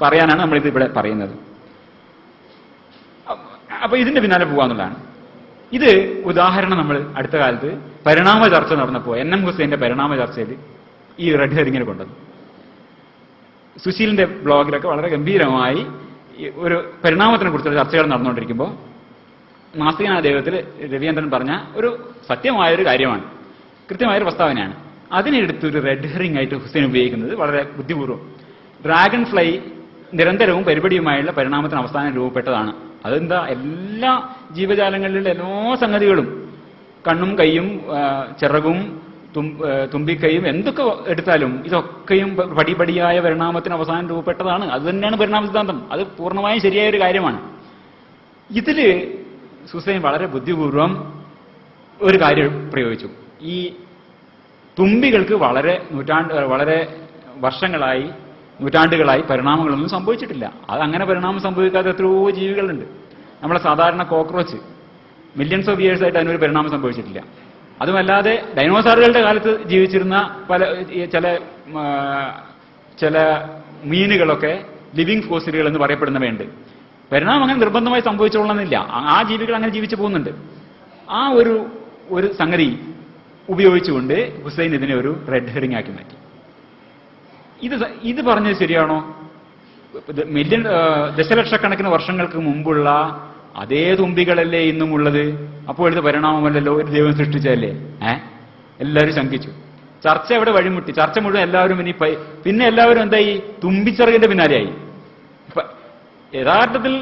പറയാനാണ് നമ്മൾ ഇത് ഇവിടെ പറയുന്നത്. അപ്പൊ ഇതിന്റെ പിന്നാലെ പോകാന്നുള്ളതാണ്. ഇത് ഉദാഹരണം നമ്മൾ അടുത്ത കാലത്ത് പരിണാമ ചർച്ച നടന്നപ്പോൾ NM ഹുസൈന്റെ പരിണാമ ചർച്ചയിൽ ഈ റെഡ് ഹെറിങ്ങിനെ കൊണ്ടുവന്നു. സുശീലിന്റെ ബ്ലോഗിലൊക്കെ വളരെ ഗംഭീരമായി ഒരു പരിണാമത്തിനെ കുറിച്ചുള്ള ചർച്ചകൾ നടന്നുകൊണ്ടിരിക്കുമ്പോൾ നാസ്തികനായ ദൈവത്തിൽ രവീന്ദ്രൻ പറഞ്ഞ ഒരു സത്യമായൊരു കാര്യമാണ്, കൃത്യമായൊരു പ്രസ്താവനയാണ്. അതിനെടുത്തൊരു റെഡ് ഹെറിംഗ് ആയിട്ട് ഹുസൈൻ ഉപയോഗിക്കുന്നത് വളരെ ബുദ്ധിപൂർവ്വം. ഡ്രാഗൺ ഫ്ലൈ നിരന്തരവും പരിപാടിയുമായുള്ള പരിണാമത്തിന് അവസാനം രൂപപ്പെട്ടതാണ്. അതെന്താ, എല്ലാ ജീവജാലങ്ങളിലുള്ള എല്ലാ സംഗതികളും, കണ്ണും കൈയും ചിറകും തുമ്പിക്കൈയും എന്തൊക്കെ എടുത്താലും ഇതൊക്കെയും പടിപടിയായ പരിണാമത്തിന് അവസാനം രൂപപ്പെട്ടതാണ്. അത് തന്നെയാണ് പരിണാമ സിദ്ധാന്തം. അത് പൂർണ്ണമായും ശരിയായ ഒരു കാര്യമാണ്. ഇതില് ഹുസൈൻ വളരെ ബുദ്ധിപൂർവം ഒരു കാര്യം പ്രയോഗിച്ചു. ഈ തുമ്പികൾക്ക് വളരെ വർഷങ്ങളായി, നൂറ്റാണ്ടുകളായി പരിണാമങ്ങളൊന്നും സംഭവിച്ചിട്ടില്ല. അതങ്ങനെ പരിണാമം സംഭവിക്കാത്ത എത്രയോ ജീവികളുണ്ട്. നമ്മളെ സാധാരണ കോക്രോച്ച് മില്യൺസ് ഓഫ് ഇയേഴ്സ് ആയിട്ട് അതിനൊരു പരിണാമം സംഭവിച്ചിട്ടില്ല. അതുമല്ലാതെ ഡൈനോസറുകളുടെ കാലത്ത് ജീവിച്ചിരുന്ന ചില മീനുകളൊക്കെ ലിവിങ് ഫോസിലുകൾ എന്ന് പറയപ്പെടുന്നവയുണ്ട്. പരിണാമം അങ്ങനെ നിർബന്ധമായി സംഭവിച്ചോളണമെന്നില്ല. ആ ജീവികൾ അങ്ങനെ ജീവിച്ചു പോകുന്നുണ്ട്. ആ ഒരു സംഗതി ഉപയോഗിച്ചുകൊണ്ട് ഹുസൈൻ ഇതിനെ ഒരു റെഡ് ഹെറിംഗ് ആക്കി മാറ്റി. ഇത് പറഞ്ഞത് ശരിയാണോ? ദശലക്ഷക്കണക്കിന് വർഷങ്ങൾക്ക് മുമ്പുള്ള അതേ തുമ്പികളല്ലേ ഇന്നും ഉള്ളത്? അപ്പോൾ ഇത് പരിണാമമല്ലല്ലോ, ഒരു ദൈവം സൃഷ്ടിച്ചതല്ലേ? എല്ലാവരും ശങ്കിച്ചു. ചർച്ച എവിടെ വഴിമുട്ടി. ചർച്ച മുഴുവൻ എല്ലാവരും പിന്നെ എല്ലാവരും എന്തായി? തുമ്പിച്ചിറകിന്റെ പിന്നാലെയായി. യഥാർത്ഥത്തിൽ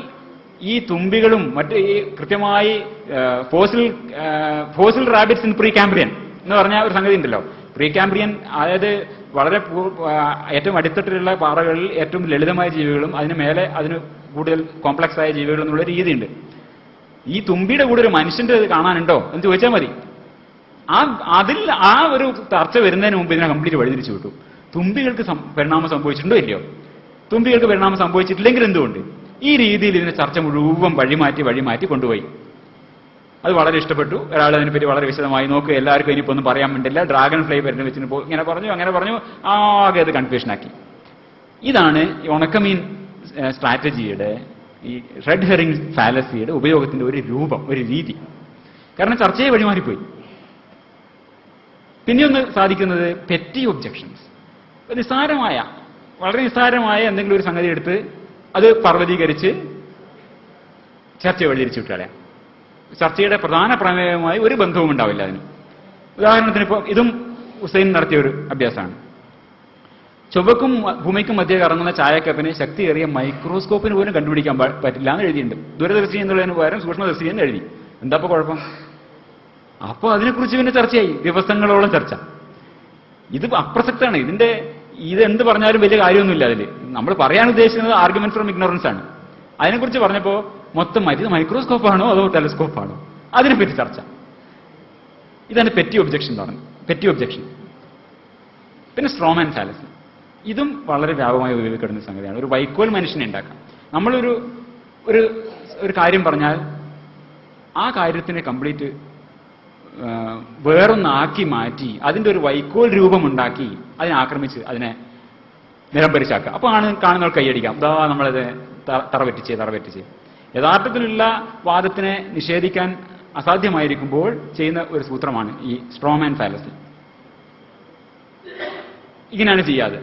ഈ തുമ്പികളും മറ്റ് ഈ കൃത്യമായി fossil rabbits in pre Cambrian എന്ന് പറഞ്ഞ ഒരു സംഗതി ഉണ്ടല്ലോ. പ്രീ കാംബ്രിയൻ, അതായത് വളരെ ഏറ്റവും അടിത്തട്ടിലുള്ള പാറകളിൽ ഏറ്റവും ലളിതമായ ജീവികളും അതിന് മേലെ അതിന് കൂടുതൽ കോംപ്ലക്സ് ആയ ജീവികളും എന്നുള്ള രീതിയുണ്ട്. ഈ തുമ്പിയുടെ കൂടെ ഒരു മനുഷ്യന്റെ കാണാനുണ്ടോ എന്ന് ചോദിച്ചാൽ മതി. അതിൽ ആ ഒരു ചർച്ച വരുന്നതിന് മുമ്പ് ഇതിനെ കംപ്ലീറ്റ് വഴിതിരിച്ചു വിട്ടു. തുമ്പികൾക്ക് പരിണാമം സംഭവിച്ചിട്ടുണ്ടോ ഇല്ലയോ? തുമ്പികൾക്ക് പരിണാമം സംഭവിച്ചിട്ടില്ലെങ്കിൽ എന്തുകൊണ്ട്? ഈ രീതിയിൽ ഇതിനെ ചർച്ച മുഴുവൻ വഴിമാറ്റി കൊണ്ടുപോയി. അത് വളരെ ഇഷ്ടപ്പെട്ടു. ഒരാൾ അതിനെപ്പറ്റി വളരെ വിശദമായി നോക്കുക, എല്ലാവർക്കും ഇനിയിപ്പോൾ ഒന്നും പറയാൻ വേണ്ടില്ല, ഡ്രാഗൺ ഫ്ലൈ വരുന്ന വെച്ചിട്ട് ഇങ്ങനെ പറഞ്ഞു അങ്ങനെ പറഞ്ഞു, ആകെ അത് കൺഫ്യൂഷനാക്കി. ഇതാണ് ഈ ഉണക്കമീൻ സ്ട്രാറ്റജിയുടെ, ഈ റെഡ് ഹെറിംഗ് ഫാലസിയുടെ ഉപയോഗത്തിന്റെ ഒരു രൂപം, ഒരു രീതി. കാരണം ചർച്ചയെ വഴിമാറിപ്പോയി. പിന്നെയൊന്ന് സാധിക്കുന്നത് പെറ്റി ഒബ്ജെക്ഷൻസ്. വളരെ നിസ്സാരമായ എന്തെങ്കിലും ഒരു സംഗതി എടുത്ത് അത് പർവ്വതീകരിച്ച് ചർച്ചയെ വഴിതിരിച്ചു വിട്ടാളെ. ചർച്ചയുടെ പ്രധാന പ്രമേയവുമായി ഒരു ബന്ധവും ഉണ്ടാവില്ല അതിന്. ഉദാഹരണത്തിന് ഇപ്പോൾ ഇതും ഹുസൈൻ നടത്തിയ ഒരു അഭ്യാസമാണ്. ചൊവ്വക്കും ഭൂമിക്കും മധ്യ കറങ്ങുന്ന ചായക്കപ്പിനെ ശക്തിയേറിയ മൈക്രോസ്കോപ്പിന് പോലും കണ്ടുപിടിക്കാൻ പറ്റില്ല എന്ന് എഴുതിയിട്ടുണ്ട്. ദൂരദർശി എന്നുള്ളതിന് പകരം സൂക്ഷ്മദർശി എന്ന് എഴുതി. എന്താ ഇപ്പൊ കുഴപ്പം? അപ്പോൾ അതിനെക്കുറിച്ച് പിന്നെ ചർച്ചയായി, ദിവസങ്ങളോളം ചർച്ച. ഇത് അപ്രസക്തമാണ്. ഇതെന്ത് പറഞ്ഞാലും വലിയ കാര്യമൊന്നുമില്ല. അതിൽ നമ്മൾ പറയാൻ ഉദ്ദേശിക്കുന്നത് ആർഗ്യുമെന്റ് ഫ്രം ഇഗ്നോറൻസ് ആണ്. അതിനെക്കുറിച്ച് പറഞ്ഞപ്പോൾ മൊത്തം ഇത് മൈക്രോസ്കോപ്പാണോ അതോ ടെലസ്കോപ്പാണോ അതിനെപ്പറ്റി ചർച്ച. ഇതാണ് പെറ്റി ഒബ്ജെക്ഷൻ എന്ന് പറയുന്നത്. Petty objection. പിന്നെ സ്ട്രോമാൻ ഫാലസി. ഇതും വളരെ വ്യാപകമായി ഉപയോഗിക്കപ്പെടുന്ന സംഗതിയാണ്. ഒരു വൈക്കോൽ മനുഷ്യനെ ഉണ്ടാക്കാം. നമ്മളൊരു ഒരു കാര്യം പറഞ്ഞാൽ ആ കാര്യത്തിനെ കംപ്ലീറ്റ് വേറൊന്നാക്കി മാറ്റി അതിന്റെ ഒരു വൈക്കോൽ രൂപമുണ്ടാക്കി അതിനെ ആക്രമിച്ച് അതിനെ നിലംപരിശാക്കുക. അപ്പോൾ കാണുന്നവർ കൈയടിക്കാം, ഇതാ നമ്മളത് തറപറ്റിച്ച്. യഥാർത്ഥത്തിലുള്ള വാദത്തിനെ നിഷേധിക്കാൻ അസാധ്യമായിരിക്കുമ്പോൾ ചെയ്യുന്ന ഒരു സൂത്രമാണ് ഈ സ്ട്രോമാൻ ഫാലസി. ഇങ്ങനെയാണ് ചെയ്യാതെ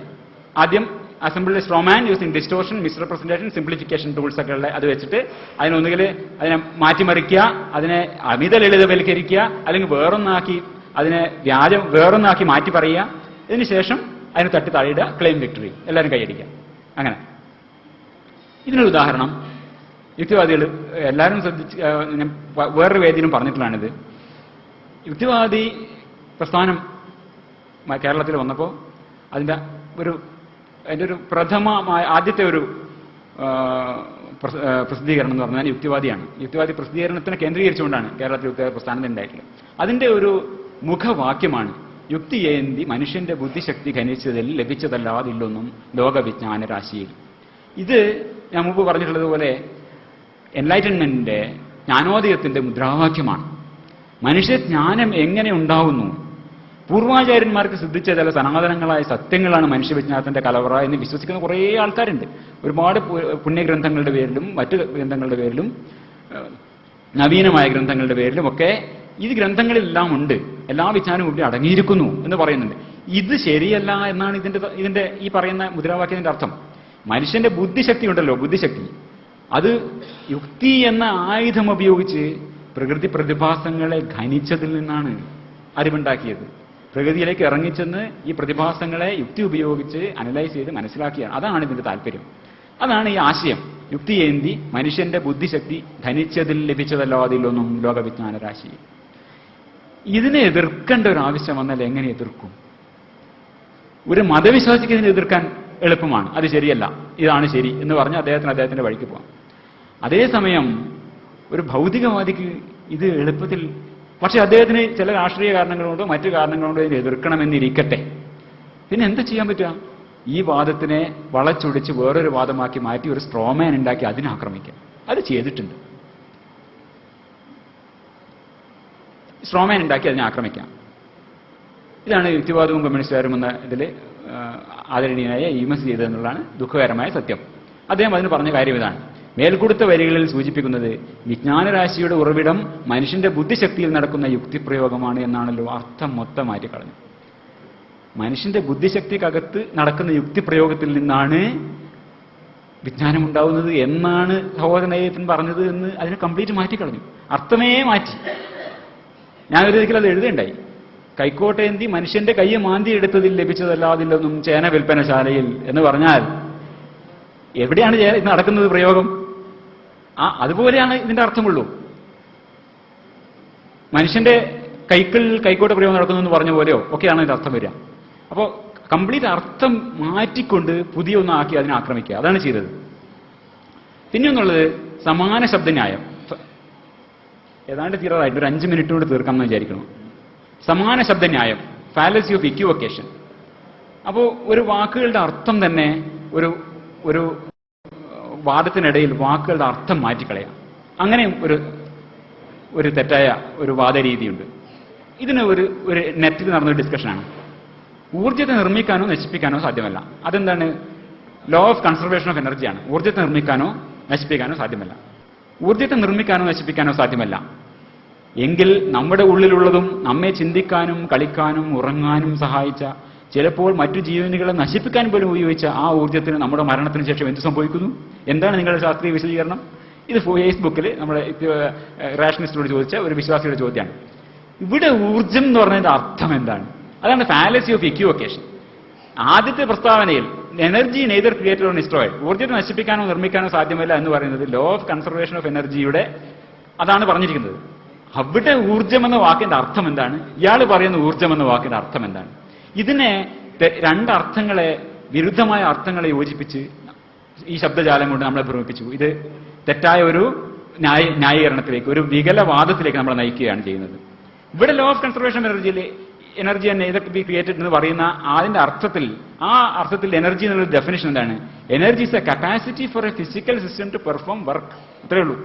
ആദ്യം assemble straw man using distortion, misrepresentation, simplification tools ഒക്കെ ഉള്ള അത് വെച്ചിട്ട് അതിനൊന്നുകിൽ അതിനെ മാറ്റിമറിക്കുക, അതിനെ അമിത ലളിതവൽക്കരിക്കുക, അല്ലെങ്കിൽ വേറൊന്നാക്കി മാറ്റി പറയുക. ഇതിനുശേഷം അതിന് തട്ടി താഴെയിടുക, ക്ലെയിം വിക്ടറി, എല്ലാവരും കൈയടിക്കുക. അങ്ങനെ ഇതിനൊരു ഉദാഹരണം യുക്തിവാദികൾ എല്ലാവരും വേറൊരു വേദിയിലും പറഞ്ഞിട്ടുള്ളതാണിത്. യുക്തിവാദി പ്രസ്ഥാനം കേരളത്തിൽ വന്നപ്പോൾ അതിൻ്റെ ഒരു പ്രഥമമായ ആദ്യത്തെ ഒരു പ്രസിദ്ധീകരണം എന്ന് പറഞ്ഞാൽ യുക്തിവാദിയാണ്. യുക്തിവാദി പ്രസിദ്ധീകരണത്തിനെ കേന്ദ്രീകരിച്ചുകൊണ്ടാണ് കേരളത്തിൽ യുക്തിവാദി പ്രസ്ഥാനം ഉണ്ടായിട്ടുള്ളത്. അതിന്റെ ഒരു മുഖവാക്യമാണ് യുക്തിയേന്തി മനുഷ്യന്റെ ബുദ്ധിശക്തി ഖനിച്ചതിൽ ലഭിച്ചതല്ലാതില്ലൊന്നും ലോകവിജ്ഞാന രാശിയിൽ. ഇത് ഞാൻ മുമ്പ് പറഞ്ഞിട്ടുള്ളതുപോലെ എൻലൈറ്റൻമെന്റിന്റെ ജ്ഞാനോദയത്തിന്റെ മുദ്രാവാക്യമാണ്. മനുഷ്യജ്ഞാനം എങ്ങനെ ഉണ്ടാവുന്നു? പൂർവാചാര്യന്മാർക്ക് സിദ്ധിച്ച ചില സനാതനങ്ങളായ സത്യങ്ങളാണ് മനുഷ്യവിജ്ഞാനത്തിന്റെ കലവറ എന്ന് വിശ്വസിക്കുന്ന കുറേ ആൾക്കാരുണ്ട്. ഒരുപാട് പുണ്യഗ്രന്ഥങ്ങളുടെ പേരിലും മറ്റു ഗ്രന്ഥങ്ങളുടെ പേരിലും നവീനമായ ഗ്രന്ഥങ്ങളുടെ പേരിലും ഒക്കെ ഇത് ഗ്രന്ഥങ്ങളിലെല്ലാം ഉണ്ട്, എല്ലാ വിജ്ഞാനവും ഇവിടെ അടങ്ങിയിരിക്കുന്നു എന്ന് പറയുന്നുണ്ട്. ഇത് ശരിയല്ല എന്നാണ് ഇതിന്റെ ഈ പറയുന്ന മുദ്രാവാക്യത്തിന്റെ അർത്ഥം. മനുഷ്യന്റെ ബുദ്ധിശക്തി ഉണ്ടല്ലോ, ബുദ്ധിശക്തി, അത് യുക്തി എന്ന ആയുധം ഉപയോഗിച്ച് പ്രകൃതി പ്രതിഭാസങ്ങളെ ഖനിച്ചതിൽ നിന്നാണ് അറിവുണ്ടാക്കിയത്. പ്രകൃതിയിലേക്ക് ഇറങ്ങിച്ചെന്ന് ഈ പ്രതിഭാസങ്ങളെ യുക്തി ഉപയോഗിച്ച് അനലൈസ് ചെയ്ത് മനസ്സിലാക്കിയാണ്. അതാണ് ഇതിന്റെ താല്പര്യം, അതാണ് ഈ ആശയം. യുക്തിയേന്തി മനുഷ്യന്റെ ബുദ്ധിശക്തി ധനിച്ചതിൽ ലഭിച്ചതല്ലാതില്ലൊന്നും ലോകവിജ്ഞാന രാശി. ഇതിനെ എതിർക്കേണ്ട ഒരു ആവശ്യം വന്നാൽ എങ്ങനെ എതിർക്കും? ഒരു മതവിശ്വാസിക്ക് ഇതിനെ എതിർക്കാൻ എളുപ്പമാണ്, അത് ശരിയല്ല, ഇതാണ് ശരി എന്ന് പറഞ്ഞ് അദ്ദേഹത്തിന്റെ വഴിക്ക് പോകാം. അതേസമയം ഒരു ഭൗതികവാദിക്ക് ഇത് എളുപ്പത്തിൽ, പക്ഷെ അദ്ദേഹത്തിന് ചില രാഷ്ട്രീയ കാരണങ്ങളുണ്ടോ മറ്റു കാരണങ്ങളുണ്ടോ ഇതിനെ എതിർക്കണമെന്നിരിക്കട്ടെ, പിന്നെ എന്താ ചെയ്യാൻ പറ്റുക? ഈ വാദത്തിനെ വളച്ചൊടിച്ച് വേറൊരു വാദമാക്കി മാറ്റി ഒരു സ്ട്രോമാൻ ഉണ്ടാക്കി അതിനെ ആക്രമിക്കാം. അത് ചെയ്തിട്ടുണ്ട്. സ്ട്രോമാൻ ഉണ്ടാക്കി അതിനെ ആക്രമിക്കാം. ഇതാണ് യുക്തിവാദവും കമ്മ്യൂണിസ്റ്റുകാരും എന്ന ഇതിൽ ആദരണീയനായ ഈമസ് ചെയ്തതെന്നുള്ളതാണ് ദുഃഖകരമായ സത്യം. അദ്ദേഹം അതിന് പറഞ്ഞ കാര്യം ഇതാണ്: മേൽക്കൊടുത്ത വരികളിൽ സൂചിപ്പിക്കുന്നത് വിജ്ഞാനരാശിയുടെ ഉറവിടം മനുഷ്യന്റെ ബുദ്ധിശക്തിയിൽ നടക്കുന്ന യുക്തിപ്രയോഗമാണ് എന്നാണല്ലോ. അർത്ഥം മൊത്തം മാറ്റിക്കളഞ്ഞു. മനുഷ്യന്റെ ബുദ്ധിശക്തിക്കകത്ത് നടക്കുന്ന യുക്തിപ്രയോഗത്തിൽ നിന്നാണ് വിജ്ഞാനം ഉണ്ടാവുന്നത് എന്നാണ് സഹോദരൻ പറഞ്ഞത് എന്ന് അതിനെ കംപ്ലീറ്റ് മാറ്റിക്കളഞ്ഞു. അർത്ഥമേ മാറ്റി. ഞാനൊരു ഒരിക്കലും അത് എഴുതേണ്ടായി. കൈക്കോട്ടേന്തി മനുഷ്യന്റെ കയ്യെ മാന്തി എടുത്തതിൽ ലഭിച്ചതല്ലാതില്ലൊന്നും ചേന വിൽപ്പനശാലയിൽ എന്ന് പറഞ്ഞാൽ എവിടെയാണ് ഇത് നടക്കുന്നത് പ്രയോഗം? അതുപോലെയാണ് ഇതിന്റെ അർത്ഥമുള്ളൂ. മനുഷ്യന്റെ കൈക്കോട്ട് പ്രയോഗം നടക്കുന്നു എന്ന് പറഞ്ഞ പോലെയോ ഒക്കെയാണ് ഇതിന്റെ അർത്ഥം വരിക. അപ്പോൾ കംപ്ലീറ്റ് അർത്ഥം മാറ്റിക്കൊണ്ട് പുതിയ ഒന്നാക്കി അതിനെ ആക്രമിക്കുക, അതാണ് ചെയ്തത്. പിന്നെ ഒന്നുള്ളത് സമാന ശബ്ദന്യായം. ഏതാണ്ട് തീരാതായിട്ട് ഒരു 5 മിനിറ്റ് കൊണ്ട് തീർക്കാമെന്ന് വിചാരിക്കണം. സമാന ശബ്ദന്യായം, ഫാലസി ഓഫ് ഇക്വിവൊക്കേഷൻ. അപ്പോൾ ഒരു വാക്കുകളുടെ അർത്ഥം തന്നെ ഒരു വാദത്തിനിടയിൽ വാക്കുകളുടെ അർത്ഥം മാറ്റിക്കളയാം. അങ്ങനെയും ഒരു തെറ്റായ ഒരു വാദരീതിയുണ്ട്. ഇതിന് ഒരു നെറ്റിൽ നടന്നൊരു ഡിസ്കഷനാണ്. ഊർജ്ജത്തെ നിർമ്മിക്കാനോ നശിപ്പിക്കാനോ സാധ്യമല്ല. അതെന്താണ്? ലോ ഓഫ് കൺസർവേഷൻ ഓഫ് എനർജിയാണ്. ഊർജ്ജത്തെ നിർമ്മിക്കാനോ നശിപ്പിക്കാനോ സാധ്യമല്ല. ഊർജ്ജത്തെ നിർമ്മിക്കാനോ നശിപ്പിക്കാനോ സാധ്യമല്ല എങ്കിൽ നമ്മുടെ ഉള്ളിലുള്ളതും നമ്മെ ചിന്തിക്കാനും കളിക്കാനും ഉറങ്ങാനും സഹായിച്ച, ചിലപ്പോൾ മറ്റു ജീവനുകളെ നശിപ്പിക്കാൻ പോലും ഉപയോഗിച്ച ആ ഊർജ്ജത്തിന് നമ്മുടെ മരണത്തിന് ശേഷം എന്ത് സംഭവിക്കുന്നു? എന്താണ് നിങ്ങളുടെ ശാസ്ത്രീയ വിശദീകരണം? ഇത് ഫേസ്ബുക്കിൽ നമ്മുടെ റാഷണലിസ്റ്റോട് ചോദിച്ച ഒരു വിശ്വാസിയുടെ ചോദ്യമാണ്. ഇവിടെ ഊർജ്ജം എന്ന് പറഞ്ഞതിന്റെ അർത്ഥം എന്താണ്? അതാണ് ഫാലസി ഓഫ് ഇക്വിവൊക്കേഷൻ. ആദ്യത്തെ പ്രസ്താവനയിൽ energy neither created or destroyed, ഊർജ്ജത്തെ നശിപ്പിക്കാനോ നിർമ്മിക്കാനോ സാധ്യമല്ല എന്ന് പറയുന്നത് ലോ ഓഫ് കൺസർവേഷൻ ഓഫ് എനർജിയുടെ അതാണ് പറഞ്ഞിരിക്കുന്നത്. അവിടെ ഊർജ്ജം എന്ന വാക്കിന്റെ അർത്ഥം എന്താണ്? ഇയാൾ പറയുന്ന ഊർജ്ജം എന്ന വാക്കിന്റെ അർത്ഥം എന്താണ്? ഇതിനെ രണ്ടർത്ഥങ്ങളെ, വിരുദ്ധമായ അർത്ഥങ്ങളെ യോജിപ്പിച്ച് ഈ ശബ്ദജാലം കൊണ്ട് നമ്മളെ ഭ്രമിപ്പിച്ചു. ഇത് തെറ്റായ ഒരു ന്യായീകരണത്തിലേക്ക്, ഒരു വികലവാദത്തിലേക്ക് നമ്മളെ നയിക്കുകയാണ് ചെയ്യുന്നത്. ഇവിടെ ലോ ഓഫ് കൺസർവേഷൻ ഓഫ് എനർജിയിൽ energy and neither be created എന്ന് പറയുന്ന അതിന്റെ അർത്ഥത്തിൽ, ആ അർത്ഥത്തിൽ എനർജി എന്നുള്ള ഡെഫിനിഷൻ എന്താണ്? Energy is a capacity for a physical system to perform work. അത്രേ ഉള്ളൂ.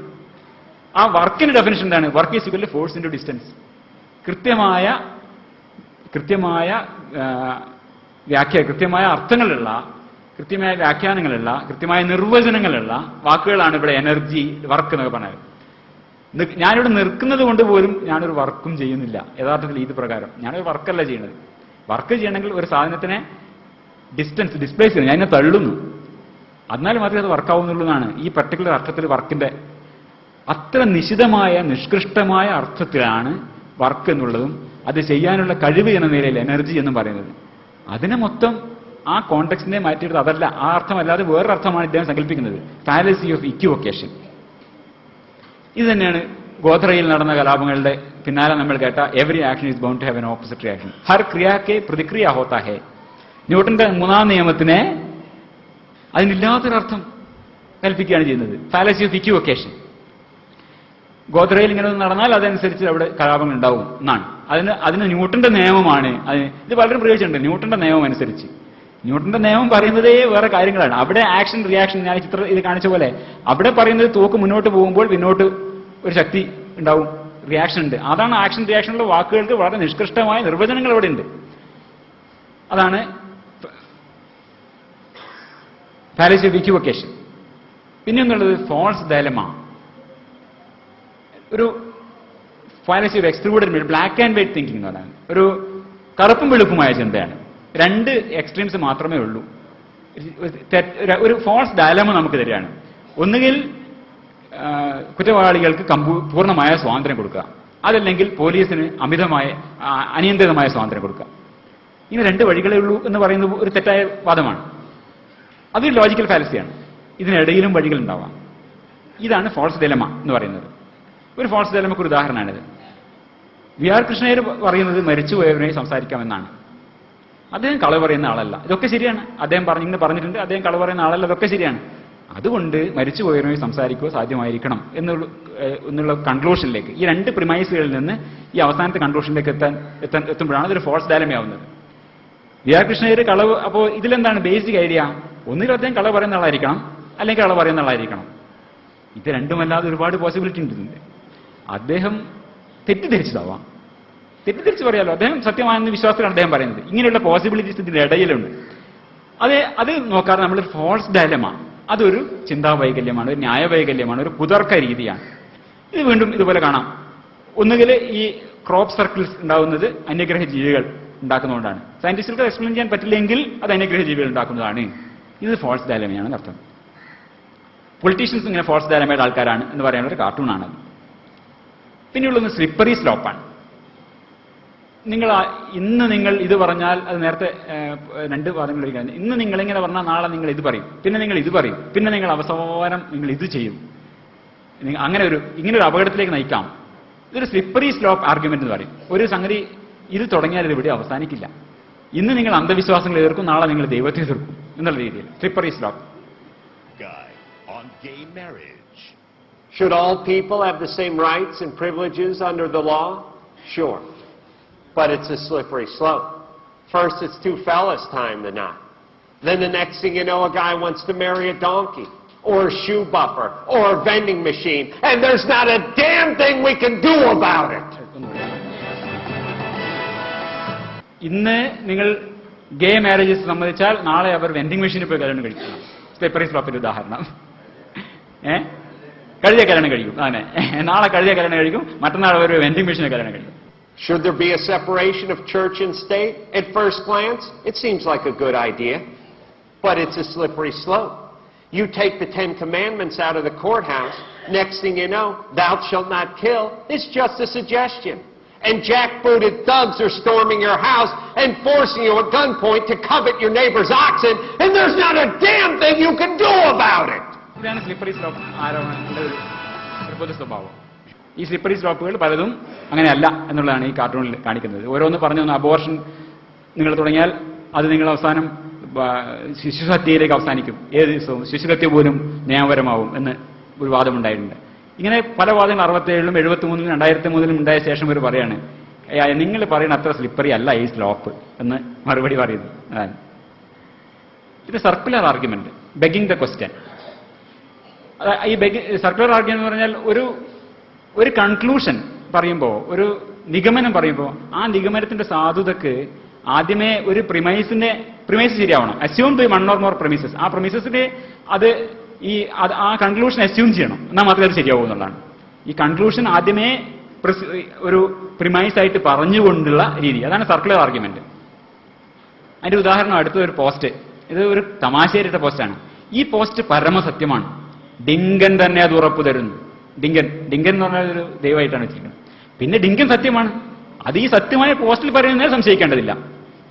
ആ വർക്കിന്റെ ഡെഫിനിഷൻ എന്താണ്? Work is equal to force into distance. കൃത്യമായ അർത്ഥങ്ങളുള്ള, കൃത്യമായ വ്യാഖ്യാനങ്ങളുള്ള, കൃത്യമായ നിർവചനങ്ങളുള്ള വാക്കുകളാണ് ഇവിടെ എനർജി, വർക്ക് എന്നൊക്കെ പറഞ്ഞത്. ഞാനിവിടെ നിൽക്കുന്നത് കൊണ്ട് പോലും ഞാനൊരു വർക്കും ചെയ്യുന്നില്ല യഥാർത്ഥത്തിൽ. ഇത് പ്രകാരം ഞാനൊരു വർക്കല്ല ചെയ്യുന്നത്. വർക്ക് ചെയ്യണമെങ്കിൽ ഒരു സാധനത്തിനെ ഡിസ്പ്ലേസ് ചെയ്യുന്നു, ഞാൻ തള്ളുന്നു, എന്നാൽ മാത്രമേ അത് വർക്കാവുന്നുള്ളതാണ് ഈ പർട്ടിക്കുലർ അർത്ഥത്തിൽ. വർക്കിന്റെ അത്ര നിശിതമായ നിഷ്കൃഷ്ടമായ അർത്ഥത്തിലാണ് വർക്ക് എന്നുള്ളതും അത് ചെയ്യാനുള്ള കഴിവ് എന്ന നിലയിൽ എനർജി എന്നും പറയുന്നത്. അതിനെ മൊത്തം ആ കോണ്ടെക്സ്റ്റിനെ മാറ്റിയെടുത്ത് അതല്ല, ആ അർത്ഥമല്ലാതെ വേറൊരർത്ഥമാണ് ഇദ്ദേഹം സങ്കല്പിക്കുന്നത്. Fallacy of ഇക്വിവൊക്കേഷൻ. ഇത് തന്നെയാണ് ഗോത്രയിൽ നടന്ന കലാപങ്ങളുടെ പിന്നാലെ നമ്മൾ കേട്ട every action is bound to have an opposite reaction. ഹർ ക്രിയാക്കെ പ്രതിക്രിയ ഹോത്താ ഹേ. ന്യൂട്ടന്റെ 3ാം നിയമത്തിനെ അതിനില്ലാത്തൊരർത്ഥം കൽപ്പിക്കുകയാണ് ചെയ്യുന്നത്. Fallacy of ഇക്വിവൊക്കേഷൻ. ഗോത്രയിൽ ഇങ്ങനെ നടന്നാൽ അതനുസരിച്ച് അവിടെ കലാപങ്ങൾ ഉണ്ടാവും എന്നാണ്. അതിന് ന്യൂട്ടന്റെ നിയമമാണ്. ഇത് പലരും പ്രയോഗിച്ചിട്ടുണ്ട്. ന്യൂട്ടന്റെ നിയമം അനുസരിച്ച്. ന്യൂട്ടന്റെ നിയമം പറയുന്നതേ വേറെ കാര്യങ്ങളാണ്. അവിടെ ആക്ഷൻ റിയാക്ഷൻ, ഞാൻ ഇത് കാണിച്ച പോലെ അവിടെ പറയുന്നത് തോക്ക് മുന്നോട്ട് പോകുമ്പോൾ പിന്നോട്ട് ഒരു ശക്തി ഉണ്ടാവും, റിയാക്ഷൻ ഉണ്ട്. അതാണ് ആക്ഷൻ റിയാക്ഷനുള്ള വാക്കുകൾക്ക് വളരെ നിഷ്കൃഷ്ടമായ നിർവചനങ്ങൾ അവിടെ ഉണ്ട്. അതാണ് ഫാലസി ഓഫ് ഇക്വിവൊക്കേഷൻ. പിന്നെ എന്നുള്ളത് ഫോൾസ് ഡയലമ. ഒരു fallacy of extruded black and white thinking എന്ന് പറയുന്നത് ഒരു കറുപ്പും വെളുപ്പുമായ ചിന്തയാണ്. 2 എക്സ്ട്രീംസ് മാത്രമേ ഉള്ളൂ. ഒരു ഫോൾസ് ഡയലമ നമുക്ക് തരികയാണ്. ഒന്നുകിൽ കുറ്റവാളികൾക്ക് പൂർണ്ണമായ സ്വാതന്ത്ര്യം കൊടുക്കുക, അതല്ലെങ്കിൽ പോലീസിന് അനിയന്ത്രിതമായ സ്വാതന്ത്ര്യം കൊടുക്കുക. ഇങ്ങനെ 2 വഴികളേ ഉള്ളൂ എന്ന് പറയുന്നത് ഒരു തെറ്റായ വാദമാണ്. അതൊരു ലോജിക്കൽ ഫാലസിയാണ്. ഇതിനിടയിലും വഴികൾ ഉണ്ടാവാം. ഇതാണ് ഫോൾസ് ഡയലമ എന്ന് പറയുന്നത്. ഒരു ഫോൾസ് ഡയലമക്ക് ഒരു ഉദാഹരണമാണിത്. വി ആർ കൃഷ്ണയ്യർ പറയുന്നത് മരിച്ചുപോയവരെ സംസാരിക്കാമെന്നാണ്. അദ്ദേഹം കളവ് പറയുന്ന ആളല്ല. ഇതൊക്കെ ശരിയാണ്. അദ്ദേഹം പറഞ്ഞിട്ടുണ്ട് അദ്ദേഹം കളവ് പറയുന്ന ആളല്ല. ഇതൊക്കെ ശരിയാണ്. അതുകൊണ്ട് മരിച്ചുപോയവരുമായി സംസാരിക്കുക സാധ്യമായിരിക്കണം എന്നുള്ള കൺക്ലൂഷനിലേക്ക്, ഈ 2 പ്രിമൈസുകളിൽ നിന്ന് ഈ അവസാനത്തെ കൺക്ലൂഷനിലേക്ക് എത്തുമ്പോഴാണ് ഇതൊരു ഫോൾസ് ഡയലമയാവുന്നത്. വി ആർ കൃഷ്ണയ്യർ കളവ്. അപ്പോൾ ഇതിലെന്താണ് ബേസിക് ഐഡിയ? ഒന്നുകിൽ അദ്ദേഹം കളവ് പറയുന്ന ആളായിരിക്കണം, അല്ലെങ്കിൽ കളവ് പറയുന്ന ആളായിരിക്കണം. ഇത് രണ്ടുമല്ലാതെ ഒരുപാട് പോസിബിലിറ്റി ഉണ്ട് ഇതിന്റെ. അദ്ദേഹം തെറ്റിദ്ധരിച്ചതാവാം, തെറ്റിദ്ധരിച്ച് പറയാലോ. അദ്ദേഹം സത്യമാണെന്ന് വിശ്വാസത്തിലാണ് അദ്ദേഹം പറയുന്നത്. ഇങ്ങനെയുള്ള പോസിബിലിറ്റീസ് ഇതിന്റെ ഇടയിലുണ്ട്. അത് നോക്കാതെ നമ്മളൊരു ഫോൾസ് ഡയലമ, അതൊരു ചിന്താവൈകല്യമാണ്, ഒരു ന്യായവൈകല്യമാണ്, ഒരു കുതർക്ക രീതിയാണ്. ഇത് വീണ്ടും ഇതുപോലെ കാണാം. ഒന്നുകിൽ ഈ ക്രോപ്പ് സർക്കിൾസ് ഉണ്ടാകുന്നത് അന്യഗ്രഹ ജീവികൾ ഉണ്ടാക്കുന്നതുകൊണ്ടാണ്. സയന്റിസ്റ്റുകൾക്ക് എക്സ്പ്ലെയിൻ ചെയ്യാൻ പറ്റില്ലെങ്കിൽ അത് അന്യഗ്രഹ ജീവികൾ ഉണ്ടാക്കുന്നതാണ്. ഇത് ഫോൾസ് ഡയലമയാണ് അർത്ഥം. പൊളിറ്റീഷ്യൻസ് ഇങ്ങനെ ഫോൾസ് ഡയലമയുടെ ആൾക്കാരാണ് എന്ന് പറയാനുള്ള ഒരു കാർട്ടൂണാണ്. പിന്നെയുള്ളത് സ്ലിപ്പറി സ്ലോപ്പാണ്. ഇന്ന് നിങ്ങൾ ഇത് പറഞ്ഞാൽ, അത് നേരത്തെ 2 വാദങ്ങൾ ഒഴിക്കാൻ, ഇന്ന് നിങ്ങൾ ഇങ്ങനെ പറഞ്ഞാൽ നാളെ നിങ്ങൾ ഇത് പറയും, പിന്നെ നിങ്ങൾ ഇത് പറയും, പിന്നെ നിങ്ങൾ അവസാനം നിങ്ങൾ ഇത് ചെയ്യും. ഇങ്ങനെ ഒരു അപകടത്തിലേക്ക് നയിക്കാം. ഇതൊരു സ്ലിപ്പറി സ്ലോപ്പ് ആർഗ്യുമെന്റ് എന്ന് പറയും. ഒരു സംഗതി ഇത് തുടങ്ങിയാൽ ഇത് ഇവിടെ അവസാനിക്കില്ല. ഇന്ന് നിങ്ങൾ അന്ധവിശ്വാസങ്ങൾ എതിർക്കും, നാളെ നിങ്ങൾ ദൈവത്തെ എതിർക്കും എന്നുള്ള രീതിയിൽ slippery slope. Should all people have the same rights and privileges under the law? Sure. But it's a slippery slope. First, it's 2 fellas tying the knot. Then the next thing you know, a guy wants to marry a donkey, or a shoe buffer, or a vending machine, and there's not a damn thing we can do about it. ഇന്ന് നിങ്ങൾ ഗേ marriages സമ്മതിച്ചാൽ നാളെ അവർ vending മെഷീനിൽ പോയി കല്യാണം കഴിക്കണം. Slippery സ്ലോപ്പിന്റെ ഉദാഹരണം. കഴുതിയ കല്യാണം കഴിക്കും, അങ്ങനെ നാളെ കഴുതിയ കല്യാണം കഴിക്കും, മറ്റന്നാൾ അവർ വെൻഡിങ് മെഷീനിൽ കല്യാണം കഴിക്കും. Should there be a separation of church and state? At first glance, it seems like a good idea, but it's a slippery slope. You take the 10 Commandments out of the courthouse, next thing you know, thou shalt not kill is just a suggestion. And jackbooted thugs are storming your house and forcing you at gunpoint to covet your neighbor's oxen, and there's not a damn thing you can do about it. ഇതാണ് slippery slope ആരോപണങ്ങളുടെ ഒരു പൊതു സ്വഭാവം. ഈ slippery സ്ലോപ്പുകൾ പലതും അങ്ങനെയല്ല എന്നുള്ളതാണ് ഈ കാർട്ടൂണിൽ കാണിക്കുന്നത്. ഓരോന്ന് പറഞ്ഞു അബോർഷൻ നിങ്ങൾ തുടങ്ങിയാൽ അത് നിങ്ങൾ അവസാനം ശിശുഹത്യയിലേക്ക് അവസാനിക്കും. ഏത് ദിവസവും ശിശുഹത്യ പോലും നിയമപരമാവും എന്ന് ഒരു വാദമുണ്ടായിട്ടുണ്ട്. ഇങ്ങനെ പല വാദങ്ങൾ 67-ലും 73-ലും 2003-ലും ഉണ്ടായ ശേഷം ഒരു പറയാണ്, നിങ്ങൾ പറയുന്ന അത്ര സ്ലിപ്പറി അല്ല ഈ സ്ലോപ്പ് എന്ന് മറുപടി പറയുന്നു. ഇത് circular argument, begging the question. ഈ സർക്കുലർ ആർഗ്യുമെന്റ് എന്ന് പറഞ്ഞാൽ ഒരു കൺക്ലൂഷൻ പറയുമ്പോൾ, ഒരു നിഗമനം പറയുമ്പോൾ, ആ നിഗമനത്തിന്റെ സാധുതക്ക് ആദ്യമേ ഒരു പ്രിമൈസ് ശരിയാവണം. Assume by one or more premises. ആ പ്രിമൈസസിന്റെ അത് ആ കൺക്ലൂഷൻ അസ്യൂം ചെയ്യണം, എന്നാൽ മാത്രമേ അത് ശരിയാവൂ എന്നുള്ളതാണ്. ഈ കൺക്ലൂഷൻ ആദ്യമേ ഒരു പ്രിമൈസ് ആയിട്ട് പറഞ്ഞുകൊണ്ടുള്ള രീതി, അതാണ് സർക്കുലർ ആർഗ്യുമെന്റ്. അതിന്റെ ഉദാഹരണം അടുത്ത ഒരു പോസ്റ്റ്. ഇത് ഒരു തമാശയായിട്ട പോസ്റ്റാണ്. ഈ പോസ്റ്റ് പരമസത്യമാണ്. ഡിങ്കൻ തന്നെ അത് ഉറപ്പു തരുന്നു. ഡിങ്കൻ എന്ന് പറഞ്ഞാൽ ഒരു ദൈവമായിട്ടാണ് വെച്ചിരിക്കുന്നത്. പിന്നെ ഡിങ്കൻ സത്യമാണ്. അത് ഈ സത്യമായ പോസ്റ്റിൽ പറയുന്നതിൽ സംശയിക്കേണ്ടതില്ല.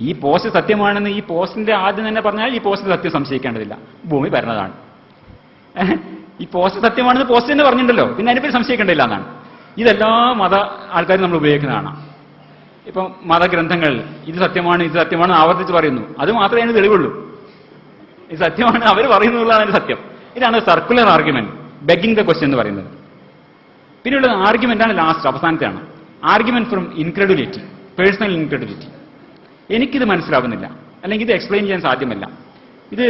ഈ പോസ്റ്റ് സത്യമാണെന്ന് ഈ പോസ്റ്റിന്റെ ആദ്യം തന്നെ പറഞ്ഞാൽ ഈ പോസ്റ്റ് സത്യം സംശയിക്കേണ്ടതില്ല. ഭൂമി പരന്നതാണ്. ഈ പോസ്റ്റ് സത്യമാണെന്ന് പോസ്റ്റ് തന്നെ പറഞ്ഞിട്ടുണ്ടല്ലോ, പിന്നെ അതിനെപ്പറ്റി സംശയിക്കേണ്ടതില്ല എന്നാണ്. ഇതെല്ലാ മത ആൾക്കാരും നമ്മൾ ഉപയോഗിക്കുന്നതാണ്. ഇപ്പം മതഗ്രന്ഥങ്ങൾ ഇത് സത്യമാണ് ആവർത്തിച്ച് പറയുന്നു. അത് മാത്രമേ അതിന് തെളിവുള്ളൂ. ഇത് സത്യമാണ് അവർ പറയുന്നതാണ് അതിന്റെ സത്യം. ഇതാണ് circular argument, begging the question എന്ന് പറയുന്നത്. പിന്നെയുള്ള ആർഗ്യുമെന്റാണ് ലാസ്റ്റ്, അവസാനത്തെയാണ്. Argument from incredulity, personal incredulity. എനിക്കിത് മനസ്സിലാവുന്നില്ല, അല്ലെങ്കിൽ ഇത് എക്സ്പ്ലെയിൻ ചെയ്യാൻ സാധ്യമല്ല, ഇത്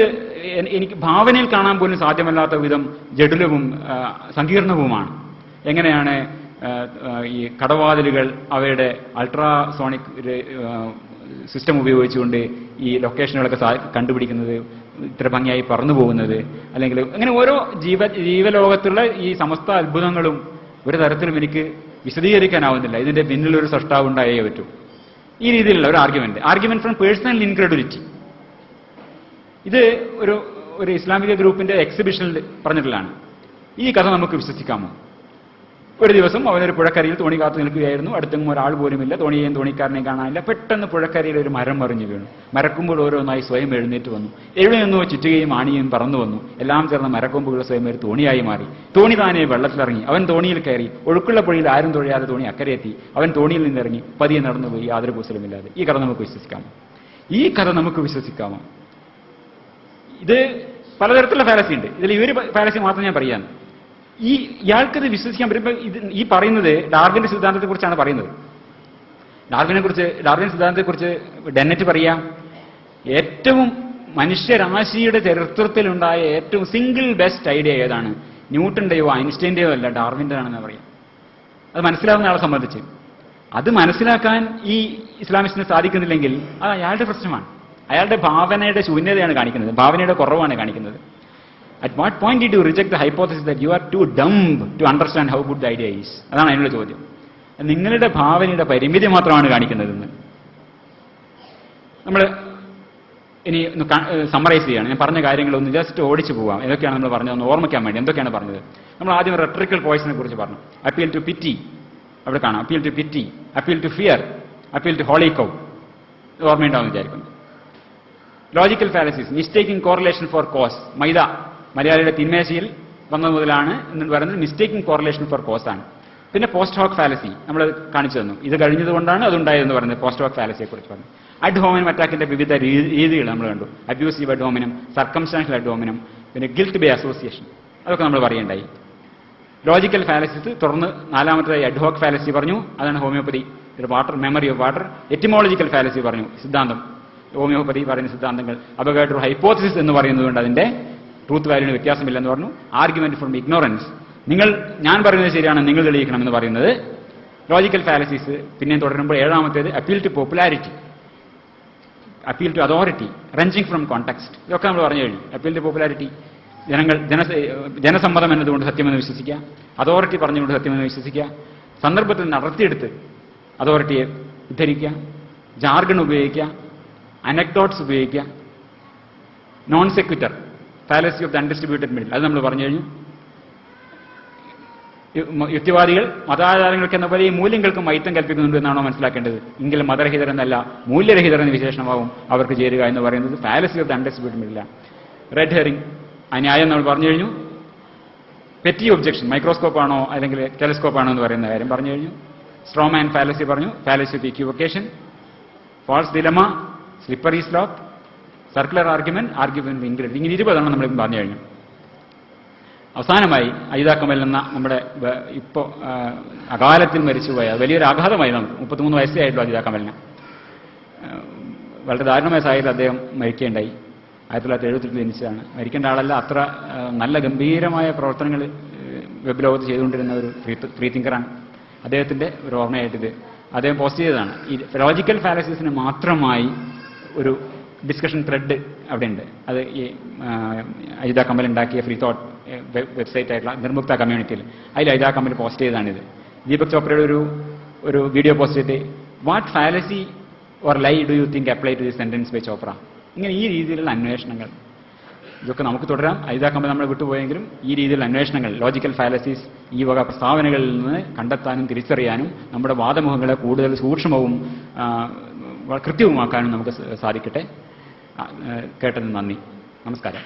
എനിക്ക് ഭാവനയിൽ കാണാൻ പോലും സാധ്യമല്ലാത്ത വിധം ജഡുലവും സങ്കീർണവുമാണ്. എങ്ങനെയാണ് ഈ കടവാതിലുകൾ അവയുടെ അൾട്രാസോണിക് സിസ്റ്റം ഉപയോഗിച്ചുകൊണ്ട് ഈ ലൊക്കേഷനുകളൊക്കെ കണ്ടുപിടിക്കുന്നത്, ഇത്ര ഭംഗിയായി പറന്നു പോകുന്നത്, അല്ലെങ്കിൽ അങ്ങനെ ഓരോ ജീവലോകത്തുള്ള ഈ സമസ്ത അത്ഭുതങ്ങളും ഒരു തരത്തിലും എനിക്ക് വിശദീകരിക്കാനാവുന്നില്ല. ഇതിന്റെ പിന്നിലൊരു സൃഷ്ടാവ് ഉണ്ടായേ പറ്റൂ. ഈ രീതിയിലുള്ള ഒരു ആർഗ്യുമെന്റ് ഫ്രം പേഴ്സണൽ ഇൻക്രെഡുലിറ്റി. ഇത് ഒരു ഇസ്ലാമിക ഗ്രൂപ്പിന്റെ എക്സിബിഷനിൽ പറഞ്ഞിട്ടുള്ളതാണ്. ഈ കഥ നമുക്ക് വിശ്വസിക്കാമോ? ഒരു ദിവസം അവനൊരു പുഴക്കരയിൽ തോണി കാത്തു നിൽക്കുകയായിരുന്നു. അടുത്തെങ്ങും ഒരാൾ പോലുമില്ല, തോണിയെയും തോണിക്കാരനെയും കാണാനില്ല. പെട്ടെന്ന് പുഴക്കരയിൽ ഒരു മരം മറിഞ്ഞു വീണു. മരക്കൊമ്പുകൾ ഓരോന്നായി സ്വയം എഴുന്നേറ്റ് വന്നു. എവിടെ നിന്നോ ചുറ്റുകയും ആണിയും പറന്നു വന്നു. എല്ലാം ചേർന്ന മരക്കൊമ്പുകൾ സ്വയം ഒരു തോണിയായി മാറി. തോണി താനെ വെള്ളത്തിലിറങ്ങി. അവൻ തോണിയിൽ കയറി. ഒഴുക്കുള്ള പുഴയിൽ ആരും തൊഴിയാതെ തോണി അക്കരെയെത്തി. അവൻ തോണിയിൽ നിന്നിറങ്ങി പതിയെ നടന്നുപോയി, യാതൊരു കുശലമില്ലാതെ. ഈ കഥ നമുക്ക് വിശ്വസിക്കാമോ? ഇത് പലതരത്തിലുള്ള ഫാലസി ഉണ്ട്. ഇതിൽ ഈ ഒരു ഫാലസി മാത്രം ഞാൻ പറയാൻ. ഇയാൾക്കത് വിശ്വസിക്കാൻ പറ്റുമ്പോൾ ഈ പറയുന്നത് ഡാർവിന്റെ സിദ്ധാന്തത്തെക്കുറിച്ചാണ് പറയുന്നത്. ഡാർവിൻ സിദ്ധാന്തത്തെക്കുറിച്ച് ഡെന്നറ്റ് പറയാം, ഏറ്റവും മനുഷ്യരാശിയുടെ ചരിത്രത്തിലുണ്ടായ ഏറ്റവും സിംഗിൾ ബെസ്റ്റ് ഐഡിയ ഏതാണ്? ന്യൂട്ടന്റെയോ ഐൻസ്റ്റൈന്റെയോ അല്ല, ഡാർവിന്റെ ആണെന്ന് പറയാം. അത് മനസ്സിലാവുന്ന ആളെ സംബന്ധിച്ച്. അത് മനസ്സിലാക്കാൻ ഈ ഇസ്ലാമിസ്റ്റിന് സാധിക്കുന്നില്ലെങ്കിൽ അത് അയാളുടെ പ്രശ്നമാണ്. അയാളുടെ ഭാവനയുടെ ശൂന്യതയാണ് കാണിക്കുന്നത്, ഭാവനയുടെ കുറവാണ് കാണിക്കുന്നത്. At what point did you reject the hypothesis that you are too dumb to understand how good the idea is? അതാണ് അതിനുള്ള ചോദ്യം. നിങ്ങളുടെ ഭാവനയുടെ പരിമിതി മാത്രമാണ് കാണിക്കുന്നതെന്ന്. നമ്മൾ ഇനി സമ്മറൈസ് ചെയ്യാണ്. ഞാൻ പറഞ്ഞ കാര്യങ്ങളൊന്ന് ജസ്റ്റ് ഓടിച്ചു പോവാം. ഏതൊക്കെയാണ് നമ്മൾ പറഞ്ഞത് ഒന്ന് ഓർമ്മിക്കാൻ വേണ്ടി. എന്തൊക്കെയാണ് പറഞ്ഞത്? നമ്മൾ ആദ്യം റെട്രിക്കൽ പോയിസിനെ കുറിച്ച് പറഞ്ഞു. അപ്പീൽ ടു പിറ്റി, അവിടെ കാണാം. Appeal to pity, appeal to fear, appeal to holy cow. ഓർമ്മയുണ്ടാവും വിചാരിക്കുന്നു. Logical fallacies, mistaking correlation for cause. മലയാളിയുടെ തിന്മേശയിൽ വന്നത് മുതലാണ് എന്ന് പറയുന്നത് മിസ്റ്റേക്കിംഗ് കോറിലേഷൻ ഫോർ കോസ് ആണ്. പിന്നെ പോസ്റ്റ് ഹോക് ഫാലസി നമ്മൾ കാണിച്ചു തന്നു. ഇത് കഴിഞ്ഞതുകൊണ്ടാണ് അതുണ്ടായതെന്ന് പറയുന്നത്. പോസ്റ്റ് ഹോക് ഫാലസിയെ കുറിച്ച് പറഞ്ഞു. അഡ് ഹോമിനം അറ്റാക്കിന്റെ വിവിധ രീതികൾ നമ്മൾ കണ്ടു. അബ്യൂസീവ് അഡ് ഹോമിനം, സർക്കംസ്റ്റാൻഷ്യൽ അഡ് ഹോമിനം, പിന്നെ ഗിൽറ്റ് ബൈ അസോസിയേഷൻ, അതൊക്കെ നമ്മൾ പറയേണ്ടായി. ലോജിക്കൽ ഫാലസീസ് തുടർന്ന് നാലാമത്തേതായി അഡ് ഹോക് ഫാലസി പറഞ്ഞു. അതാണ് homeopathy, water, memory of water. Etymological fallacy പറഞ്ഞു, സിദ്ധാന്തം. ഹോമിയോപ്പതി പറയുന്ന സിദ്ധാന്തങ്ങൾ അപകട ഹൈപ്പോത്തസിസ് എന്ന് പറയുന്നതുകൊണ്ട് അതിന്റെ ട്രൂത്ത് വാല്യൂവിന് വ്യത്യാസമില്ലെന്ന് പറഞ്ഞു. ആർഗ്യുമെന്റ് ഫ്രം ഇഗ്നോറൻസ്, ഞാൻ പറയുന്നത് ശരിയാണ്, നിങ്ങൾ തെളിയിക്കണം എന്ന് പറയുന്നത് ലോജിക്കൽ ഫാലസീസ്. പിന്നെയും തുടരുമ്പോൾ ഏഴാമത്തേത് appeal to popularity, appeal to authority, wrenching from context. ഇതൊക്കെ നമ്മൾ പറഞ്ഞു കഴിഞ്ഞു. അപ്പീൽ ടു പോപ്പുലാരിറ്റി, ജനസമ്മതം എന്നതുകൊണ്ട് സത്യമെന്ന് വിശ്വസിക്കുക, അതോറിറ്റി പറഞ്ഞുകൊണ്ട് സത്യമെന്ന് വിശ്വസിക്കുക, സന്ദർഭത്തിൽ നടത്തിയെടുത്ത് അതോറിറ്റിയെ ഉദ്ധരിക്കുക, ജാർഗൺ ഉപയോഗിക്കുക, അനക്ഡോട്ട്സ് ഉപയോഗിക്കുക, non sequitur, fallacy of the undistributed middle, അത് നമ്മൾ പറഞ്ഞു കഴിഞ്ഞു. യുക്തിവാദികൾ മതാചാരങ്ങൾക്ക് എന്ന പോലെ ഈ മൂല്യങ്ങൾക്ക് മൈത്തം കൽപ്പിക്കുന്നുണ്ട് എന്നാണോ മനസ്സിലാക്കേണ്ടത്? എങ്കിലും മതരഹിതർ എന്നല്ല, മൂല്യരഹിതർ എന്ന വിശേഷണമാവും അവർക്ക് ചേരുക എന്ന് പറയുന്നത് ഫാലസി ഓഫ് ദ അൺഡിസ്ട്രിബ്യൂട്ടഡ് മിഡിലാണ്. റെഡ് ഹെറിംഗ്, ആ ന്യായം നമ്മൾ പറഞ്ഞു കഴിഞ്ഞു. പെറ്റി ഒബ്ജക്ഷൻ, മൈക്രോസ്കോപ്പാണോ അല്ലെങ്കിൽ ടെലിസ്കോപ്പാണോ എന്ന് പറയുന്ന കാര്യം പറഞ്ഞു കഴിഞ്ഞു. സ്ട്രോമാൻ ഫാലസി പറഞ്ഞു, fallacy of equivocation, false dilemma, slippery slope, circular argument, argument ഇൻക്രെഡിറ്റ്. ഇങ്ങനെ 20 നമ്മൾ പറഞ്ഞു കഴിഞ്ഞു. അവസാനമായി അയിദ കമൽ എന്ന നമ്മുടെ ഇപ്പോൾ അകാലത്തിൽ മരിച്ചുപോയ വലിയൊരു ആഘാതമായി നമുക്ക് 33 വയസ്സേ ആയിട്ടുള്ളൂ അയിദ കമലിന്. വളരെ ദാരുണമായ സാഹചര്യത്തിൽ അദ്ദേഹം മരിക്കേണ്ടായി. 1978 ജനിച്ചതാണ്. മരിക്കേണ്ട ആളല്ല, അത്ര നല്ല ഗംഭീരമായ പ്രവർത്തനങ്ങൾ വെബ് ലോകത്ത് ചെയ്തുകൊണ്ടിരുന്ന ഒരു ഫ്രീ തിങ്കറാണ്. അദ്ദേഹത്തിന്റെ ഒരു ഓർമ്മയായിട്ട് ഇത് അദ്ദേഹം പോസ്റ്റ് ചെയ്തതാണ്. ഈ ലോജിക്കൽ ഫാലസീസിന് മാത്രമായി ഒരു ഡിസ്കഷൻ ത്രെഡ് അവിടെ ഉണ്ട്. അത് ഈ അജിത കമൽ ഉണ്ടാക്കിയ ഫ്രീ തോട്ട് വെബ്സൈറ്റ് ആയിട്ടുള്ള നിർമുക്ത കമ്മ്യൂണിറ്റിയിൽ അതിൽ അജിത കമൽ പോസ്റ്റ് ചെയ്തതാണിത്. ദീപക് ചോപ്രയുടെ ഒരു വീഡിയോ പോസ്റ്റ് ചെയ്ത് what fallacy or lie do you think apply to the sentence by Chopra. ഇങ്ങനെ ഈ രീതിയിലുള്ള അന്വേഷണങ്ങൾ ഇതൊക്കെ നമുക്ക് തുടരാം. അജിത കമൽ നമ്മൾ വിട്ടുപോയെങ്കിലും ഈ രീതിയിലുള്ള അന്വേഷണങ്ങൾ, ലോജിക്കൽ ഫാലസീസ് ഈ വക പ്രസ്താവനകളിൽ നിന്ന് കണ്ടെത്താനും തിരിച്ചറിയാനും നമ്മുടെ വാദമുഖങ്ങളെ കൂടുതൽ സൂക്ഷ്മവും കൃത്യവുമാക്കാനും നമുക്ക് സാധിക്കട്ടെ. കേട്ടതിന് നന്ദി. നമസ്കാരം.